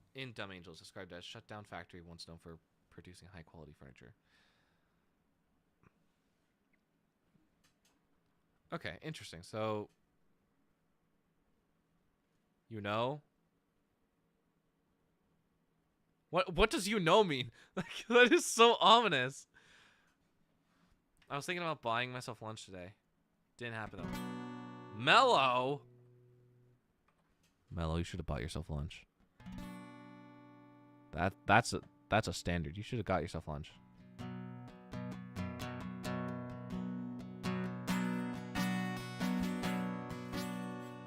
Angels, described as shutdown factory once known for producing high quality furniture. Okay, interesting. So, you know? What does you know mean? Like, that is so ominous. I was thinking about buying myself lunch today. Didn't happen though. Mellow, you should have bought yourself lunch. That's a standard. You should have got yourself lunch.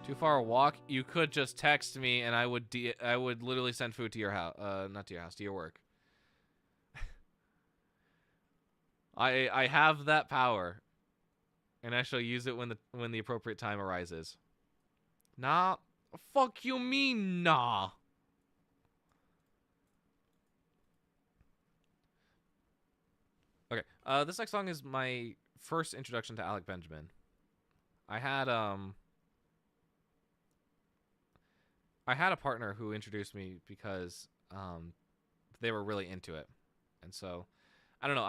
Too far a walk? You could just text me, and I would literally send food to your house. Not to your house, to your work. I have that power, and I shall use it when the appropriate time arises. Nah, fuck you mean nah. Okay, this next song is my first introduction to Alec Benjamin. I had a partner who introduced me because they were really into it, and so I don't know.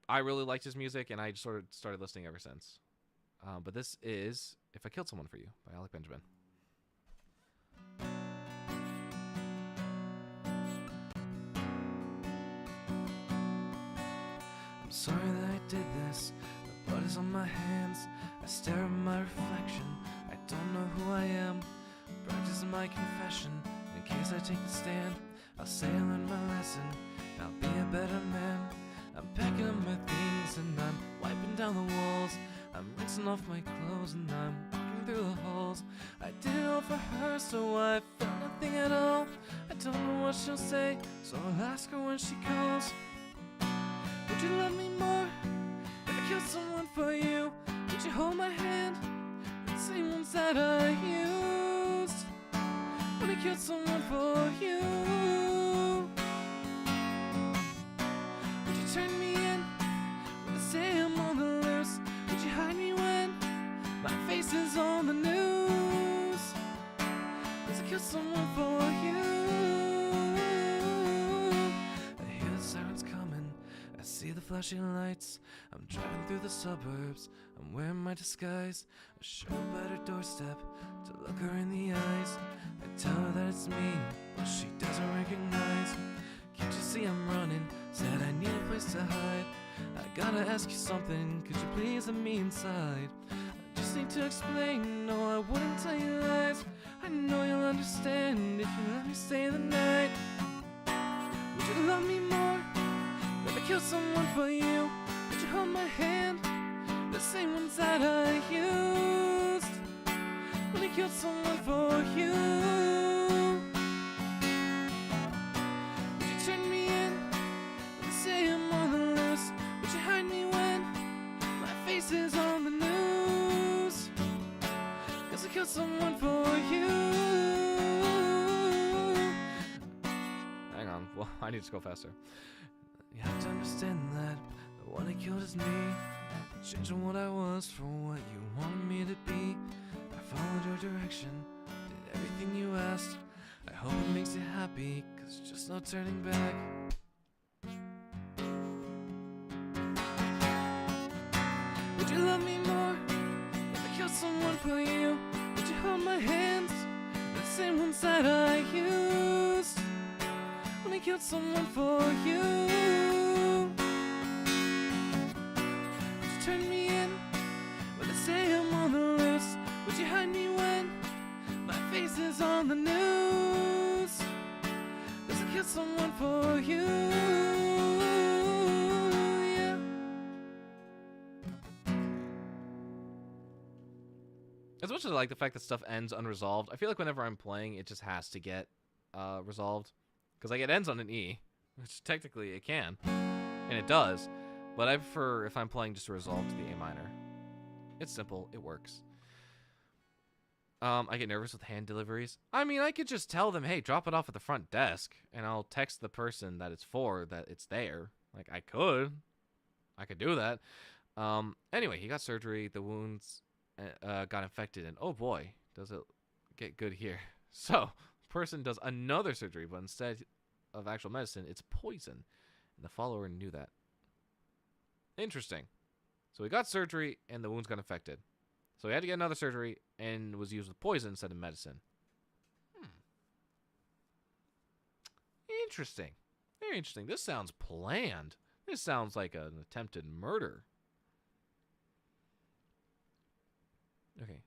I really liked his music, and I just sort of started listening ever since. But this is "If I Killed Someone for You" by Alec Benjamin. I'm sorry that I did this. The blood is on my hands. I stare at my reflection. I don't know who I am. Practicing my confession. In case I take the stand, I'll say I learned my lesson. I'll be a better man. I'm packing up my things and I'm wiping down the walls. I'm rinsing off my clothes and I'm walking through the halls. I did it all for her, so I felt nothing at all. I don't know what she'll say, so I'll ask her when she calls. Would you love me more if I killed someone for you? Would you hold my hand and say ones that I used when I killed someone for you? Would you flashing lights. I'm driving through the suburbs. I'm wearing my disguise. I show up at her doorstep to look her in the eyes. I tell her that it's me, but she doesn't recognize. Can't you see I'm running? Said I need a place to hide. I gotta ask you something, could you please let me inside? I just need to explain, no I wouldn't tell you lies. I know you'll understand if you let me stay the night. Would you love me more? If I killed someone for you, would you hold my hand? The same ones that I used when I killed someone for you. Would you turn me in and say I'm on the loose? Would you hide me when my face is on the news? 'Cause I killed someone for you. Hang on. Well, I need to go faster. You have to understand that the one I killed is me. Changing what I was for what you wanted me to be. I followed your direction, did everything you asked. I hope it makes you happy, 'cause just no turning back. Would you love me more if I killed someone for you? Would you hold my hands, the same ones that I used when I killed someone for you? Would you turn me in when they say I'm on the loose? Would you hide me when my face is on the news? 'Cause I killed someone for you. Yeah. As much as I like the fact that stuff ends unresolved, I feel like whenever I'm playing, it just has to get resolved. Because like it ends on an E, which technically it can, and it does. But I prefer if I'm playing just to resolve to the A minor. It's simple, it works. I get nervous with hand deliveries. I mean, I could just tell them, hey, drop it off at the front desk, and I'll text the person that it's for that it's there. Like, I could do that. Anyway, he got surgery. The wounds got infected, and oh boy, does it get good here. So, person does another surgery, but instead of actual medicine, it's poison. And the follower knew that. Interesting. So he got surgery, and the wounds got infected. So he had to get another surgery, and was used with poison instead of medicine. Interesting. Very interesting. This sounds planned. This sounds like an attempted murder. Okay.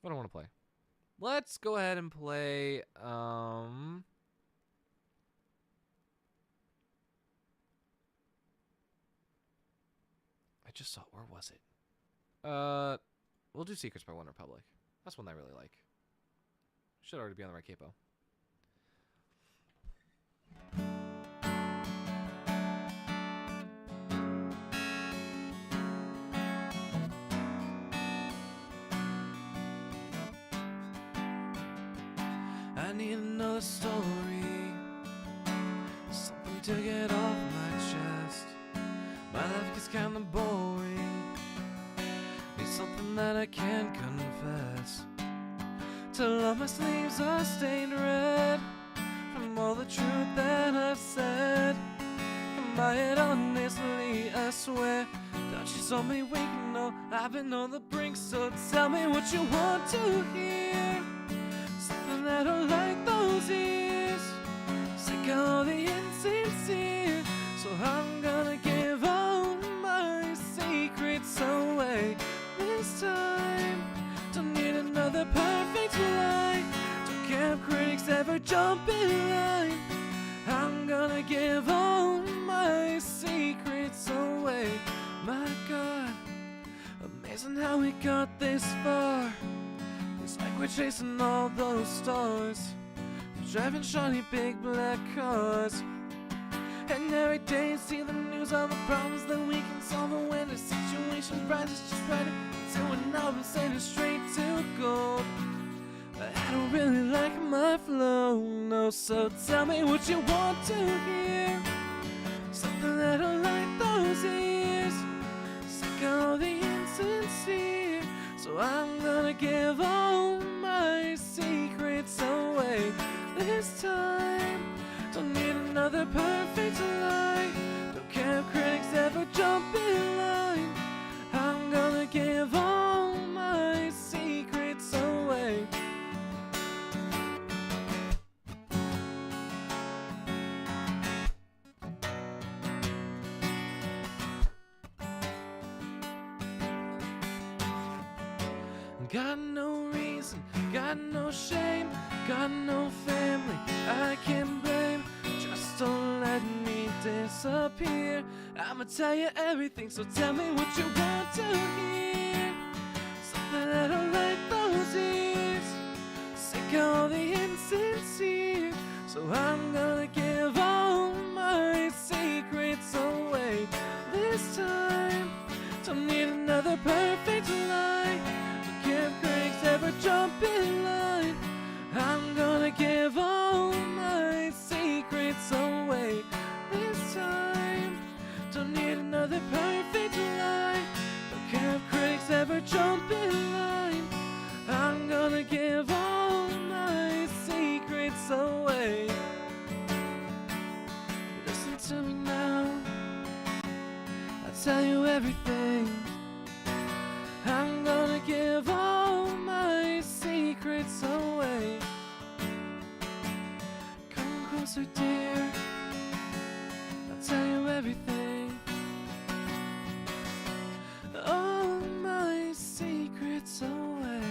What do I want to play? Let's go ahead and play, I just saw, where was it? We'll do Secrets by One Republic. That's one I really like. Should already be on the right capo. I need another story, something to get off my chest. My life gets kinda boring, need something that I can confess. Till all my sleeves are stained red from all the truth that I've said. Am I it honestly, I swear. Thought you saw me winking, no, I've been on the brink. So tell me what you want to hear, something that'll light those ears. Sick of all the insincere, so I'm gonna give all my secrets away this time. Don't need another perfect lie, don't care if critics ever jump in line. I'm gonna give all my secrets away. My God, amazing how we got this far. It's like we're chasing all those stars, driving shiny big black cars. And every day you see the news, all the problems that we can solve. And when the situation rises, just write it until we're now been sending straight to gold. I don't really like my flow, no, so tell me what you want to hear, something that'll light those ears. Sick of all the insincere, so I'm gonna give all my secrets away this time. Got no reason, got no shame, got no family I can blame. Just don't let me disappear. I'ma tell you everything, so tell me what you want to hear. Something that'll light those ears. Sick of all the insincere. So I'm gonna give all my secrets away this time. Don't need another perfect lie. Don't care if critics ever jump in line. I'm gonna give all my secrets away this time. Don't need another perfect lie. Don't care if critics ever jump in line. I'm gonna give all my secrets away. Listen to me now, I'll tell you everything. I'm gonna give all my secrets away. Come closer, dear, I'll tell you everything. All my secrets away.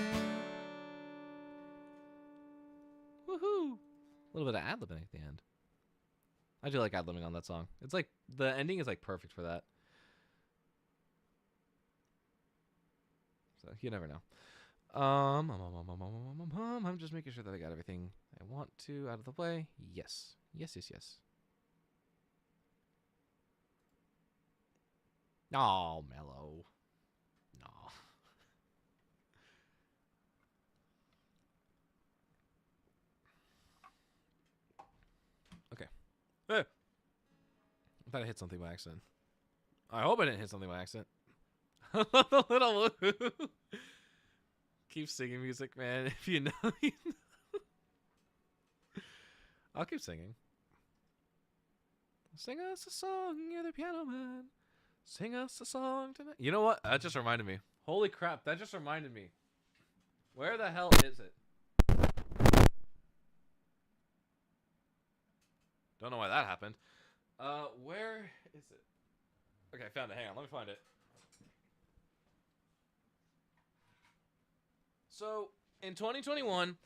Woohoo! A little bit of ad-libbing at the end. I do like ad-libbing on that song. It's like, the ending is like perfect for that. So you never know. I'm just making sure that I got everything I want to out of the way. Yes. Yes. Oh, Mellow. No. Okay. I thought I hit something by accident. I hope I didn't hit something by accident. The little woohoo. Keep singing music, man. If you know, you know. I'll keep singing. Sing us a song, you're the piano man. Sing us a song tonight. You know what? That just reminded me. Holy crap, that just reminded me. Where the hell is it? Don't know why that happened. Where is it? Okay, I found it. Hang on, let me find it. So, in 2021,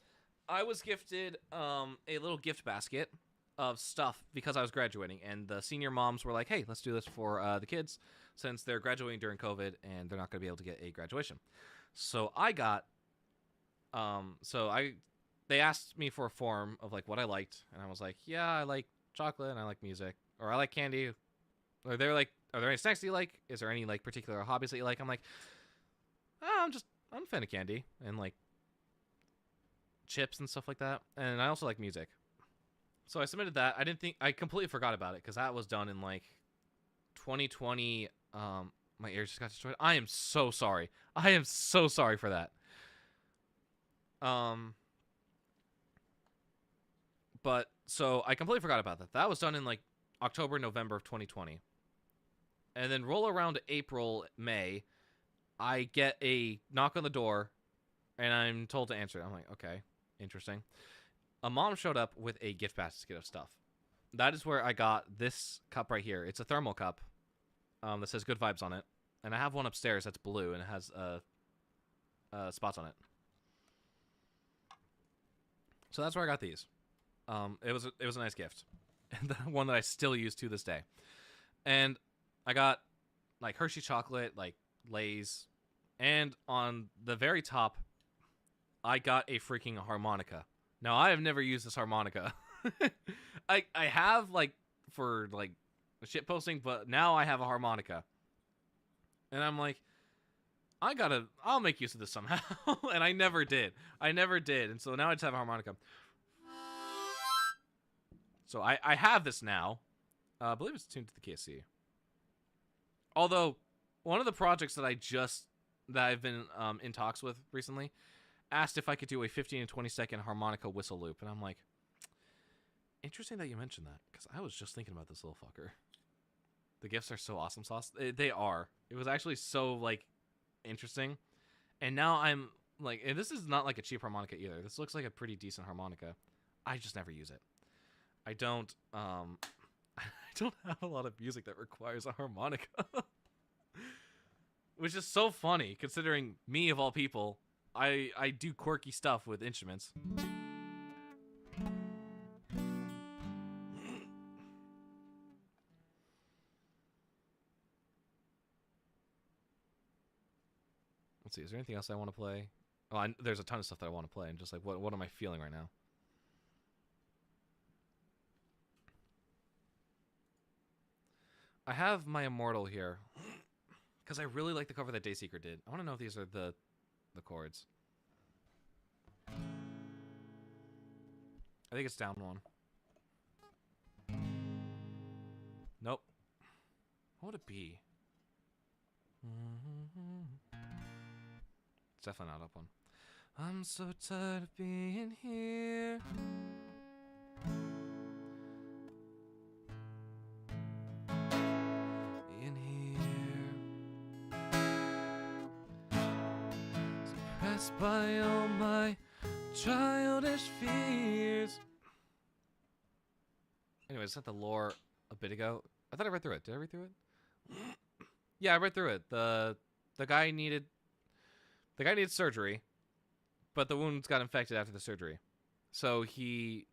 I was gifted a little gift basket of stuff because I was graduating, and the senior moms were like, hey, let's do this for the kids since they're graduating during COVID and they're not going to be able to get a graduation. So I got, they asked me for a form of like what I liked, and I was like, yeah, I like chocolate and I like music, or I like candy. Or they're like, are there any snacks that you like? Is there any like particular hobbies that you like? I'm like, I'm a fan of candy and like chips and stuff like that, and I also like music. So I submitted that. I completely forgot about it because that was done in like 2020. My ears just got destroyed. I am so sorry. I am so sorry for that. But so I completely forgot about that. That was done in like October, November of 2020. And then roll around to April, May, I get a knock on the door, and I'm told to answer it. I'm like, okay, interesting. A mom showed up with a gift basket of stuff. That is where I got this cup right here. It's a thermal cup that says Good Vibes on it. And I have one upstairs that's blue, and it has spots on it. So that's where I got these. It was a nice gift. And the one that I still use to this day. And I got like Hershey chocolate, like Lay's, and on the very top, I got a freaking harmonica. Now, I have never used this harmonica. I have like for like shit posting, but now I have a harmonica. And I'm like, I'll make use of this somehow. And I never did. And so now I just have a harmonica. So I have this now. I believe it's tuned to the KSC. Although, one of the projects that I've been in talks with recently asked if I could do a 15 and 20 second harmonica whistle loop. And I'm like, interesting that you mentioned that, because I was just thinking about this little fucker. The gifts are so awesome sauce. They are. It was actually so, like, interesting. And now I'm, like, and this is not, like, a cheap harmonica either. This looks like a pretty decent harmonica. I just never use it. I don't have a lot of music that requires a harmonica. Which is so funny, considering me, of all people, I do quirky stuff with instruments. Let's see, is there anything else I want to play? Oh, there's a ton of stuff that I want to play, and just like, what am I feeling right now? I have my Immortal here, because I really like the cover that Dayseeker did. I want to know if these are the chords. I think it's down one. Nope. What would it be? It's definitely not up one. I'm so tired of being here. In here. Suppressed by all my childish fears. Anyway, I sent the lore a bit ago. I thought I read through it. Did I read through it? Yeah, I read through it. The guy needed surgery, but the wounds got infected after the surgery. So he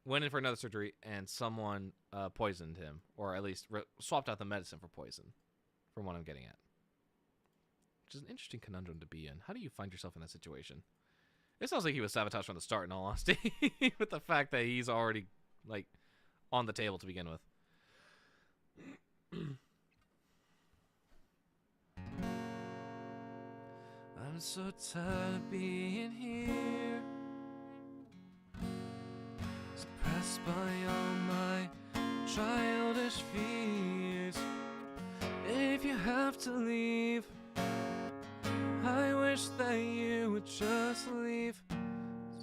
went in for another surgery, and someone poisoned him, or at least swapped out the medicine for poison, from what I'm getting at. Which is an interesting conundrum to be in. How do you find yourself in that situation? It sounds like he was sabotaged from the start, in all honesty, with the fact that he's already, like, on the table to begin with. I'm so tired of being here, suppressed by all my childish fears. If you have to leave, I wish that you would just leave.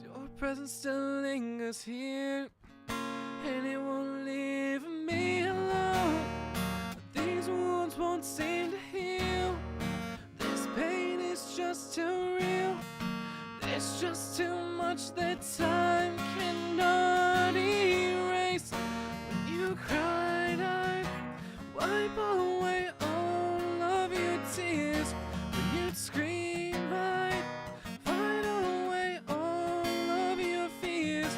Your presence still lingers here, and it won't leave me alone. These wounds won't seem to heal. This pain is just too real. There's just too much that time cannot erase. When you cried, I'd wipe away all of your tears. When you'd scream, I'd fight away all of your fears.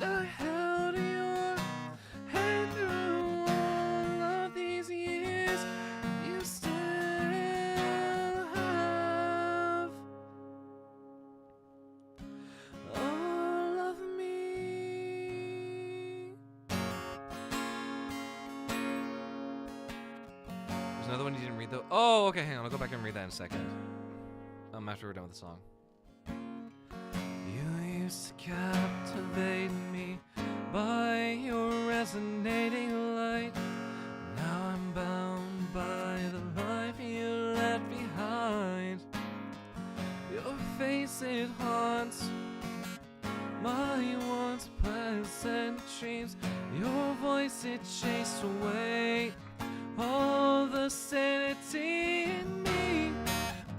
And I held your hand through all of these years. You still have all of me. There's another one you didn't read though. Oh, okay, hang on. I'll go back and read that in a second. After we're done with the song. You used to captivate me by your resonating light. Now I'm bound by the life you left behind. Your face, it haunts my once pleasant dreams. Your voice, it chased away all the sanity in me.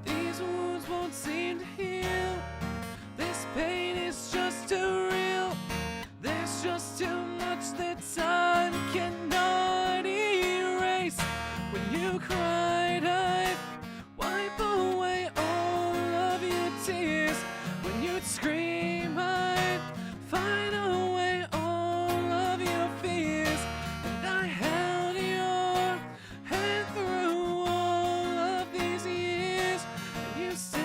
These wounds won't seem to heal. This pain is just too real. There's just too much that time cannot erase. When you cried, I'd wipe away all of your tears. When you'd scream, I'd fight away all of your fears. And I held your hand through all of these years. And you still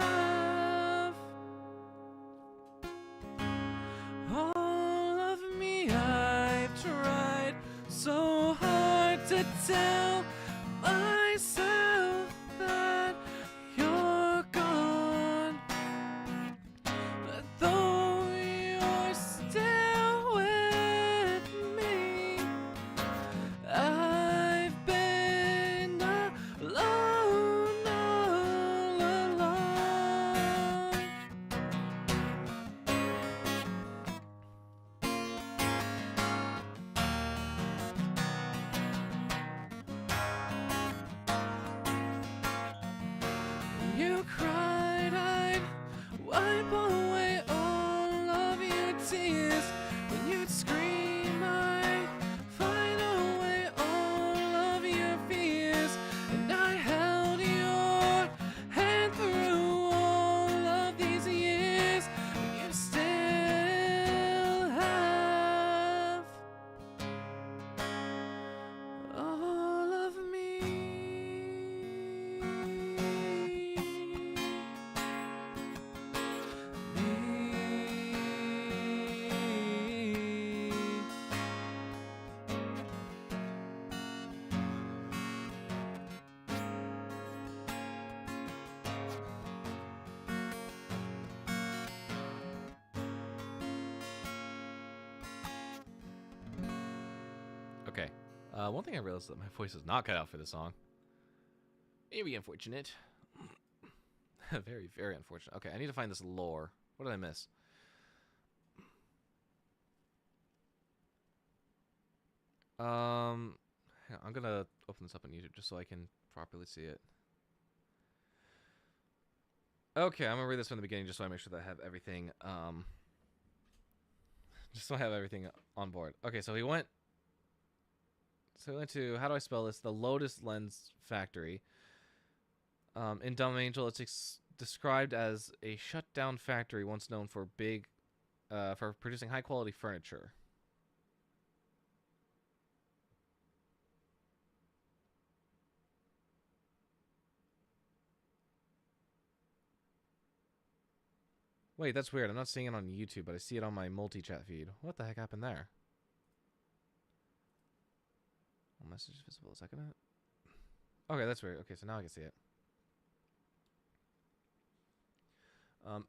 have all of me. I've tried so hard to tell myself that you're gone, but though you're still with me, I've been alone all along. One thing I realized is that my voice is not cut out for this song. Very unfortunate. Very, very unfortunate. Okay, I need to find this lore. What did I miss? Yeah, I'm gonna open this up on YouTube just so I can properly see it. Okay, I'm gonna read this from the beginning just so I make sure that I have everything, just so I have everything on board. Okay, so he went to, how do I spell this? The Lotus Lens Factory. In Dumb Angel, it's described as a shut-down factory once known for for producing high-quality furniture. Wait, that's weird. I'm not seeing it on YouTube, but I see it on my multi-chat feed. What the heck happened there? All messages visible. Is that gonna... Okay, that's weird. Okay, so now I can see it.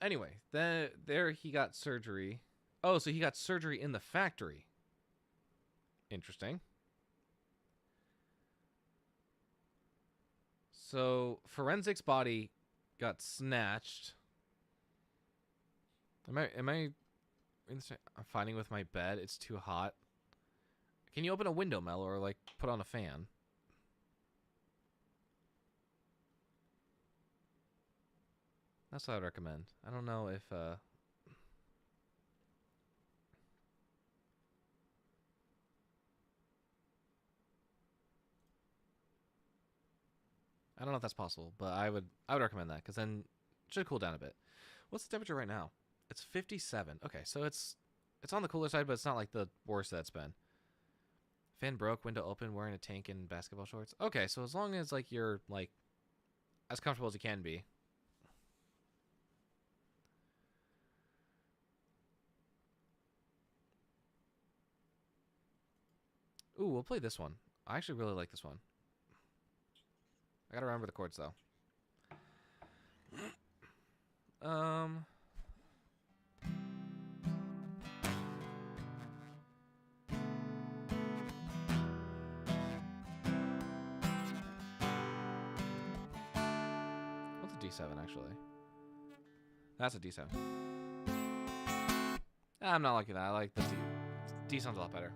Anyway, there he got surgery. Oh, so he got surgery in the factory. Interesting. So, Forensic's body got snatched. Am I in this? I'm fighting with my bed. It's too hot. Can you open a window, Mel, or like put on a fan? That's what I'd recommend. I don't know if I don't know if that's possible, but I would recommend that because then it should cool down a bit. What's the temperature right now? It's 57. Okay, so it's on the cooler side, but it's not like the worst that's been. Fan broke, window open, wearing a tank and basketball shorts. Okay, so as long as like you're like as comfortable as you can be. Ooh, we'll play this one. I actually really like this one. I gotta remember the chords though. What's a D7 actually? That's a D7. I'm not liking that. I like the D. D sounds a lot better.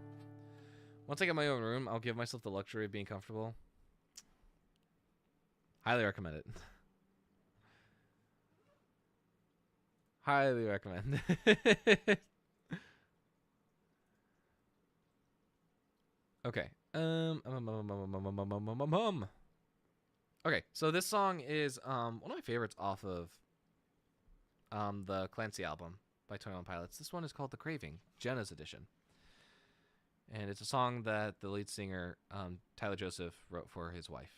Once I get my own room, I'll give myself the luxury of being comfortable. Highly recommend it. Highly recommend. Okay. Okay, so this song is one of my favorites off of the Clancy album by 21 Pilots. This one is called The Craving, Jenna's edition. And it's a song that the lead singer, Tyler Joseph, wrote for his wife.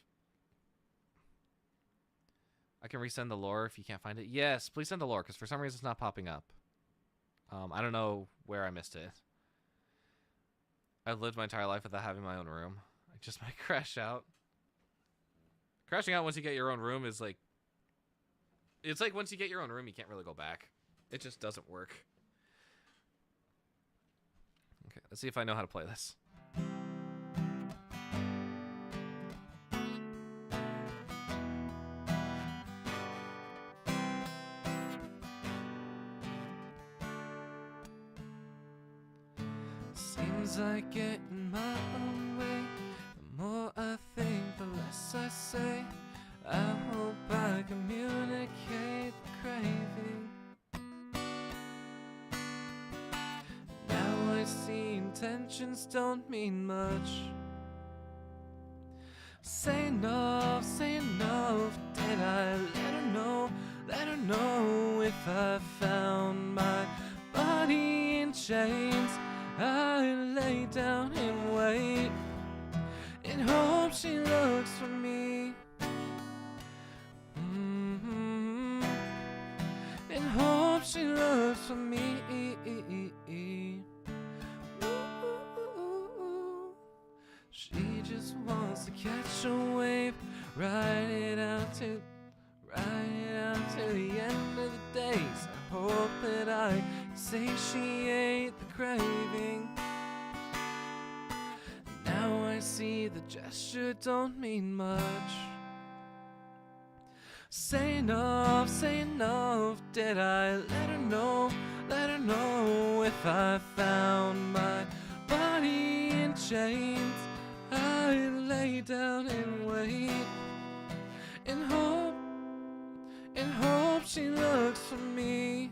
I can resend the lore if you can't find it. Yes, please send the lore, because for some reason it's not popping up. I don't know where I missed it. I've lived my entire life without having my own room. I just might crash out. Crashing out once you get your own room is like... It's like once you get your own room, you can't really go back. It just doesn't work. Okay, let's see if I know how to play this. Seems like getting my own way. The more I think, the less I say. I hope I communicate the craving. Now I see intentions don't mean much. Say enough, did I let her know if I found my body in chains? I lay down and wait in hope she looks for me. In hope she looks for me. She just wants to catch a wave, ride it out to the end of the days. I hope that I can say she ate the craving. Now I see the gesture don't mean much. Say enough, did I let her know if I found my body in chains? I lay down and wait, in hope she looks for me.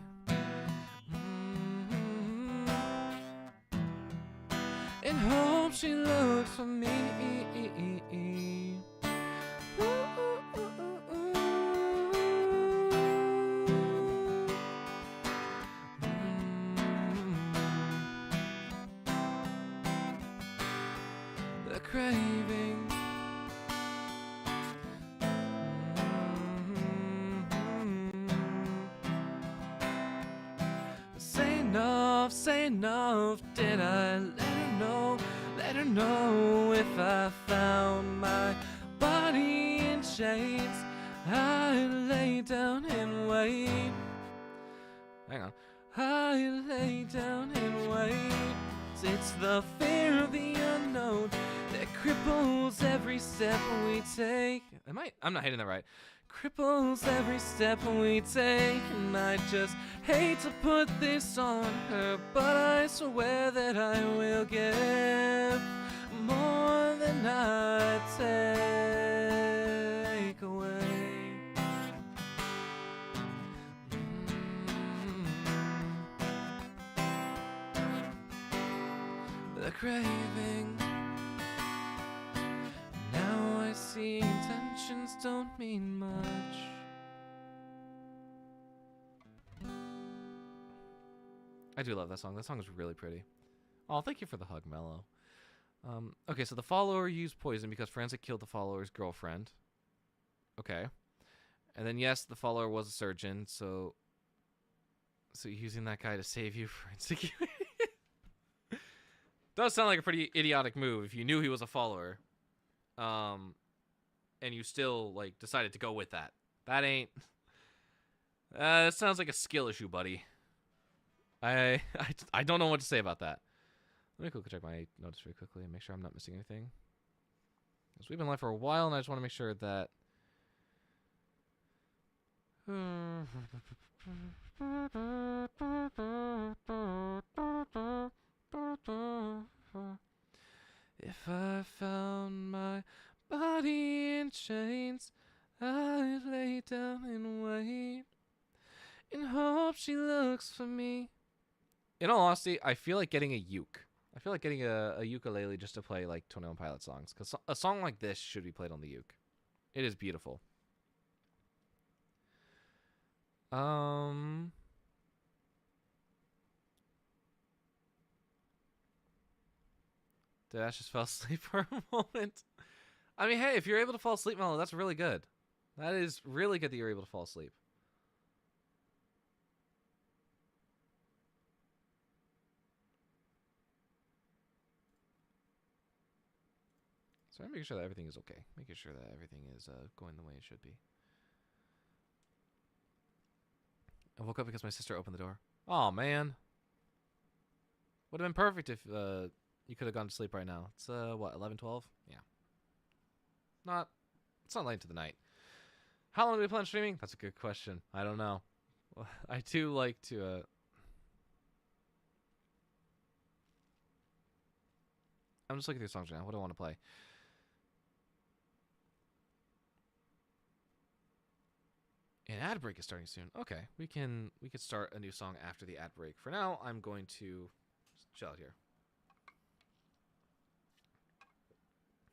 In hope she looks for me. The craving. Say enough, did I let her know if I found my body in chains? I lay down and wait. Hang on. I lay down and wait. It's the fear of the unknown that cripples every step we take. I'm not hitting that right. Cripples every step we take, and I just hate to put this on her, but I swear that I will give more than I take away. The craving. Now I see intentions don't mean much. I do love that song. That song is really pretty. Oh, thank you for the hug, Mello. Okay, so the follower used poison because Forensic killed the follower's girlfriend. Okay. And then, yes, the follower was a surgeon, so using that guy to save you, Forensic. Does sound like a pretty idiotic move if you knew he was a follower. And you still, like, decided to go with that. That ain't... that sounds like a skill issue, buddy. I don't know what to say about that. Let me quickly check my notes really quickly and make sure I'm not missing anything. Because we've been live for a while, and I just want to make sure that... If I found my body in chains, I'd lay down and wait, in hope she looks for me. In all honesty, I feel like getting a uke. I feel like getting a ukulele just to play, like, 21 Pilot songs. Because a song like this should be played on the uke. It is beautiful. Did Ash just fell asleep for a moment? I mean, hey, if you're able to fall asleep, Mello, that's really good. That is really good that you're able to fall asleep. So I'm making sure that everything is okay. Making sure that everything is going the way it should be. I woke up because my sister opened the door. Oh man. Would have been perfect if you could have gone to sleep right now. It's what, 11, 12? Yeah. It's not late into the night. How long do we plan on streaming? That's a good question. I don't know. I do like to I'm just looking through songs right now. What do I want to play? An ad break is starting soon. Okay, we can start a new song after the ad break. For now, I'm going to chill out here.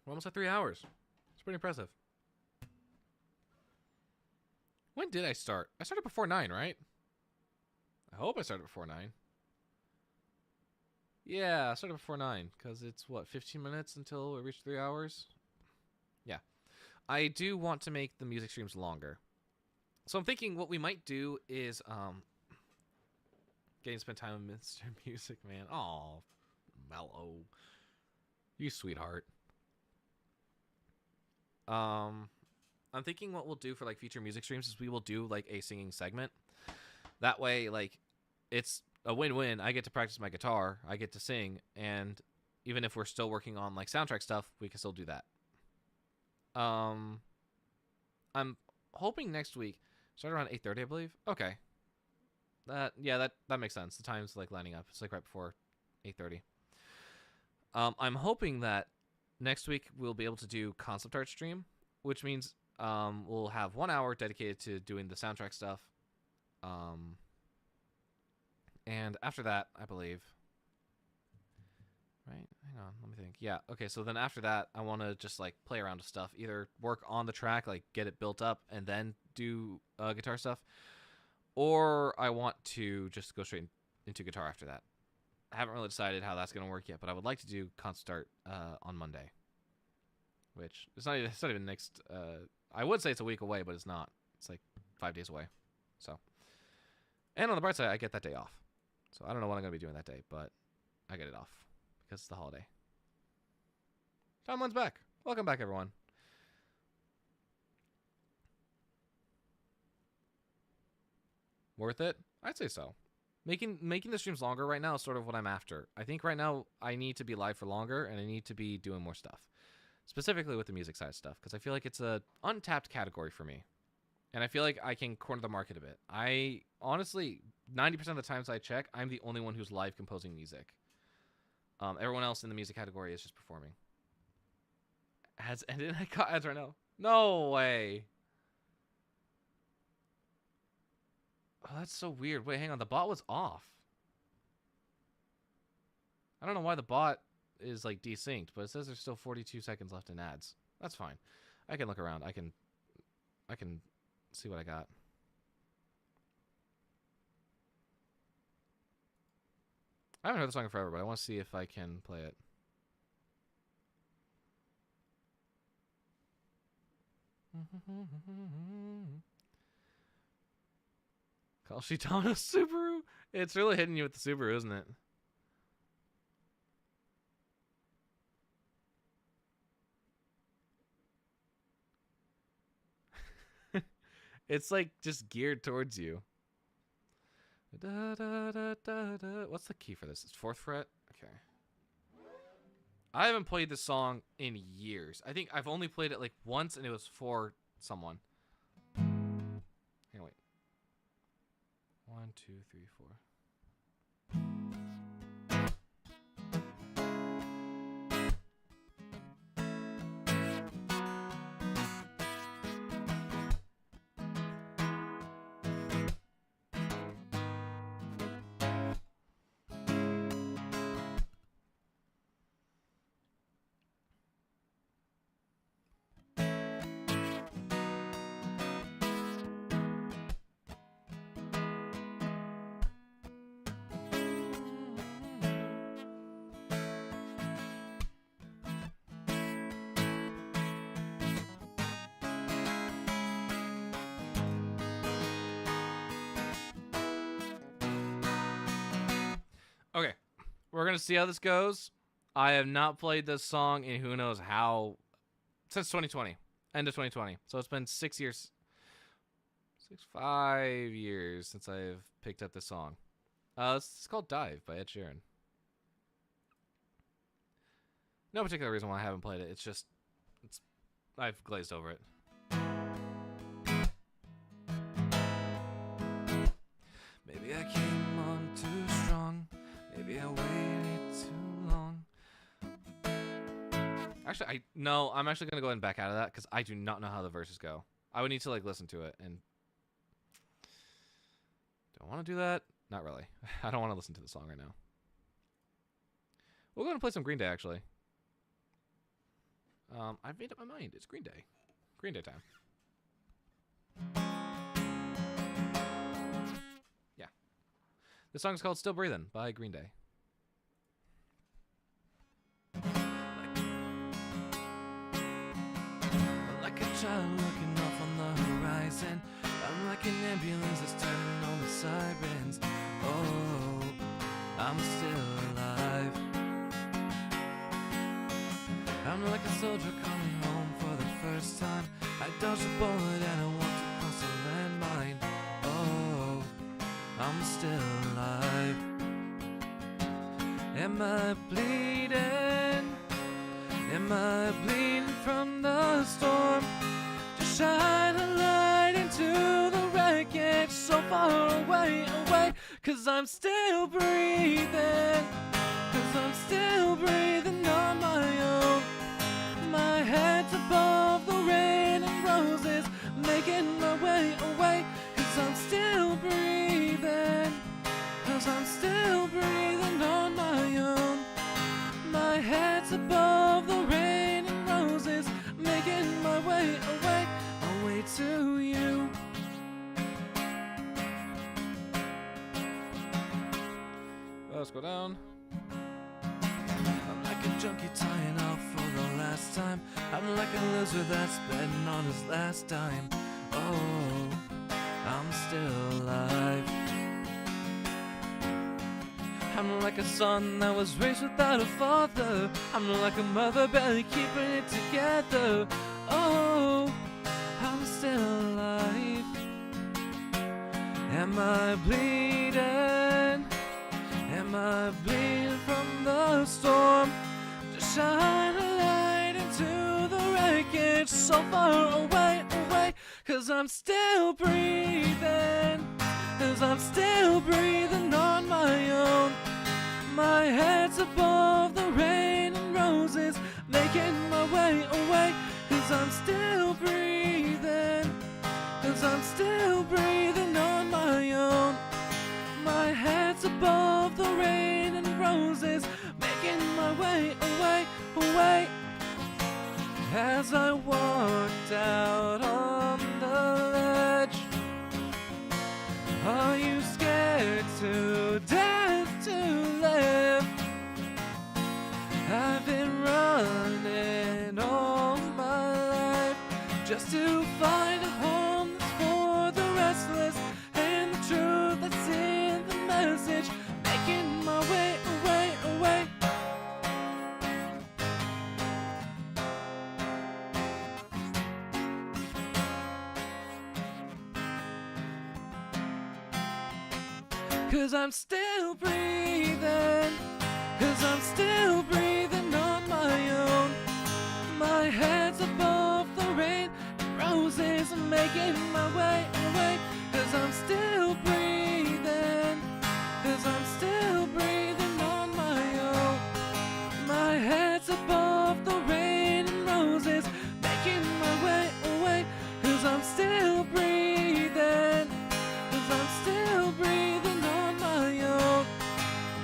We're almost at 3 hours. It's pretty impressive. When did I start? I started before 9, right? I hope I started before 9. Yeah, I started before 9, because it's, what, 15 minutes until we reach 3 hours? Yeah. I do want to make the music streams longer. So I'm thinking what we might do is getting to spend time with Mr. Music Man. Aw, Mello. You sweetheart. I'm thinking what we'll do for like future music streams is we will do like a singing segment. That way, like, it's a win-win. I get to practice my guitar, I get to sing, and even if we're still working on like soundtrack stuff, we can still do that. I'm hoping next week start around 8:30, I believe. Okay. That makes sense. The time's like lining up. It's like right before 8:30. I'm hoping that next week we'll be able to do concept art stream, which means we'll have 1 hour dedicated to doing the soundtrack stuff. And after that, I believe. Right? Hang on, let me think. Yeah, okay, so then after that, I want to just like play around with stuff. Either work on the track, like get it built up, and then do guitar stuff. Or I want to just go straight into guitar after that. I haven't really decided how that's going to work yet, but I would like to do concert art on Monday. Which, it's not even next... I would say it's a week away, but it's not. It's like 5 days away. So, and on the bright side, I get that day off. So I don't know what I'm going to be doing that day, but I get it off. Because it's the holiday. Tomlin's back. Welcome back, everyone. Worth it? I'd say so. Making the streams longer right now is sort of what I'm after. I think right now I need to be live for longer, and I need to be doing more stuff. Specifically with the music side stuff, because I feel like it's a untapped category for me. And I feel like I can corner the market a bit. I honestly, 90% of the times I check, I'm the only one who's live composing music. Everyone else in the music category is just performing. Ads ended. I got ads right now. No way. Oh, that's so weird. Wait, hang on. The bot was off. I don't know why the bot is like desynced, but it says there's still 42 seconds left in ads. That's fine. I can look around. I can see what I got. I haven't heard the song in forever, but I want to see if I can play it. Call Shitano Subaru? It's really hitting you with the Subaru, isn't it? It's like just geared towards you. Da, da, da, da, da. What's the key for this? It's 4th fret? Okay. I haven't played this song in years. I think I've only played it like once, and it was for someone. Hang on, wait. 1, 2, 3, 4. Okay, we're going to see how this goes. I have not played this song in who knows how since 2020, end of 2020. So it's been 6 years, 5 years since I've picked up this song. It's called Dive by Ed Sheeran. No particular reason why I haven't played it. It's just, I've glazed over it. Maybe I came on too strong. Maybe I waited too long. Actually, I'm actually going to go ahead and back out of that because I do not know how the verses go. I would need to like listen to it, and do I want to do that? Not really. I don't want to listen to the song right now. We'll go and play some Green Day, actually. I've made up my mind. It's Green Day. Green Day time. Yeah. The song is called Still Breathin' by Green Day. Like a child looking off on the horizon. I'm like an ambulance that's turning on the sirens. Oh, I'm still alive. I'm like a soldier coming home for the first time. I dodged a bullet and I walked across a landmine. Oh, I'm still alive. Am I bleeding? Am I bleeding from the storm to shine a light into the wreckage so far away, away? 'Cause I'm still breathing, 'cause I'm still breathing on my own. My head's above the rain and roses, making my way away. 'Cause I'm still breathing, 'cause I'm still breathing on my own. My head's above the rain and roses, making my way away, away to you. Let's go down. I'm like a junkie tying off for the last time. I'm like a loser that's betting on his last time. Oh, I'm still alive. I'm like a son that was raised without a father. I'm like a mother barely keeping it together. Oh, I'm still alive. Am I bleeding? Am I bleeding from the storm to shine a light into the wreckage so far away, away? 'Cause I'm still breathing, 'cause I'm still breathing on my own. My head's above the rain and roses, making my way away. 'Cause I'm still breathing, 'cause I'm still breathing on my own. My head's above the rain and roses, making my way away, away. As I walked out on the ledge, are you scared to death to live? I've been running all my life just to find a home that's for the restless, and the truth that's in the message, making my way away, away. Cause I'm still breathing, cause I'm still breathing on my own. My head's above the rain and roses, I'm making my way away. Cause I'm still breathing, cause I'm still breathing on my own. My head's above the rain and roses, making my way away. Cause I'm still breathing, cause I'm still breathing on my own.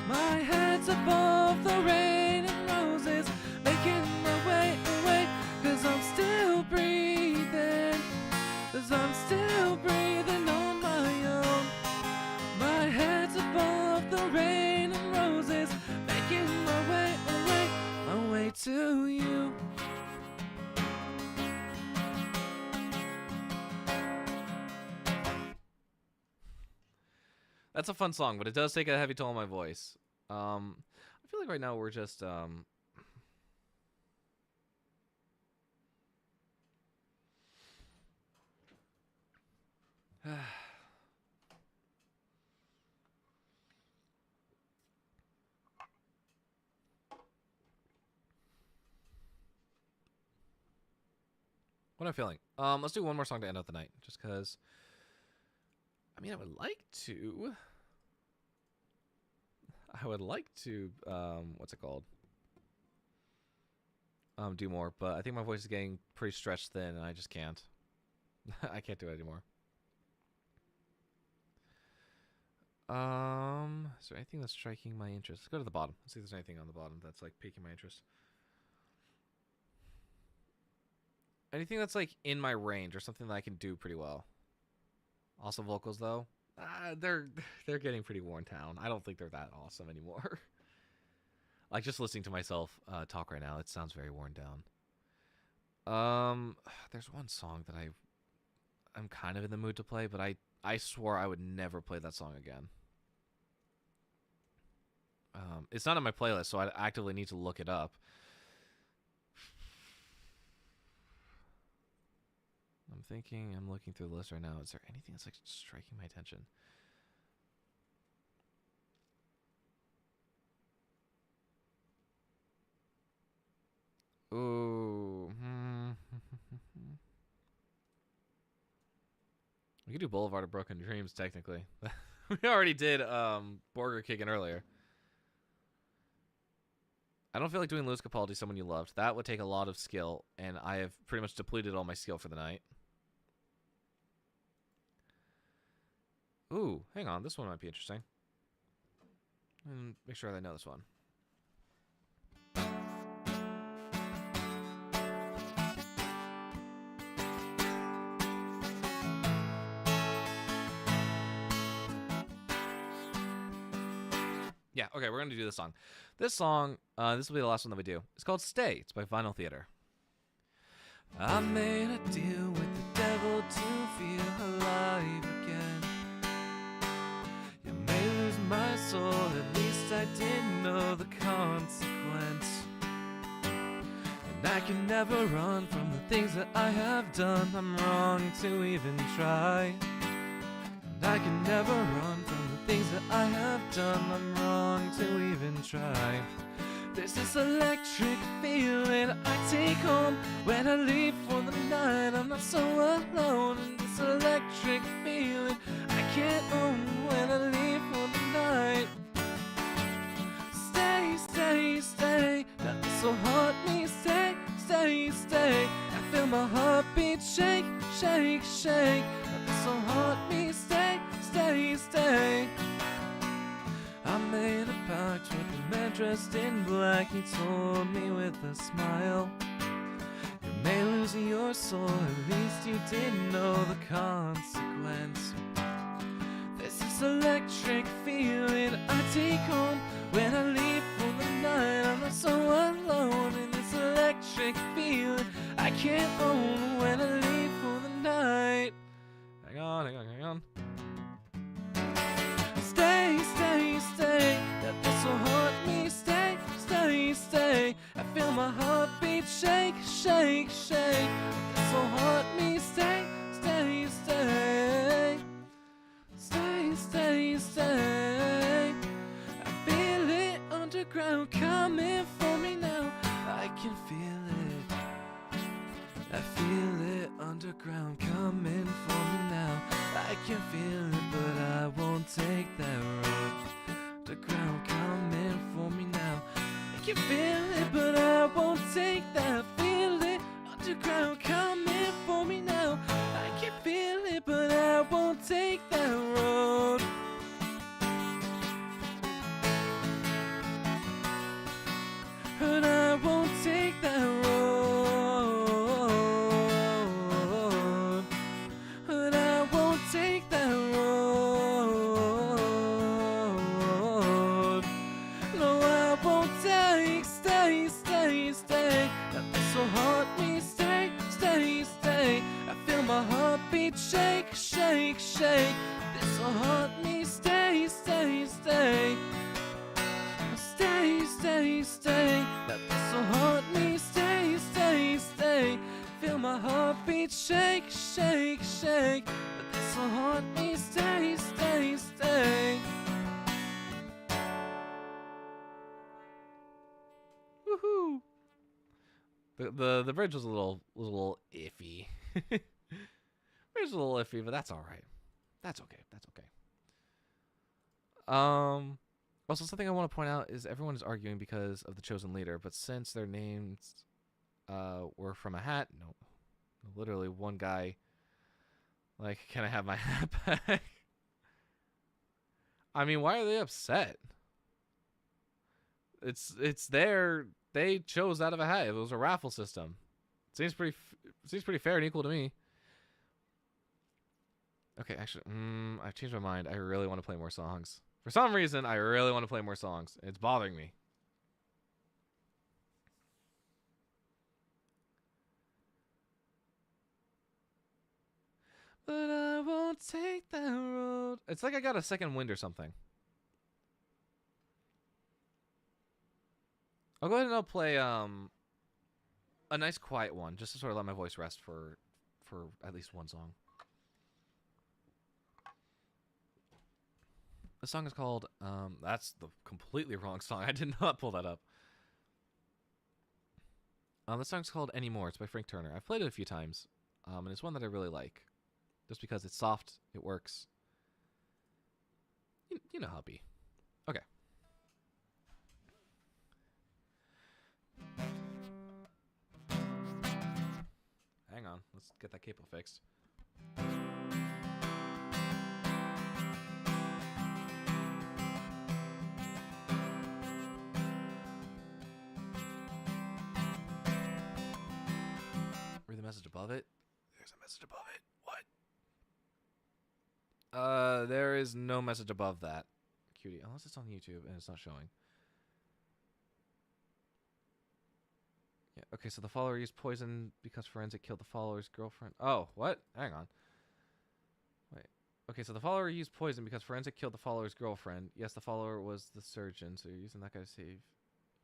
My head's above the rain and roses, making my way away. Cause I'm still breathing, cause I'm still breathing on my own. My head's above the rain and roses, making my way away, my way to you. That's a fun song, but it does take a heavy toll on my voice. I feel like right now we're just what am I feeling? Let's do one more song to end out the night, just because. I mean, I would like to. What's it called? Do more, but I think my voice is getting pretty stretched thin, and I just can't. I can't do it anymore. Is there anything that's striking my interest? Let's go to the bottom. Let's see if there's anything on the bottom that's like piquing my interest. Anything that's like in my range or something that I can do pretty well. Also vocals though, they're getting pretty worn down. I don't think they're that awesome anymore. Like just listening to myself talk right now, it sounds very worn down. There's one song that I'm kind of in the mood to play, but I swore I would never play that song again. It's not on my playlist, so I actively need to look it up. I'm looking through the list right now. Is there anything that's like striking my attention? Ooh. We could do Boulevard of Broken Dreams, technically. We already did Burger Kicking earlier. I don't feel like doing Louis Capaldi, Someone You Loved. That would take a lot of skill, and I have pretty much depleted all my skill for the night. Ooh, hang on. This one might be interesting. And make sure I know this one. Yeah, okay, we're going to do this song. This song, this will be the last one that we do. It's called Stay. It's by Vinyl Theater. I made a deal with the devil to feel alive again. You may lose my soul, at least I didn't know the consequence. And I can never run from the things that I have done. I'm wrong to even try. And I can never run from the things that I have done. I'm wrong to even try. There's this electric feeling I take home when I leave for the night. I'm not so alone in this electric feeling I can't own when I leave for the night. Stay, stay, stay, nothing so haunt me. Stay, stay, stay, I feel my heartbeat shake, shake, shake. Nothing so haunt me. Stay, stay, stay. I made a pact with the man dressed in black. He told me with a smile, you may lose your soul, at least you didn't know the consequence. There's this electric feeling I take home when I leave for the night. I'm not so alone in this electric feeling I can't own when I leave for the night. Hang on, hang on, hang on. Stay, stay, stay, that this will haunt me. Stay, stay, stay, I feel my heartbeat shake, shake, shake. This will haunt me. Stay, stay, stay, stay, stay, stay. I feel it underground coming for me now. I can feel it. I feel it underground coming for me now. I can feel it, but I won't take that road. Underground coming for me now. I can feel it, but I won't take that. Feel it, underground coming for me now. I can feel it, but I won't take that road. But I won't take that road. But I won't take that road. No, I won't take. Stay, stay, stay. That this will haunt me. Stay, stay, stay. I feel my heartbeat shake, shake, shake. This will haunt me. Stay, stay, stay. Stay, stay, stay. That this will haunt me. Stay, stay, stay. Feel my heartbeat shake, shake, shake. That this will haunt me. Stay, stay, stay. Woohoo! The bridge was a little iffy. Bridge was a little iffy, but that's all right. That's okay. That's okay. Also, something I want to point out is everyone is arguing because of the chosen leader, but since their names were from a hat, no, literally one guy, like, can I have my hat back? I mean, why are they upset? It's their, they chose out of a hat. It was a raffle system. Seems pretty fair and equal to me. Okay, actually, I've changed my mind. I really want to play more songs. For some reason, I really want to play more songs. It's bothering me. But I won't take that road. It's like I got a second wind or something. I'll go ahead and I'll play a nice quiet one, just to sort of let my voice rest for at least one song. The song is called, that's the completely wrong song. I did not pull that up. The song's called Anymore. It's by Frank Turner. I've played it a few times, and it's one that I really like. Just because it's soft, it works. You know how it be. Okay. Hang on. Let's get that capo fixed. Read the message above it. There's a message above it. What? There is no message above that, cutie. Unless it's on YouTube and it's not showing. Yeah. Okay. So the follower used poison because Forensic killed the follower's girlfriend. Oh, what? Hang on. Wait. Okay. So the follower used poison because Forensic killed the follower's girlfriend. Yes, the follower was the surgeon. So you're using that guy to save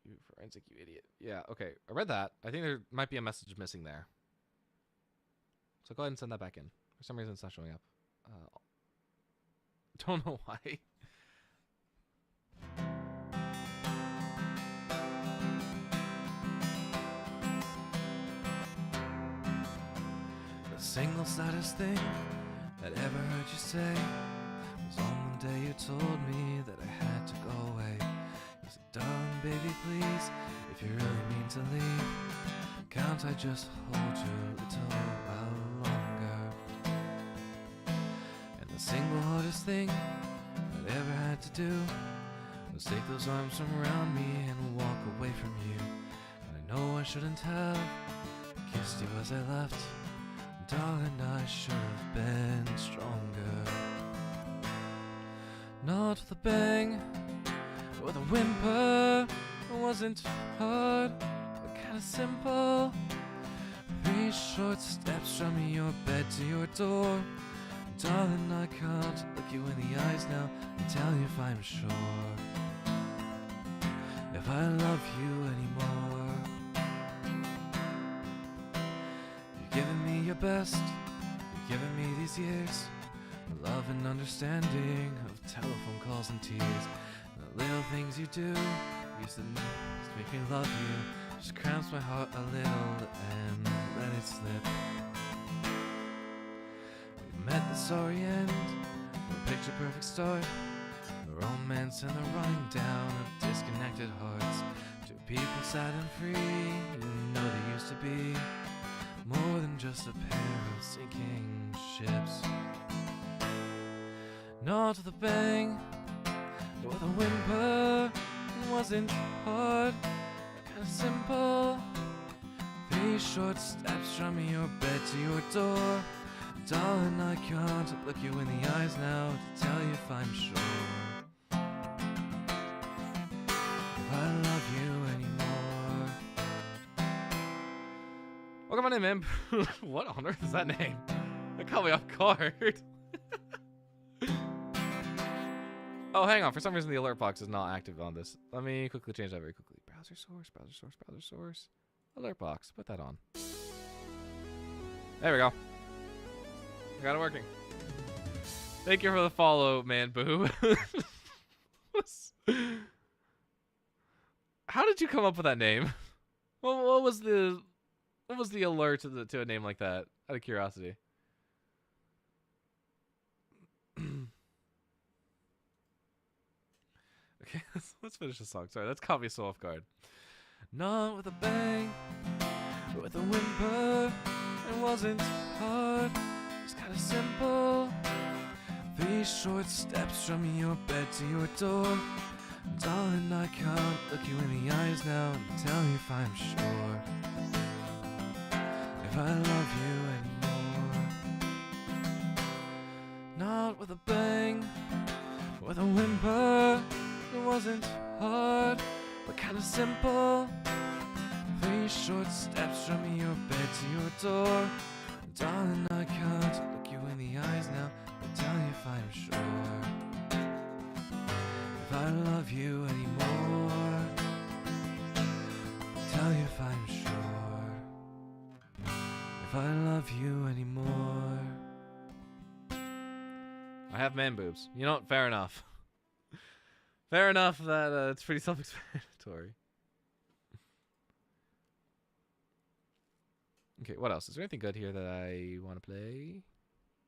you, Forensic, you idiot. Yeah. Okay. I read that. I think there might be a message missing there. So go ahead and send that back in. For some reason, it's not showing up. Don't know why. The single saddest thing that ever heard you say was on the day you told me that I had to go away. You said, darling, baby, please, if you really mean to leave, can't I just hold you a little while longer? And the single hardest thing that I ever had to do was take those arms from around me and walk away from you. And I know I shouldn't have kissed you as I left. Darling, I should have been stronger. Not with a bang, with a whimper. It wasn't hard, but kinda simple. 3 short steps from your bed to your door. Darling, I can't look you in the eyes now and tell you if I'm sure if I love you anymore. You've given me your best, you've given me these years, love and understanding of telephone calls and tears. And the little things you do used to make me love you, just cramps my heart a little and let it slip. We met the sorry end, the picture perfect start, the romance and the running down of disconnected hearts. Two people sad and free, didn't know they used to be more than just a pair of sinking ships. Not with a bang, but with a whimper. It wasn't hard, kinda simple. 3 short steps from your bed to your door. Darling, I can't look you in the eyes now to tell you if I'm sure if I love you anymore. Welcome on in, man. What on earth is that name? That caught me off guard. Oh, hang on. For some reason, the alert box is not active on this. Let me quickly change that very quickly. Browser source, browser source, browser source. Alert box. Put that on. There we go. I got it working. Thank you for the follow, man boo. How did you come up with that name? What was the alert to a name like that? Out of curiosity. Okay, let's finish the song. Sorry, that's caught me so off guard. Not with a bang, but with a whimper. It wasn't hard, it was kinda simple. 3 short steps from your bed to your door. Darling, I can't look you in the eyes now and tell you if I'm sure if I love you anymore. Not with a bang, but with a whimper. It wasn't hard, but kinda simple. 3 short steps from your bed to your door. Darling, I can't look you in the eyes now and tell you if I'm sure if I love you anymore. Tell you if I'm sure if I love you anymore. I have man boobs. You know what? Fair enough. Fair enough that it's pretty self-explanatory. Okay, what else? Is there anything good here that I want to play?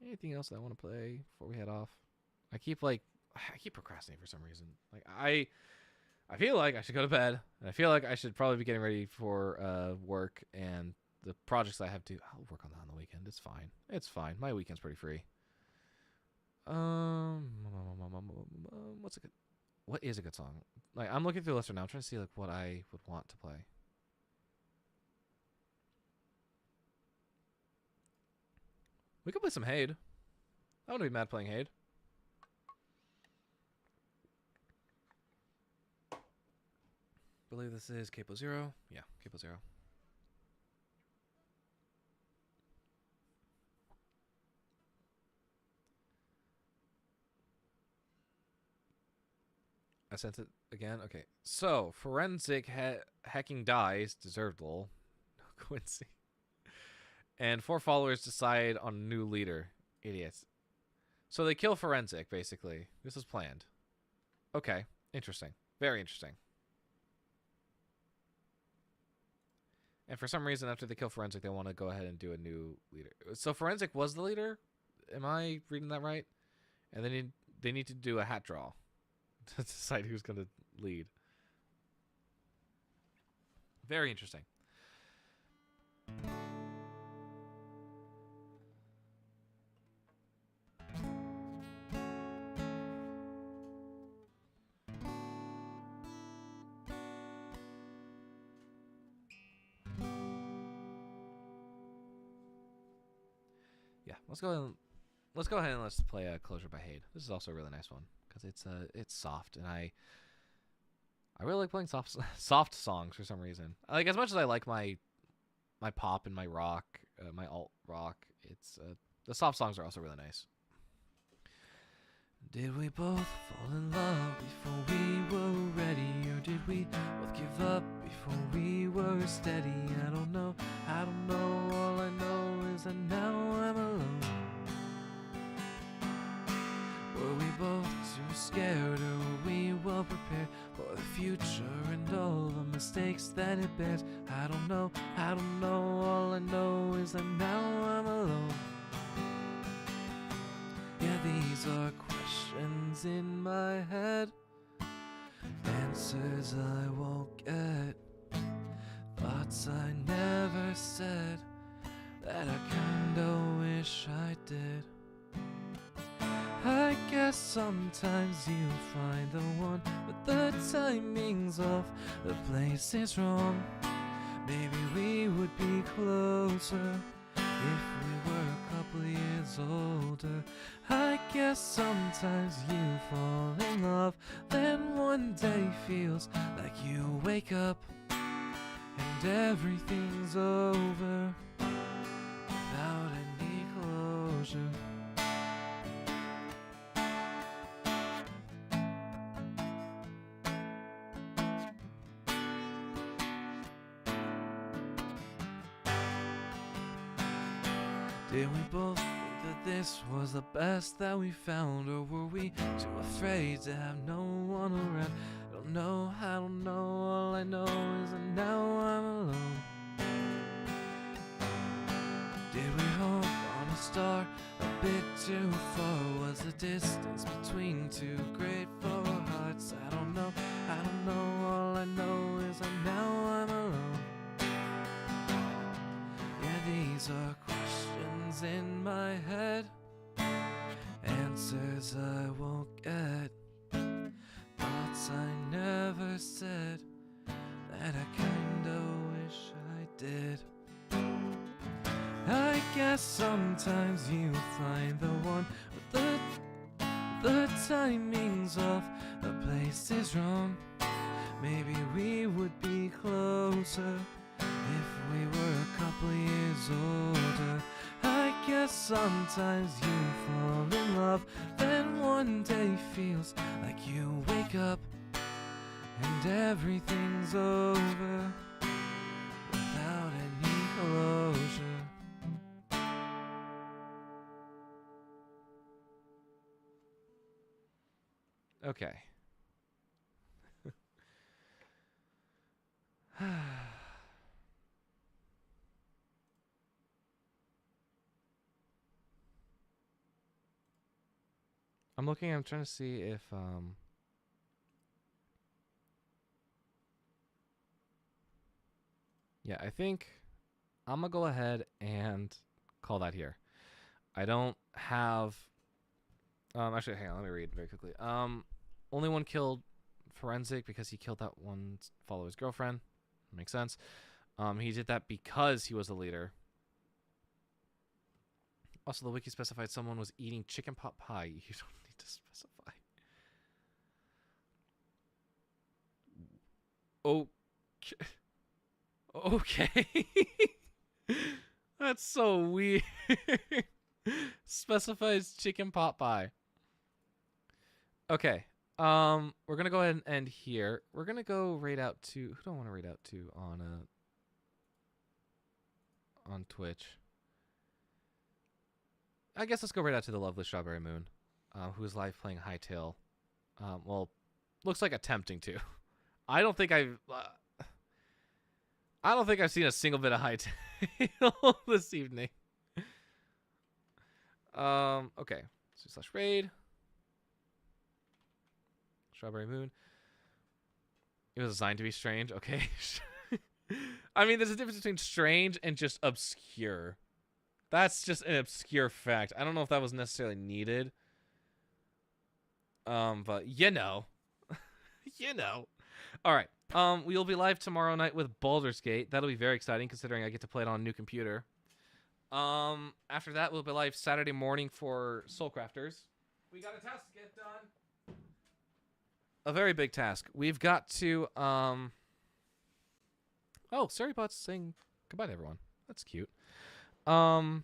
Anything else that I want to play before we head off? I keep procrastinating for some reason. Like I feel like I should go to bed, and I feel like I should probably be getting ready for work and the projects I have to. I'll work on that on the weekend. It's fine. It's fine. My weekend's pretty free. What's a good? What is a good song? Like I'm looking through the list right now. I'm trying to see like what I would want to play. We could play some Haid. I wouldn't be mad playing Haid. I believe this is Capo Zero. Yeah, Capo Zero. I sent it again. Okay. So, forensic hacking dies. Deserved lol. No Quincy. And 4 followers decide on a new leader. Idiots. So they kill forensic, basically. This was planned. Okay. Interesting. Very interesting. And for some reason, after they kill forensic, they want to go ahead and do a new leader. So forensic was the leader? Am I reading that right? And they need to do a hat draw to decide who's going to lead. Very interesting. Yeah, let's go ahead and let's play Closure by Haid. This is also a really nice one because it's soft, and I really like playing soft songs for some reason. Like as much as I like my pop and my rock, my alt rock, it's the soft songs are also really nice. Did we both fall in love before we were ready, or did we both give up before we were steady? I don't know. All I know is that now I'm alone. Were we both too scared, or were we well prepared for the future and all the mistakes that it bears? I don't know. All I know is that now I'm alone. Yeah, these are questions in my head, answers I won't get, thoughts I never said that I kinda wish I did. I guess sometimes you find the one, but the timing's off, the place is wrong. Maybe we would be closer if we were a couple years older. I guess sometimes you fall in love, then one day feels like you wake up and everything's over without any closure. Did we both think that this was the best that we found, or were we too afraid to have no one around? I don't know, all I know is that now I'm alone. Did we hope on a star a bit too far? Was the distance between two grateful hearts? I don't know, all I know is that now I'm alone. Yeah, these are questions in my head, answers I won't get, thoughts I never said that I kinda wish I did. I guess sometimes you find the one, but the timing's off, the place is wrong. Maybe we would be closer if we were a couple years older. I guess sometimes you fall in love, then one day feels like you wake up and everything's over without any closure. Okay. I'm looking. I'm trying to see if yeah, I think I'm gonna go ahead and call that here. I don't have. Actually, hang on. Let me read very quickly. Only one killed Forensic because he killed that one follower's girlfriend. Makes sense. He did that because he was the leader. Also, the wiki specified someone was eating chicken pot pie. You don't need to specify. Okay. That's so weird. Specifies chicken pot pie. Okay. We're gonna go ahead and end here. We're gonna go raid out to who do I want to raid out to on Twitch. I guess let's go right out to the lovely Strawberry Moon, who's live playing Hytale. Well, looks like attempting to. I don't think I've seen a single bit of Hytale this evening. Okay. So / raid. Strawberry Moon. It was designed to be strange. Okay. I mean, there's a difference between strange and just obscure. That's just an obscure fact. I don't know if that was necessarily needed. But you know. You know. All right. We'll be live tomorrow night with Baldur's Gate. That'll be very exciting considering I get to play it on a new computer. After that, we'll be live Saturday morning for Soul Crafters. We got a task to get done. A very big task. We've got to, oh, Surrybot's saying goodbye to everyone. That's cute. Yeah,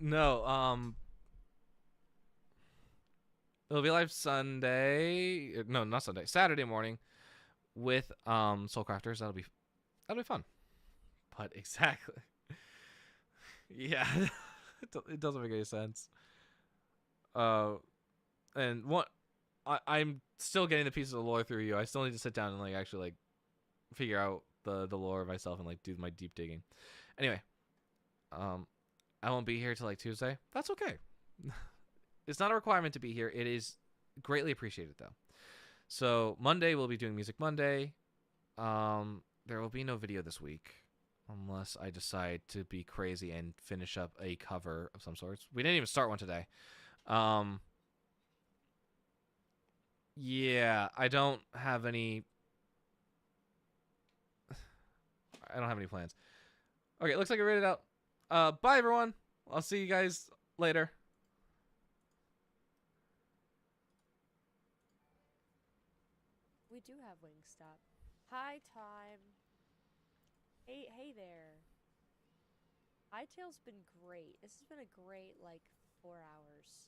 no, it'll be live Sunday. No, not Sunday. Saturday morning with Soul Crafters. That'll be fun. But exactly. Yeah. It doesn't make any sense. And what I'm still getting the pieces of lore through you. I still need to sit down and like actually like figure out the lore myself and like do my deep digging. Anyway, I won't be here till like Tuesday. That's okay. It's not a requirement to be here. It is greatly appreciated though. So Monday we'll be doing Music Monday. There will be no video this week unless I decide to be crazy and finish up a cover of some sorts. We didn't even start one today. Yeah, I don't have any plans. Okay, looks like I read it out. Bye everyone. I'll see you guys later. We do have Wingstop. Hi, Time. Hey there. Hytale's been great. This has been a great, like, 4 hours.